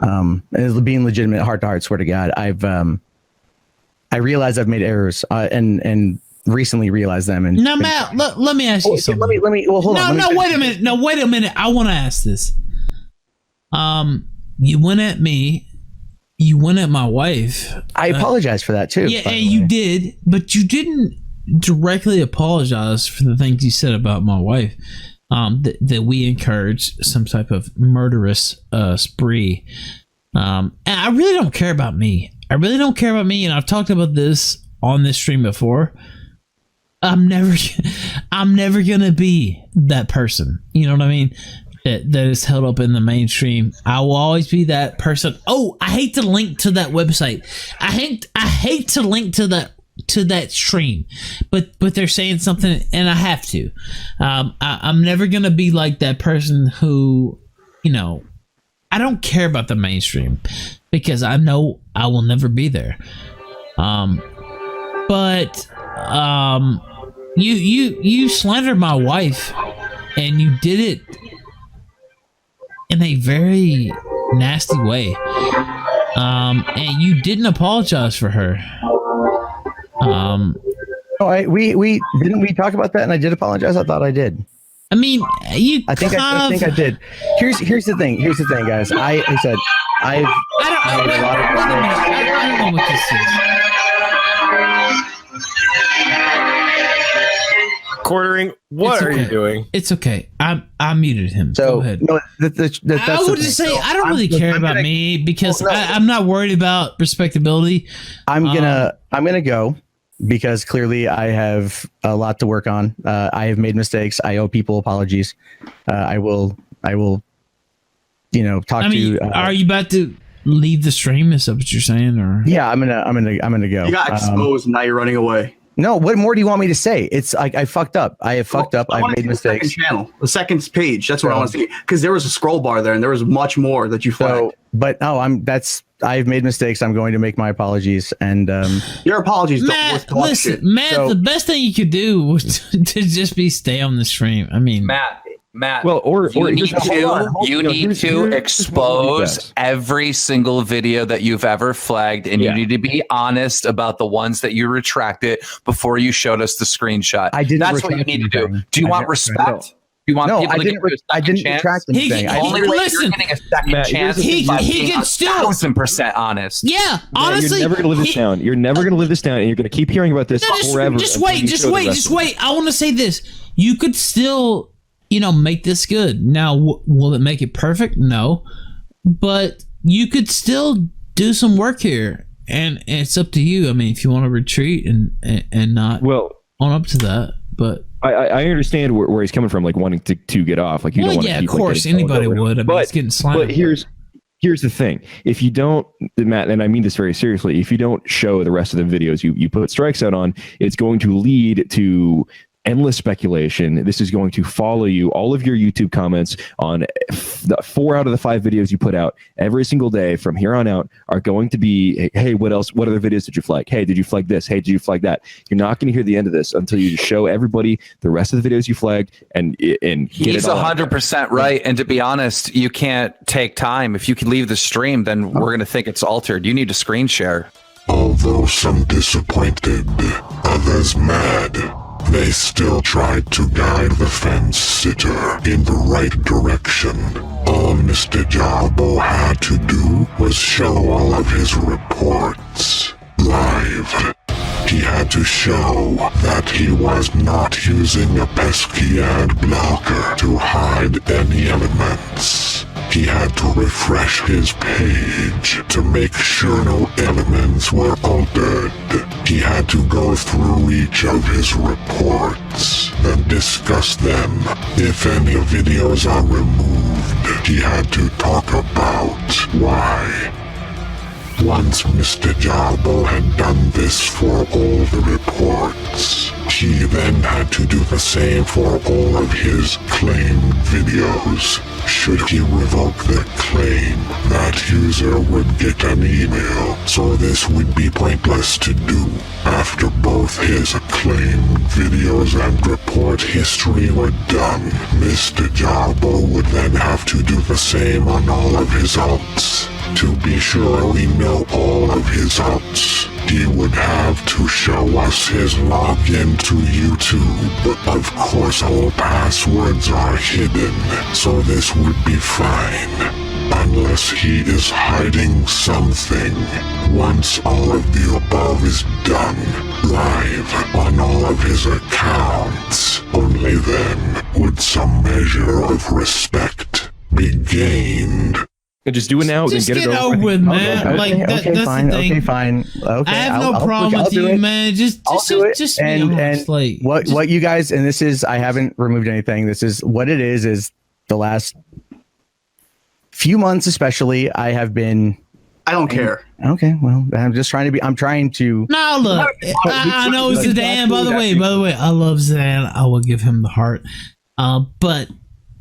And being legitimate, heart to heart, swear to God, I realize I've made errors and recently realized them. And now, Matt, let me ask you something. Let me. Well, hold on. No, wait a minute. No, wait a minute. I want to ask this. You went at me. You went at my wife. I apologize for that too. Yeah, and you did, but you didn't directly apologize for the things you said about my wife. That we encouraged some type of murderous spree. And I really don't care about me. I really don't care about me. And I've talked about this on this stream before. I'm never gonna be that person. You know what I mean? That is held up in the mainstream. I will always be that person. Oh, I hate to link to that website. I hate to link to that stream, but they're saying something and I have to. I'm never gonna be like that person who, I don't care about the mainstream because I know I will never be there. But you slandered my wife and you did it in a very nasty way. And you didn't apologize for her. We didn't we talk about that, and I did apologize. I thought I did. I mean, I think I did. Here's the thing. Here's the thing, guys. I said I don't know what this is. Quartering, what It's are you okay. doing? It's okay. I muted him. So Go ahead. no, that's I would just say I don't really care about me because I'm not worried about respectability. I'm gonna go because clearly I have a lot to work on. I have made mistakes. I owe people apologies. I will. Talk to you. Are you about to leave the stream? Is that what you're saying? Or Yeah, I'm gonna go. You got exposed. Now you're running away. No, what more do you want me to say? It's like I fucked up. I have fucked up. I I've wanna made see mistakes. The second channel, the second page. That's what I want to see because there was a scroll bar there, and there was much more that you flagged. I've made mistakes. I'm going to make my apologies, and your apologies. Matt, don't listen, Matt. The best thing you could do was to just be stay on the stream. I mean, Matt, well, you need to expose every single video that you've ever flagged, and you need to be honest about the ones that you retracted before you showed us the screenshot. That's what you need to do. Do you want respect? Do you want people to give you a second chance? Retract anything. You're getting a second chance. He can still 1,000% honest. Yeah, honestly, you're never gonna live this down. You're never gonna live this down, and you're gonna keep hearing about this forever. Just wait. I want to say this. You could still, make this good. Now, will it make it perfect? No, but you could still do some work here, and it's up to you. I mean, if you want to retreat and not own up to that, but. I understand where he's coming from, like wanting to get off. Like you don't want to keep, of course, anybody would. I mean, it's getting slammed. But here's the thing: if you don't, Matt, and I mean this very seriously, if you don't show the rest of the videos you put strikes out on, it's going to lead to endless speculation. This is going to follow you. All of your YouTube comments on 4 out of the 5 videos you put out every single day from here on out are going to be, hey, what else? What other videos did you flag? Hey, did you flag this? Hey, did you flag that? You're not going to hear the end of this until you just show everybody the rest of the videos you flagged and get He's 100% right. And to be honest, you can't take time. If you can leave the stream, then we're going to think it's altered. You need to screen share. Although some disappointed, others mad, they still tried to guide the fence sitter in the right direction. All Mr. Jarbo had to do was show all of his reports live. He had to show that he was not using a pesky ad blocker to hide any elements. He had to refresh his page to make sure no elements were altered. He had to go through each of his reports and discuss them. If any videos are removed, he had to talk about why. Once Mr. Jarbo had done this for all the reports, he then had to do the same for all of his claimed videos. Should he revoke the claim, that user would get an email, so this would be pointless to do. After both his acclaimed videos and report history were done, Mr. Jarbo would then have to do the same on all of his alts. To be sure we know all of his alts, he would have to show us his login to YouTube, but of course all passwords are hidden, so this would be fine. Unless he is hiding something. Once all of the above is done, live on all of his accounts, only then would some measure of respect be gained. And just do it now. Just then get it over with, man. Okay, That's fine. the thing. Okay, fine. Okay, I have no problem with you, man. Just do it. Just and be honest, like, what you guys, and this is, I haven't removed anything. This is what it is the last few months, especially, I have been. I don't care. Okay, well, I'm just trying to be. I'm trying to. No, look, I know Zidane. By the way, I love Zidane. I will give him the heart. But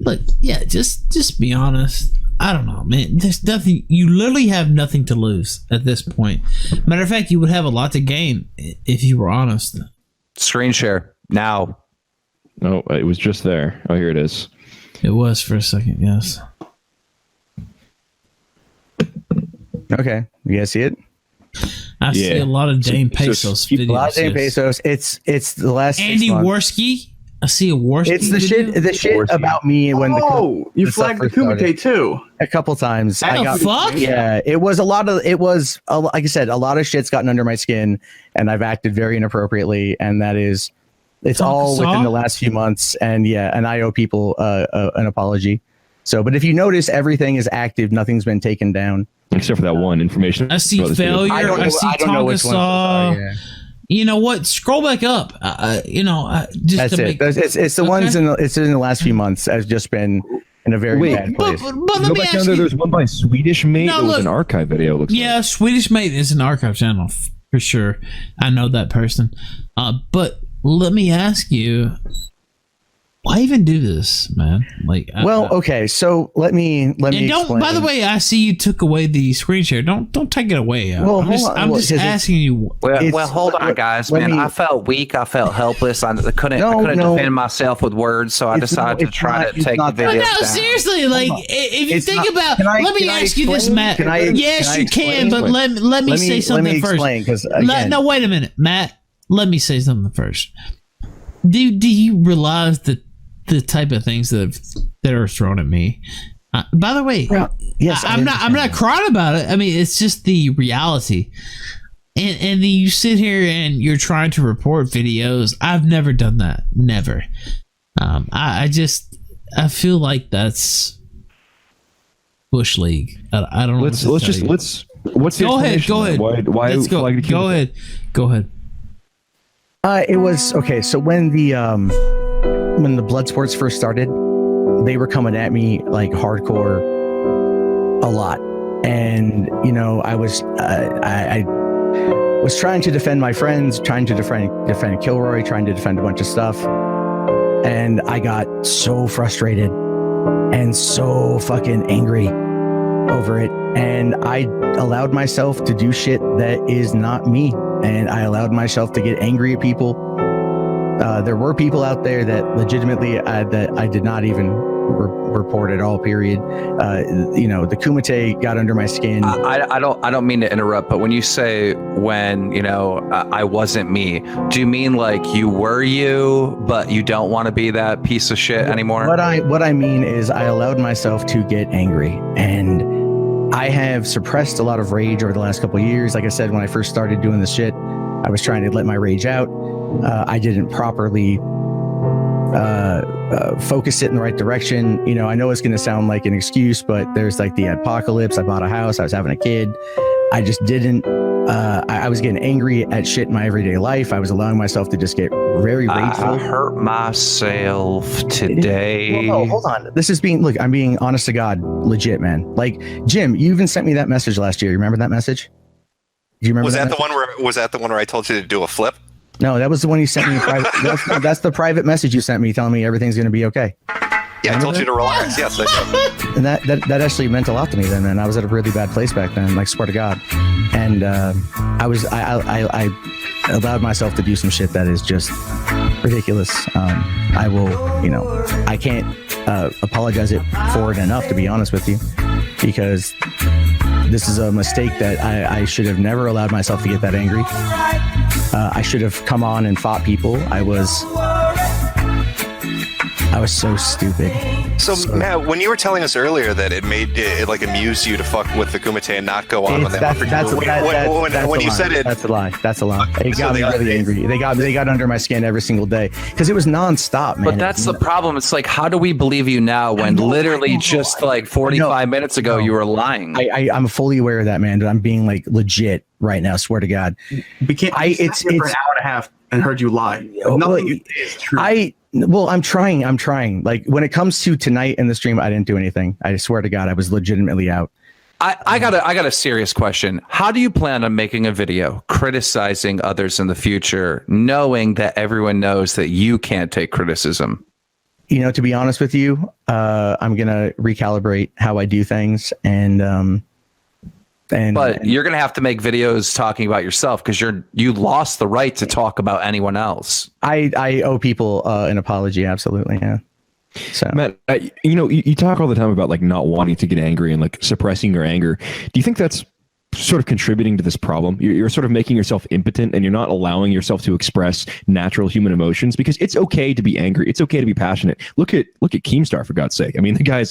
look, yeah, just be honest. I don't know, man. There's nothing. You literally have nothing to lose at this point. Matter of fact, you would have a lot to gain if you were honest. Screen share now. No, it was just there. Oh, here it is. It was for a second, yes. Okay, you guys see it? I see a lot of Jᴏɪᴜ videos. A lot of Jᴏɪᴜ. It's the last Andy Worski. I see a Worski. It's the video. shit about me when you flagged the Kumite too a couple times. Fuck? Yeah, it was like I said, a lot of shit's gotten under my skin, and I've acted very inappropriately, and that is It's all within the last few months, and I owe people an apology. So, but if you notice, everything is active. Nothing's been taken down except for that one information. I see failure. I see Tağᴇ. You know what? Scroll back up. Just that's it. It's the ones it's in the last few months. Has just been in a very bad place. But let me ask you. There's one by Swedish Mate. That was an archive video. It looks like. Swedish Mate is an archive channel for sure. I know that person. But let me ask you. Why even do this, man? Okay. So let me explain. By the way, I see you took away the screen share. Don't take it away. I'm just asking you. Well, hold on, guys. Man, I felt weak. I felt helpless. I couldn't defend myself with words, so I decided to try to take the video down. Seriously, if you think about, let me ask you this, Matt. Yes, you can, but let me say something first. No, wait a minute, Matt. Let me say something first. Do you realize the type of things that are thrown at me? By the way, yes, I'm not crying about it. I mean, it's just the reality. And then you sit here and you're trying to report videos. I've never done that. Never. I feel like that's Bush League. I don't know. What's the go ahead. Why let's go. Go ahead. It was okay. So when the blood sports first started, they were coming at me like hardcore a lot, and I was trying to defend my friends, trying to defend Kilroy, trying to defend a bunch of stuff, and I got so frustrated and so fucking angry over it, and I allowed myself to do shit that is not me. And I allowed myself to get angry at people. There were people out there that legitimately that I did not even report at all. Period. The Kumite got under my skin. I don't mean to interrupt, but when you say I wasn't me, do you mean like you were you, but you don't want to be that piece of shit anymore? What I mean is I allowed myself to get angry, and I have suppressed a lot of rage over the last couple of years. Like I said, when I first started doing this shit, I was trying to let my rage out. I didn't properly focus it in the right direction. I know it's going to sound like an excuse, but there's like the apocalypse. I bought a house. I was having a kid. I just didn't. I was getting angry at shit in my everyday life. I was allowing myself to just get very rageful. I hurt myself today. Well, no, hold on. I'm being honest to God, legit, man. Like, Jim, you even sent me that message last year. You remember that message? Do you remember? Was that the one where I told you to do a flip? No, that was the one you sent me. That's the private message you sent me telling me everything's going to be okay. Yeah, I told you to relax. Yes, I did. And that actually meant a lot to me then, man. I was at a really bad place back then, like, swear to God. And I allowed myself to do some shit that is just ridiculous. I will, I can't apologize for it enough, to be honest with you, because this is a mistake that I should have never allowed myself to get that angry. I should have come on and fought people. I was so stupid. So Matt, when you were telling us earlier that it amused you to fuck with the Kumite and not go on with them, when you said it, that's a lie. That's a lie. It got me really angry. They got under my skin every single day because it was nonstop, man. But that's the problem. It's like, how do we believe you now when literally just like 45 minutes ago you were lying? I'm fully aware of that, man. But I'm being like legit right now. Swear to God. It's for an hour and a half and heard you lie. Nothing is true. I'm trying. Like, when it comes to tonight in the stream, I didn't do anything. I swear to God, I was legitimately out. I got a serious question. How do you plan on making a video criticizing others in the future, knowing that everyone knows that you can't take criticism? To be honest with you, I'm gonna recalibrate how I do things, but you're going to have to make videos talking about yourself because you lost the right to talk about anyone else. I owe people an apology. Absolutely. Yeah. So Matt, you talk all the time about like not wanting to get angry and like suppressing your anger. Do you think that's sort of contributing to this problem. You're sort of making yourself impotent, and you're not allowing yourself to express natural human emotions, because it's okay to be angry. It's okay to be passionate. Look at Keemstar, for God's sake. I mean, the guy's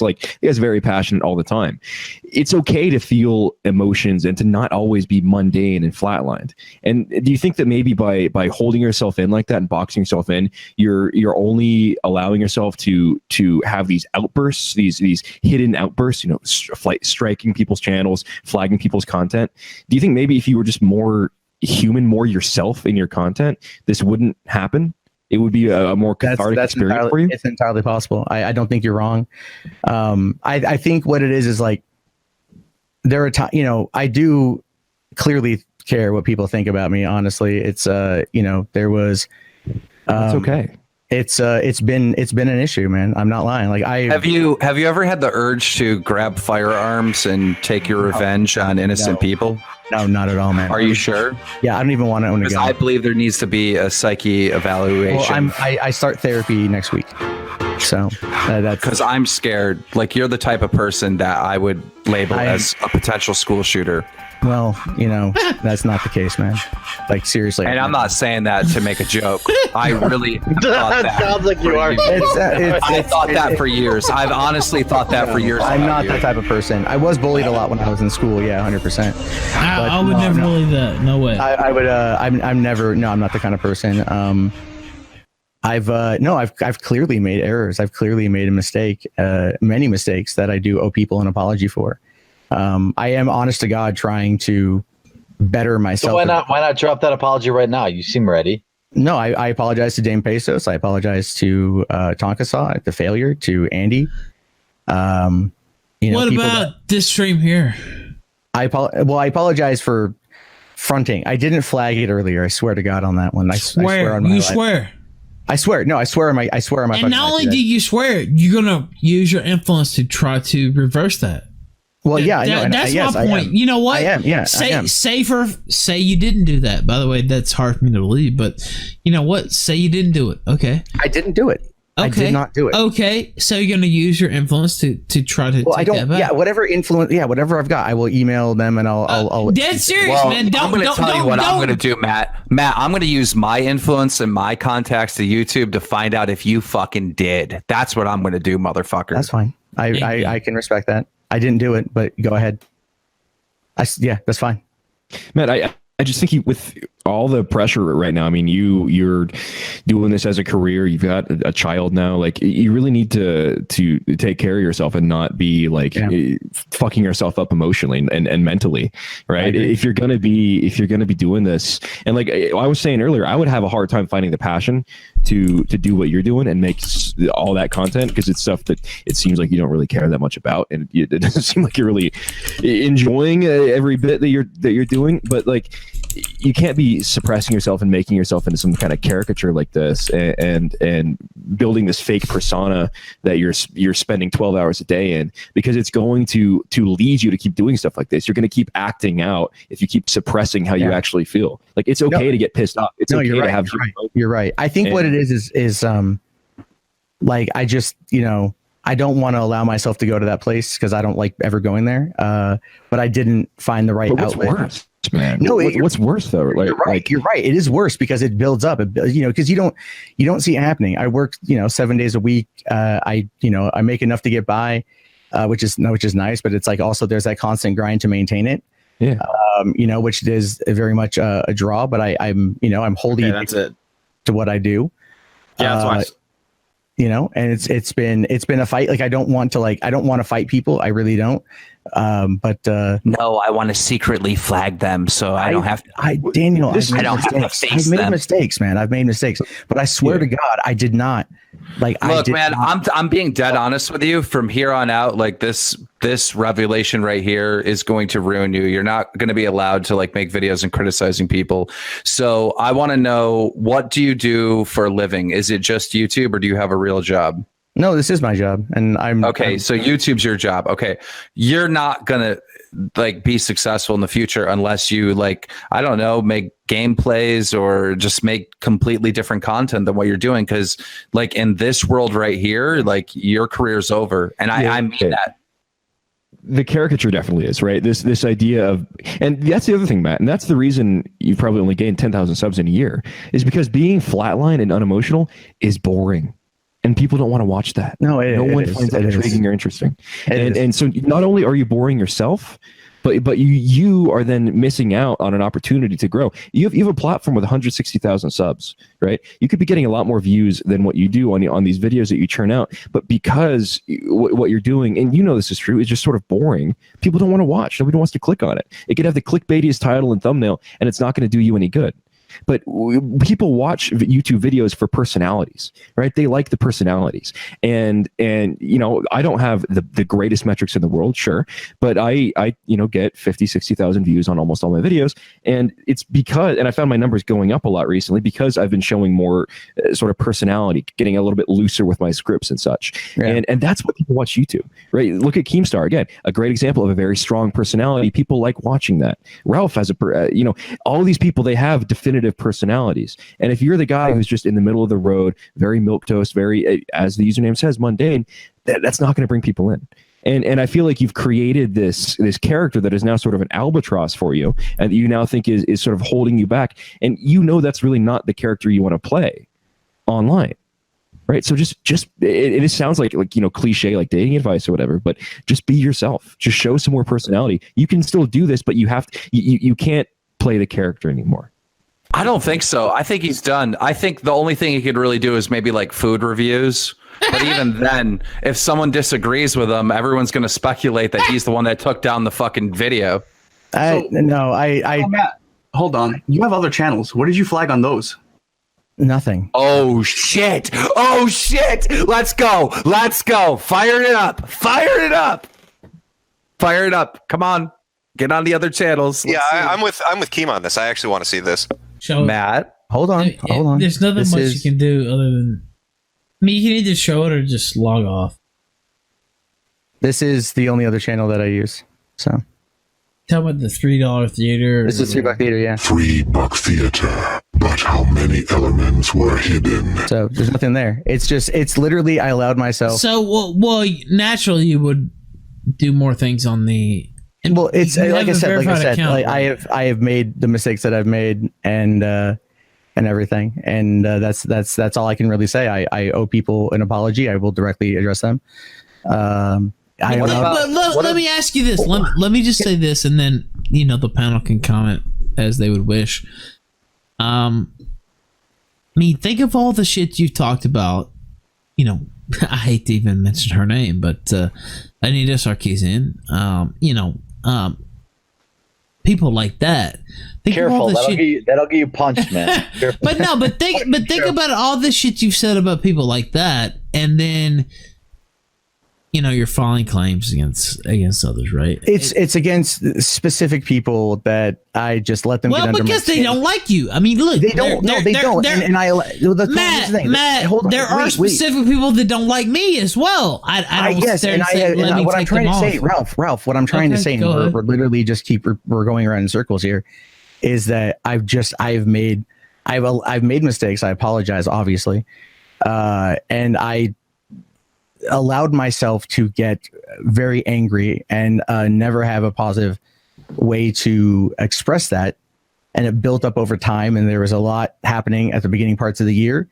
very passionate all the time. It's okay to feel emotions and to not always be mundane and flatlined. And do you think that maybe by holding yourself in like that and boxing yourself in, you're only allowing yourself to have these outbursts, these hidden outbursts, striking people's channels, flagging people's content? Do you think maybe if you were just more human, more yourself in your content, this wouldn't happen? It would be a more cathartic experience for you? It's entirely possible. I don't think you're wrong. I think what it is like, there are times, I do clearly care what people think about me. Honestly, it's there was. That's okay. It's been an issue, man. I'm not lying. Like, have you ever had the urge to grab firearms and take your revenge on innocent people? No, not at all, man. Are you sure? Yeah, I don't even want to own a gun. I believe there needs to be a psyche evaluation. Well, I start therapy next week, so that's because I'm scared. Like, you're the type of person that I would label as a potential school shooter. Well, that's not the case, man. Like, seriously. And I'm not saying that to make a joke. I really thought that. Sounds like you are. I thought that for years. I've honestly thought that for years. I'm not that type of person. I was bullied a lot when I was in school. Yeah, 100%. I would never believe that. No way. I would. I'm never. No, I'm not the kind of person. I've clearly made errors. I've clearly made a mistake. Many mistakes that I do owe people an apology for. I am, honest to God, trying to better myself. So why not drop that apology right now? You seem ready. No, I apologize to Jᴏɪᴜ. I apologize to Tōnkasa, the failure, to Andy. What about this stream here? I apologize for fronting. I didn't flag it earlier. I swear to God on that one. I swear on my life. Swear. I swear. No, I swear on my. And not only do you swear, you're gonna use your influence to try to reverse that. Well, yeah, that's my point. You know what? I am. Yeah, say you didn't do that. By the way, that's hard for me to believe, but you know what? Say you didn't do it. Okay. I didn't do it. Okay. I did not do it. Okay, so you're going to use your influence to try to. Well, I don't. Yeah, whatever influence. Yeah, whatever I've got, I will email them and I'll. Dead serious, man. I'm going to tell you what I'm going to do, Matt. Matt, I'm going to use my influence and my contacts to YouTube to find out if you fucking did. That's what I'm going to do, motherfucker. That's fine. I can respect that. I didn't do it, but go ahead. Yeah, that's fine. Matt, I just think with all the pressure right now, I mean, you're doing this as a career. You've got a child now. Like, you really need to take care of yourself and not be fucking yourself up emotionally and mentally, right? If you're gonna be doing this, and like I was saying earlier, I would have a hard time finding the passion to do what you're doing and make all that content, because it's stuff that it seems like you don't really care that much about, and it doesn't seem like you're really enjoying every bit that you're doing. But like, you can't be suppressing yourself and making yourself into some kind of caricature like this, and building this fake persona that you're spending 12 hours a day in, because it's going to lead you to keep doing stuff like this. You're going to keep acting out if you keep suppressing how you actually feel. Like, it's okay to get pissed off. It's okay to have. You're right. I think what it is like, I just, I don't want to allow myself to go to that place because I don't like ever going there. But I didn't find the right outlet. Worse, man? No, what's worse though? Like, you're right. You're right. It is worse because it builds up. Because you don't see it happening. I work 7 days a week. I make enough to get by, which is nice. But it's like, also there's that constant grind to maintain it. Yeah. Which is very much a draw. But I'm holding to what I do. Yeah, that's why. And it's been a fight. Like, I don't want to fight people. I really don't. But no, I want to secretly flag them so I don't have to. Daniel, I've made mistakes, man. I've made mistakes, but I swear to God, I did not. Like, look, man, I'm being dead honest with you. From here on out, like, this revelation right here is going to ruin you. You're not going to be allowed to make videos and criticizing people. So I want to know, what do you do for a living? Is it just YouTube, or do you have a real job? No, this is my job, and so YouTube's your job. Okay, you're not gonna be successful in the future unless you I don't know, make gameplays or just make completely different content than what you're doing. Because in this world right here, your career's over, and I mean that. the caricature definitely is, right? This idea of, and that's the other thing, Matt, and that's the reason you've probably only gained 10,000 subs in a year, is because being flatline and unemotional is boring. And people don't want to watch that. No one finds that intriguing or interesting. And so not only are you boring yourself, but you are then missing out on an opportunity to grow. You have a platform with 160,000 subs, right? You could be getting a lot more views than what you do on these videos that you churn out. But because what you're doing, and you know this is true, is just sort of boring, people don't want to watch. Nobody wants to click on it. It could have the clickbaitiest title and thumbnail, and it's not going to do you any good. But people watch YouTube videos for personalities, right? They like the personalities. And you know, I don't have the greatest metrics in the world, sure, but I you know, get 50, 60,000 views on almost all my videos. And it's because, and I found my numbers going up a lot recently because I've been showing more sort of personality, getting a little bit looser with my scripts and such. Yeah. And that's what people watch YouTube, right? Look at Keemstar, again, a great example of a very strong personality. People like watching that. Ralph has you know, all of these people, they have definitive personalities. And if you're the guy who's just in the middle of the road, very milquetoast, very, as the username says, mundane, that's not going to bring people in. And I feel like you've created this character that is now sort of an albatross for you, and you now think is sort of holding you back. And you know that's really not the character you want to play online, right? So just it sounds like you know, cliche, like dating advice or whatever, but just be yourself. Just show some more personality. You can still do this, but you can't play the character anymore. I don't think so. I think he's done. I think the only thing he could really do is maybe like food reviews. But even then, if someone disagrees with him, everyone's going to speculate that he's the one that took down the fucking video. Matt, hold on. You have other channels. What did you flag on those? Nothing. Oh shit! Oh shit! Let's go! Let's go! Fire it up! Fire it up! Fire it up! Come on, get on the other channels. I'm with Keem on this. I actually want to see this. Show Matt, hold on. There's nothing much you can do other than, I mean, you can either show it or just log off. This is the only other channel that I use. So tell about the $3 theater. This is $3 theater, yeah. $3 theater, but how many elements were hidden? So there's nothing there. It's literally, I allowed myself. So well, naturally you would do more things on the. Well, it's like I said, like I have made the mistakes that I've made and everything, and that's all I can really say. I owe people an apology. I will directly address them. Let me ask you this. Let me just say this, and then you know the panel can comment as they would wish. I mean, think of all the shit you've talked about. You know, I hate to even mention her name, but Anita Sarkeesian. You know. People like that. Think Careful, that'll get you punched, man. but think about all the shit you've said about people like that, and then you know you're filing claims against others, right? It's against specific people that I just let them. Well, get under because my they don't like you. I mean, look, they don't. No, they don't. And Matt, there are specific people that don't like me as well. I don't. What I'm trying to say, Ralph. What I'm trying to say, and we're literally just we're going around in circles here, is that I've made mistakes. I apologize, obviously, and I allowed myself to get very angry and never have a positive way to express that, and it built up over time, and there was a lot happening at the beginning parts of the year,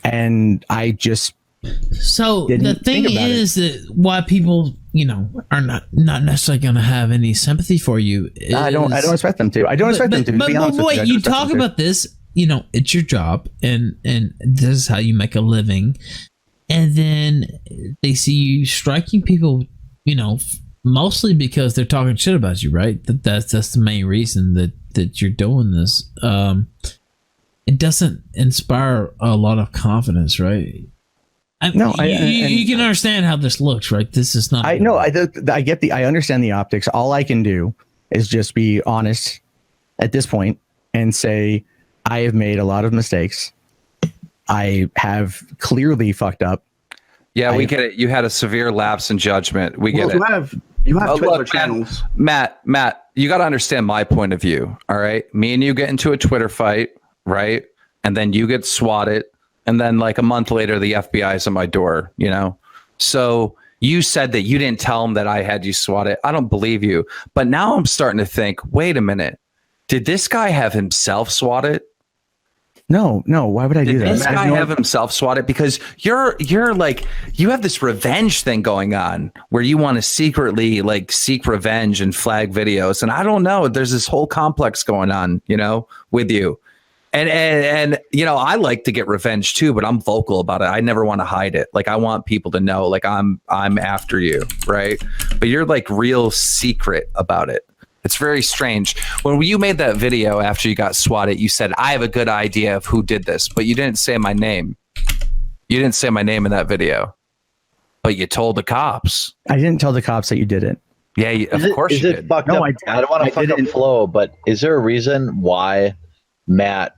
and I just the thing is that why people are not necessarily going to have any sympathy for you is, I don't expect them to. I don't expect them to be honest with you. You talk about this, it's your job, and this is how you make a living. And then they see you striking people, mostly because they're talking shit about you, right? That's the main reason that you're doing this. It doesn't inspire a lot of confidence, right? You can understand how this looks, right? This is not. I understand the optics. All I can do is just be honest at this point and say I have made a lot of mistakes. I have clearly fucked up. Yeah, we get it. You had a severe lapse in judgment. We get it. You have two other channels. Matt, you got to understand my point of view. All right. Me and you get into a Twitter fight, right? And then you get swatted. And then like a month later, the FBI is at my door, So You said that you didn't tell him that I had you swat it. I don't believe you. But now I'm starting to think, wait a minute. Did this guy have himself swat it? No. Why would I do that? Did this guy have himself swat it? Because you're like, you have this revenge thing going on where you want to secretly like seek revenge and flag videos. And I don't know. There's this whole complex going on, you know, with you. And you know, I like to get revenge too, but I'm vocal about it. I never want to hide it. Like I want people to know, like I'm after you, right? But you're like real secret about it. It's very strange. When you made that video after you got swatted, you said, I have a good idea of who did this, but you didn't say my name. You didn't say my name in that video, but you told the cops. I didn't tell the cops that you did it. Yeah, of course you did. Is it fucked up? I don't want to fuck up flow, but is there a reason why Matt...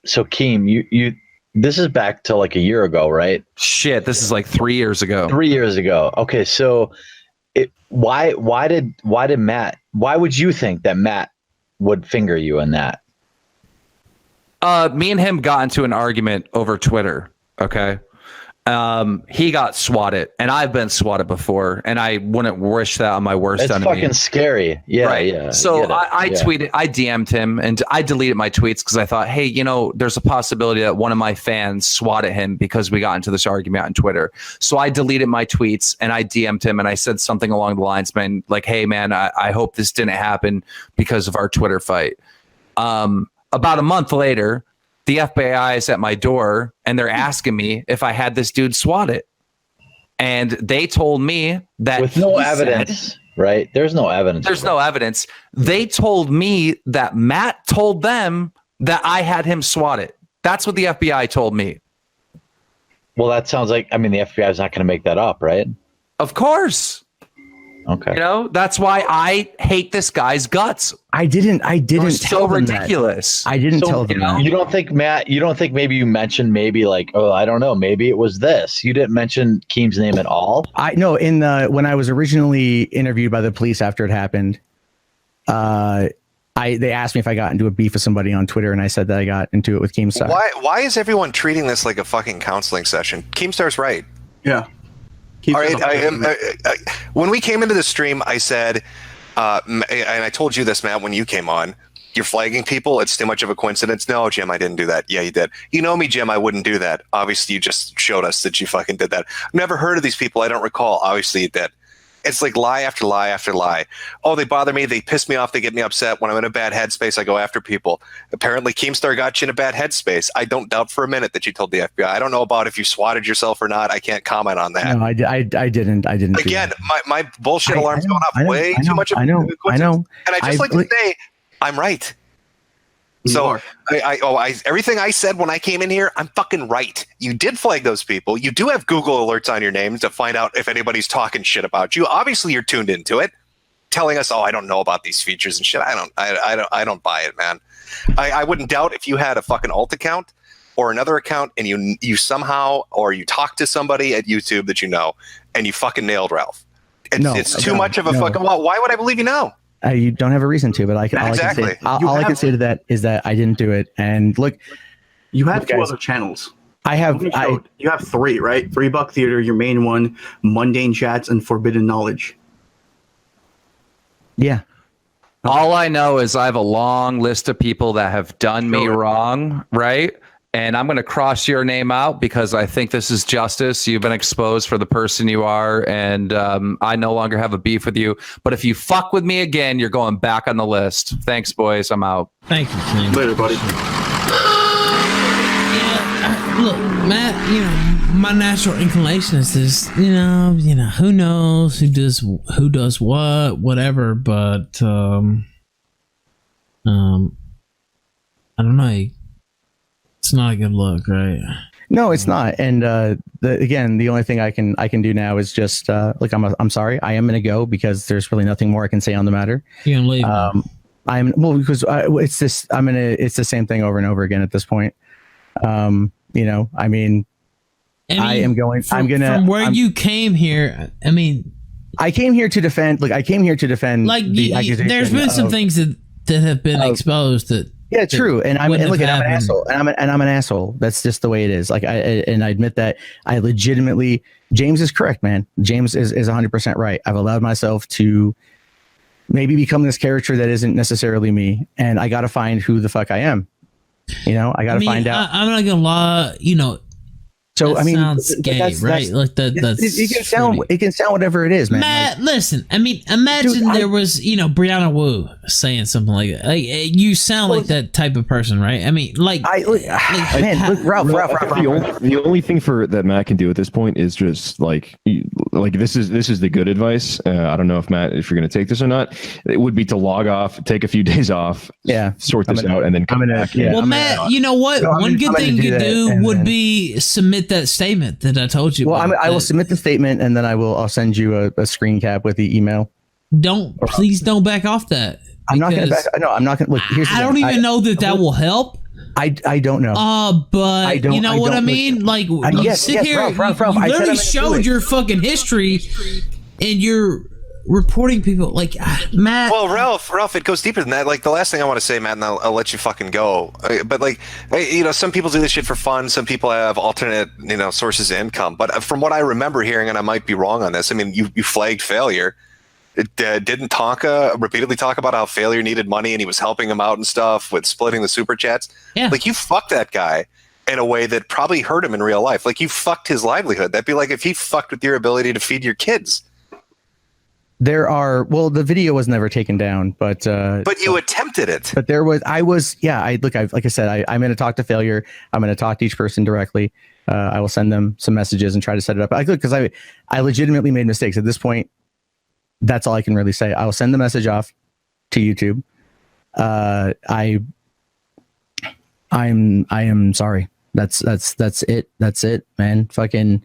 So Keem, you this is back to like a year ago, right? Shit, this is like 3 years ago. 3 years ago. Okay, so why did Matt? Why would you think that Matt would finger you in that? Me and him got into an argument over Twitter. Okay. He got swatted, and I've been swatted before, and I wouldn't wish that on my worst enemy. It's fucking scary. Yeah, right. Yeah. So I tweeted, I DM'd him, and I deleted my tweets because I thought, hey, you know, there's a possibility that one of my fans swatted him because we got into this argument on Twitter. So I deleted my tweets, and I DM'd him, and I said something along the lines, man, like, hey, man, I hope this didn't happen because of our Twitter fight. About a month later, the FBI is at my door and they're asking me if I had this dude swatted. And they told me that with no evidence, right? There's no evidence. There's no evidence. They told me that Matt told them that I had him swatted. That's what the FBI told me. Well, that sounds like, I mean, the FBI is not going to make that up, right? Of course. Okay. You know, that's why I hate this guy's guts. I didn't so ridiculous. I didn't tell them that. You don't think, Matt, maybe you mentioned maybe like, oh, I don't know, maybe it was this. You didn't mention Keem's name at all? I know when I was originally interviewed by the police after it happened, they asked me if I got into a beef with somebody on Twitter, and I said that I got into it with Keemstar. Why is everyone treating this like a fucking counseling session? Keemstar's right. Yeah. All right. When we came into the stream, I said, and I told you this, Matt, when you came on, you're flagging people. It's too much of a coincidence. No, Jim, I didn't do that. Yeah, you did. You know me, Jim. I wouldn't do that. Obviously, you just showed us that you fucking did that. I've never heard of these people. I don't recall. Obviously, you did. It's like lie after lie after lie. Oh, they bother me. They piss me off. They get me upset. When I'm in a bad headspace, I go after people. Apparently, Keemstar got you in a bad headspace. I don't doubt for a minute that you told the FBI. I don't know about if you swatted yourself or not. I can't comment on that. No, I didn't. Again, my bullshit alarm's going off way too much. I know. And I just like to say, I'm right. So everything I said when I came in here, I'm fucking right. You did flag those people. You do have Google alerts on your names to find out if anybody's talking shit about you. Obviously, you're tuned into it, telling us, "Oh, I don't know about these features and shit." I don't buy it, man. I wouldn't doubt if you had a fucking alt account or another account, and you somehow or you talked to somebody at YouTube that you know, and you fucking nailed Ralph. It's too much of a fucking. Well, why would I believe you now? You don't have a reason to, but all I can say to that is that I didn't do it. And look, you have two other channels. You have three, right? $3 Theater, your main one, Mundane Chats, and Forbidden Knowledge. Yeah. All I know is I have a long list of people that have done me wrong, right? And I'm going to cross your name out because I think this is justice. You've been exposed for the person you are, and I no longer have a beef with you. But if you fuck with me again, you're going back on the list. Thanks, boys. I'm out. Thank you, King. Later, buddy. Look, Matt, you know, my natural inclination is this, you know, who knows who does what, whatever, but I don't know. It's not a good look, right? No, it's not. And the only thing I can do now is just look. I'm sorry. I am going to go because there's really nothing more I can say on the matter. You're gonna leave? Because it's this. It's the same thing over and over again at this point. You know, I mean, I am going. From where you came here. I mean, I came here to defend. Look, I came here to defend. Like the accusation. There's been some things that have been exposed that. Yeah, true. And I'm wouldn't and look, have and I'm an happened. asshole, and I'm an asshole. That's just the way it is. Like I admit that I legitimately. James is correct, man. James is 100% right. I've allowed myself to maybe become this character that isn't necessarily me, and I got to find who the fuck I am. You know, I got to find out. I'm not gonna lie. You know. So that sounds gay, right? Like that. It can sound whatever it is, man. Matt, listen. I mean, imagine there was, Brianna Wu saying something like that. Like, you sound like that type of person, right? I mean, like, Ralph. The only thing that Matt can do at this point is just like this is the good advice. I don't know if Matt, if you're going to take this or not, it would be to log off, take a few days off, sort this out, and then come back. Well, Matt, you know what? One good thing you do would be submit that statement that I told you. Well, I will submit the statement, and then I'll send you a screen cap with the email. Please don't back off that. I'm not going to back. No, I'm not going to. Look, here's the I don't even know that will help. I don't know. But you know what I mean? Like, you sit here, Ralph, you literally showed your fucking history, and you're reporting people like Matt. Well, Ralph, it goes deeper than that. Like, the last thing I want to say, Matt, and I'll let you fucking go. But like, some people do this shit for fun. Some people have alternate, sources of income. But from what I remember hearing, and I might be wrong on this, I mean, you flagged Failure. Didn't Tonka repeatedly talk about how Failure needed money and he was helping him out and stuff with splitting the super chats? Yeah. Like, you fucked that guy in a way that probably hurt him in real life. Like, you fucked his livelihood. That'd be like if he fucked with your ability to feed your kids. The video was never taken down, but you attempted it. But like I said, I'm going to talk to Failure. I'm going to talk to each person directly. I will send them some messages and try to set it up. Because I legitimately made mistakes at this point. That's all I can really say. I will send the message off to YouTube. I am sorry. That's it. That's it, man. Fucking.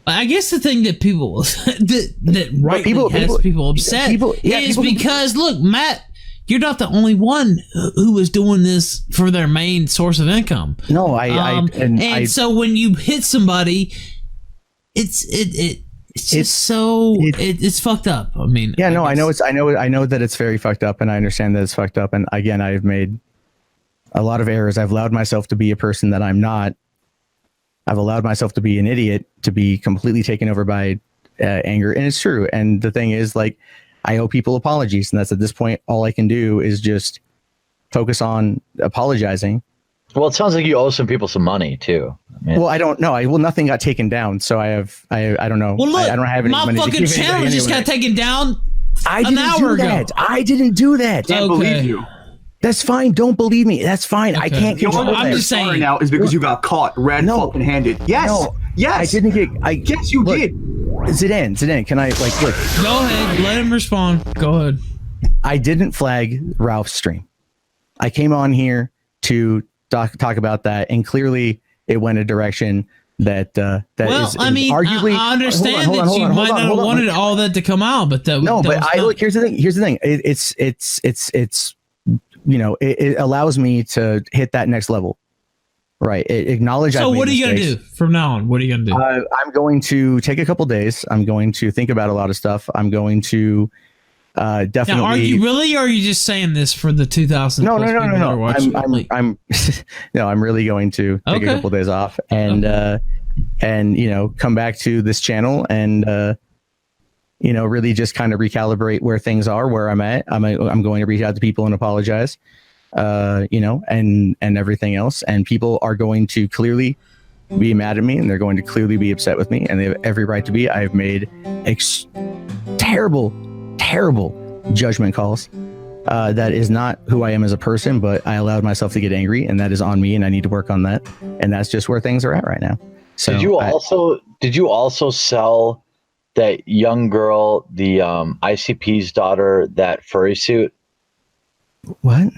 I guess the thing that people has people upset is because look, Matt, you're not the only one who was doing this for their main source of income. No, so when you hit somebody, it's fucked up. I mean, yeah, no, I know that it's very fucked up, and I understand that it's fucked up. And again, I've made a lot of errors. I've allowed myself to be a person that I'm not. I've allowed myself to be an idiot, to be completely taken over by anger. And it's true. And the thing is, like, I owe people apologies. And that's at this point, all I can do is just focus on apologizing. Well, it sounds like you owe some people some money too. Well, I don't know. Nothing got taken down. So I don't know. Well, look, I don't have any money. My fucking channel just got taken down an hour ago. I didn't do that. Can't believe you. That's fine. Don't believe me. That's fine. Okay. I can't control that. I'm just saying now is because you got caught red-handed. Yes. No, yes. I didn't get. Yes, you did. Zidane. Can I look? Go ahead. Let him respond. Go ahead. I didn't flag Ralph's stream. I came on here to talk about that, and clearly it went a direction that arguably. I understand that you might not have wanted all that to come out, but look. Here's the thing. It's it allows me to hit that next level, right? Acknowledge. So what are you gonna do from now on? What are you gonna do? I'm going to take a couple days. I'm going to think about a lot of stuff. I'm going to definitely. Now, are you really, or are you just saying this for the 2,000? No. I'm really going to take a couple days off and come back to this channel and really just kind of recalibrate where things are, where I'm at. I'm going to reach out to people and apologize, and everything else. And people are going to clearly be mad at me, and they're going to clearly be upset with me, and they have every right to be. I've made terrible judgment calls. That is not who I am as a person, but I allowed myself to get angry, and that is on me, and I need to work on that. And that's just where things are at right now. So did you also sell that young girl, the ICP's daughter, that furry suit? What?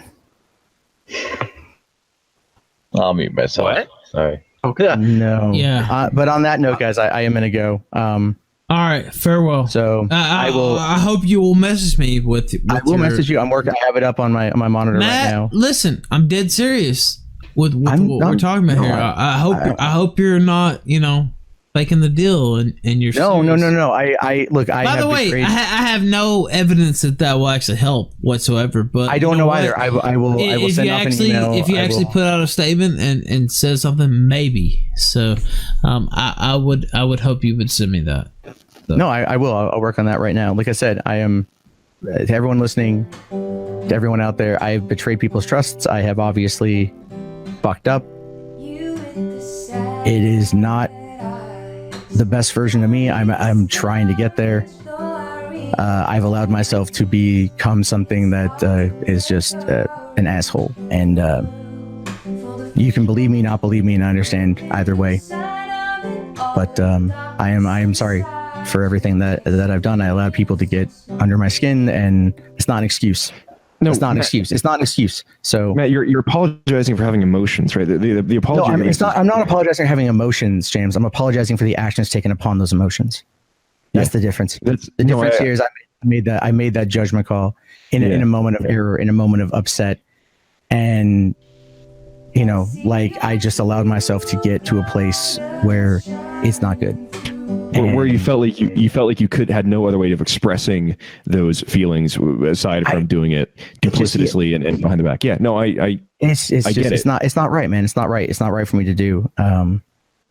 I'll mute myself. What? Sorry. Okay. No. Yeah. But on that note, guys, I am gonna go. All right. Farewell. So I will. I hope you will message me with I will message you. I'm working. I have it up on my monitor Matt, right now. Listen, I'm dead serious with what we're talking about here. I hope you're not, faking the deal, and you're no. I look. By the way, I have no evidence that will actually help whatsoever. But I don't know either. I will send off an email. If you actually put out a statement and says something, maybe. So, I would hope you would send me that. So. No, I will. I'll work on that right now. Like I said, I am. To everyone listening, to everyone out there, I have betrayed people's trusts. I have obviously fucked up. It is not the best version of me. I'm trying to get there. I've allowed myself to become something that is just an asshole, and you can believe me, not believe me, and I understand either way. But I am sorry for everything that I've done. I allowed people to get under my skin, and it's not an excuse. No, it's not an excuse. It's not an excuse. So, Matt, you're apologizing for having emotions, right? The apology. No, I'm not apologizing for having emotions, James. I'm apologizing for the actions taken upon those emotions. That's the difference. The difference here is I made that judgment call in a moment of error, in a moment of upset, and like I just allowed myself to get to a place where it's not good. Where you felt like you had no other way of expressing those feelings aside from doing it duplicitously and behind the back. Yeah, no, it's not right, man. It's not right. It's not right for me to do.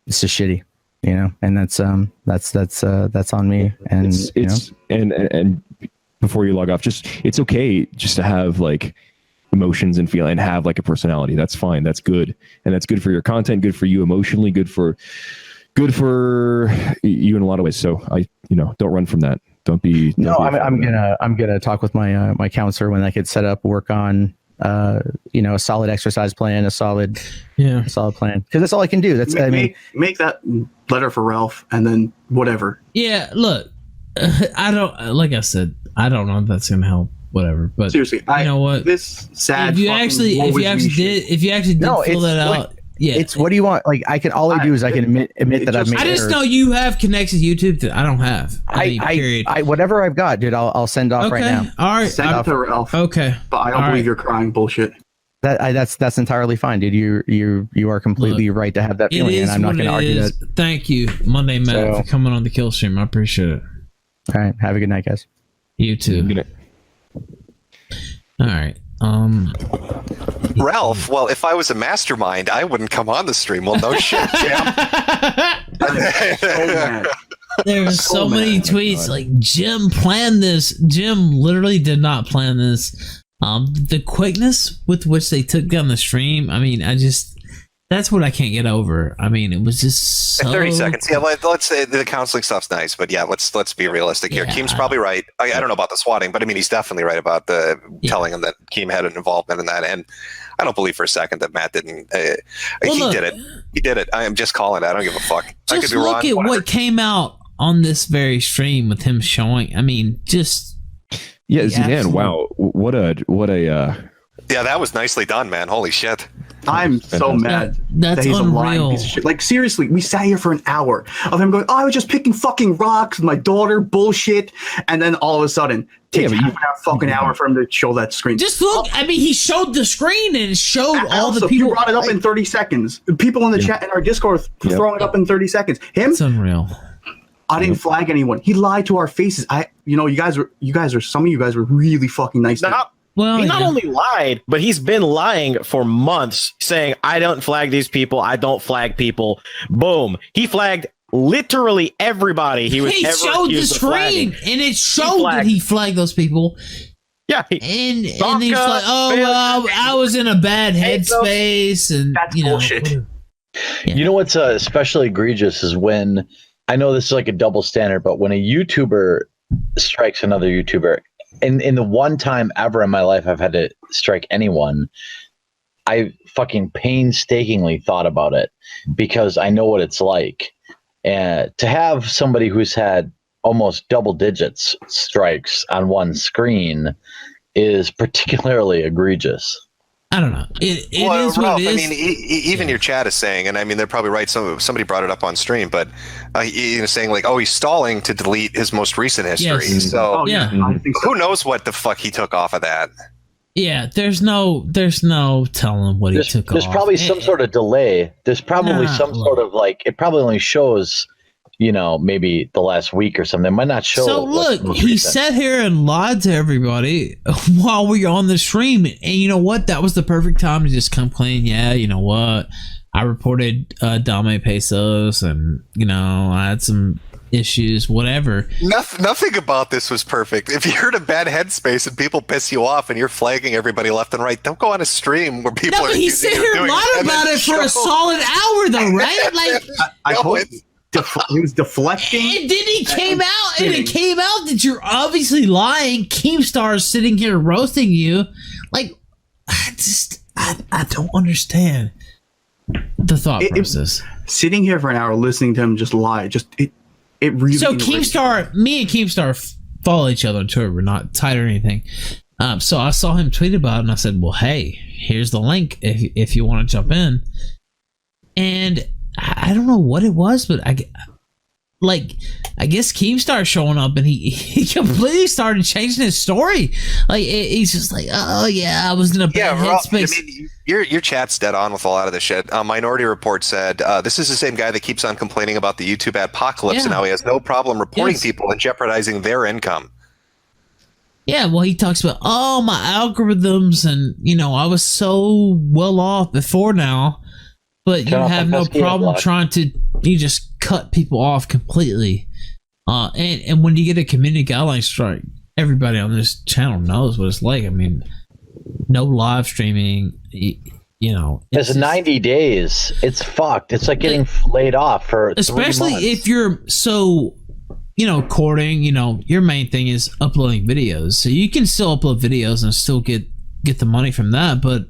It's just shitty, and that's on me. And and before you log off, it's okay just to have like emotions and feel and have like a personality. That's fine. That's good, and that's good for your content. Good for you emotionally. Good for you in a lot of ways. So don't run from that. Don't be. I'm gonna talk with my counselor when I could set up, work on a solid exercise plan, a solid plan, because that's all I can do. That's make that letter for Ralph, and then whatever. Yeah, look, I don't like I said, I don't know if that's gonna help. Whatever, but seriously, you know what? This sad. If you actually did fill that out. Yeah, it's what do you want? Like all I do is I can admit that I've made. I just know you have connections to YouTube that I don't have. I whatever I've got, dude. I'll send off right now. All right, send it to Ralph. Okay, but I don't believe you're crying bullshit. That's entirely fine, dude. You are completely right to have that feeling, and I'm not going to argue that. Thank you, Monday Matt, for coming on the Killstream. I appreciate it. All right, have a good night, guys. You too. Good night. All right. Ralph, well, if I was a mastermind, I wouldn't come on the stream. Well, no shit, Jam. There's so many tweets like Jim planned this. Jim literally did not plan this. The quickness with which they took down the stream. I mean, that's what I can't get over. I mean, it was just so... 30 seconds. Yeah, let's say the counseling stuff's nice, but yeah, let's be realistic here. Keem's probably right. I don't know about the swatting, but I mean, he's definitely right about telling him that Keem had an involvement in that. And I don't believe for a second that Matt didn't. He did it. He did it. I am just calling it. I don't give a fuck. I could be wrong. Look at what came out on this very stream with him showing. I mean, just... Yeah, Zidane, wow. What a Yeah, that was nicely done, man. Holy shit. I'm so mad that he's unreal. A lying piece of shit. Like, seriously, we sat here for an hour of him going, I was just picking fucking rocks with my daughter, bullshit. And then all of a sudden, takes half an fucking hour for him to show that screen. Just look. I mean, he showed the screen and it showed all the people. You brought it up in 30 seconds. People in the chat in our Discord throwing it up in 30 seconds. It's unreal. I didn't flag anyone. He lied to our faces. Some of you guys were really fucking nice. Well, he not only lied, but he's been lying for months, saying, I don't flag these people. I don't flag people. Boom. He flagged literally everybody. He showed the screen, and it showed that he flagged those people. Yeah. And he's like, well, I was in a bad headspace. And that's bullshit. Yeah. You know what's especially egregious is when, I know this is like a double standard, but when a YouTuber strikes another YouTuber, in the one time ever in my life I've had to strike anyone, I fucking painstakingly thought about it because I know what it's like. And to have somebody who's had almost double digits strikes on one screen is particularly egregious. I don't know. It is what it is. I mean, even your chat is saying, and I mean, they're probably right. Somebody brought it up on stream, but saying like, "Oh, he's stalling to delete his most recent history." Yes. So, I think so. Who knows what the fuck he took off of that? Yeah, there's no telling what he took off. There's probably some sort of delay. There's probably some sort of like, it probably only shows maybe the last week or something. It might not show. So look, he sat here and lied to everybody while we were on the stream, and you know what? That was the perfect time to just come clean. Yeah, you know what? I reported ᴑᴜᴜ, and I had some issues, whatever. Nothing about this was perfect. If you're in a bad headspace and people piss you off and you're flagging everybody left and right, don't go on a stream where people are. He sat here and lied about it for a solid hour, though, right? Like I told you. He was deflecting. And then he came out, and it came out that you're obviously lying. Keemstar is sitting here roasting you. Like, I don't understand the thought process. Sitting here for an hour listening to him just lie, it really. So Keemstar, me and Keemstar follow each other on Twitter. We're not tight or anything. So I saw him tweet about it, and I said, "Well, hey, here's the link if you want to jump in." And I don't know what it was, but I guess Keemstar showing up, and he completely started changing his story. Like he's just like, oh yeah, I was in a bad headspace. I mean, your chat's dead on with a lot of this shit. Minority Report said this is the same guy that keeps on complaining about the YouTube adpocalypse, and how he has no problem reporting people and jeopardizing their income. Yeah, well, he talks about my algorithms, and I was so well off before now. But you have no problem trying to, you just cut people off completely. And when you get a community guideline strike, everybody on this channel knows what it's like. I mean, no live streaming, It's 90 days. It's fucked. It's like getting laid off for 3 months. Especially if you're so, courting, your main thing is uploading videos. So you can still upload videos and still get the money from that, but...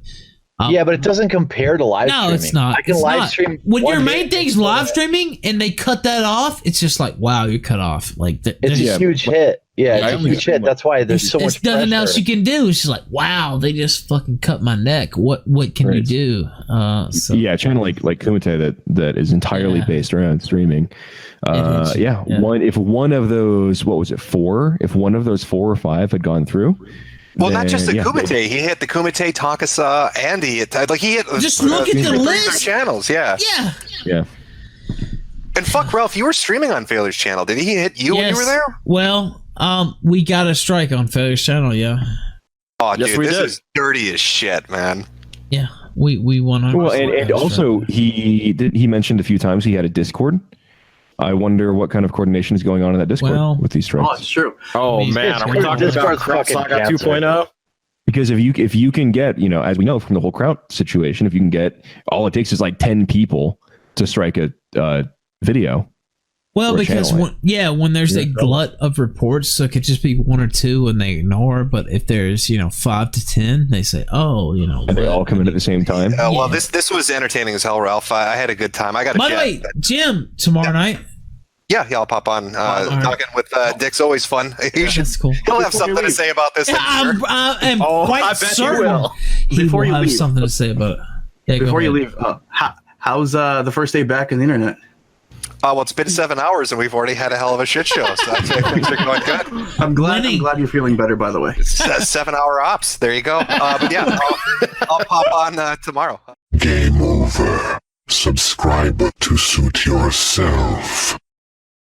yeah, but it doesn't compare to live streaming. No, it's not. I can live stream when your main thing's live streaming and they cut that off. It's just like, wow, you're cut off. Like it's a huge hit. Yeah, it's a huge hit. That's why there's so much. There's nothing else you can do. It's just like, wow, they just fucking cut my neck. What can you do? Yeah, a channel like Kumite that is entirely based around streaming. If one of those, what was it, 4? If one of those 4 or 5 had gone through. Well, not just the Kumite. He hit the Kumite, Tağᴇ, and he hit just look at the list. Channels, yeah. And fuck Ralph, you were streaming on Failures channel. Did he hit you when you were there? Well, we got a strike on Failures channel. Yeah. Oh, dude, this is dirty as shit, man. Yeah, we won. Well, and also he mentioned a few times he had a Discord. I wonder what kind of coordination is going on in that Discord with these strikes. Oh, it's true. Oh, man. Are we talking about Kraut Saga 2.0? Because if you can get, as we know from the whole Kraut situation, if you can get, all it takes is like 10 people to strike a video. Well, because when there's a glut of reports, so it could just be 1 or 2 and they ignore. But if there's 5 to 10, they say, and they all come in at the same time. Well, this was entertaining as hell, Ralph. I had a good time. I got. By the way, Jim, tomorrow night. Yeah, I'll pop on. Talking with Dick's always fun. That's cool. He'll have something to say about this. I'm quite certain he will have something to say about it. Yeah, before you leave, how's the first day back in the internet? Well, it's been 7 hours and we've already had a hell of a shit show. So I'd say things are going good. I'm glad you're feeling better, by the way. 7-hour ops. There you go. But yeah, I'll pop on tomorrow. Game over. Subscribe to Suit Yourself.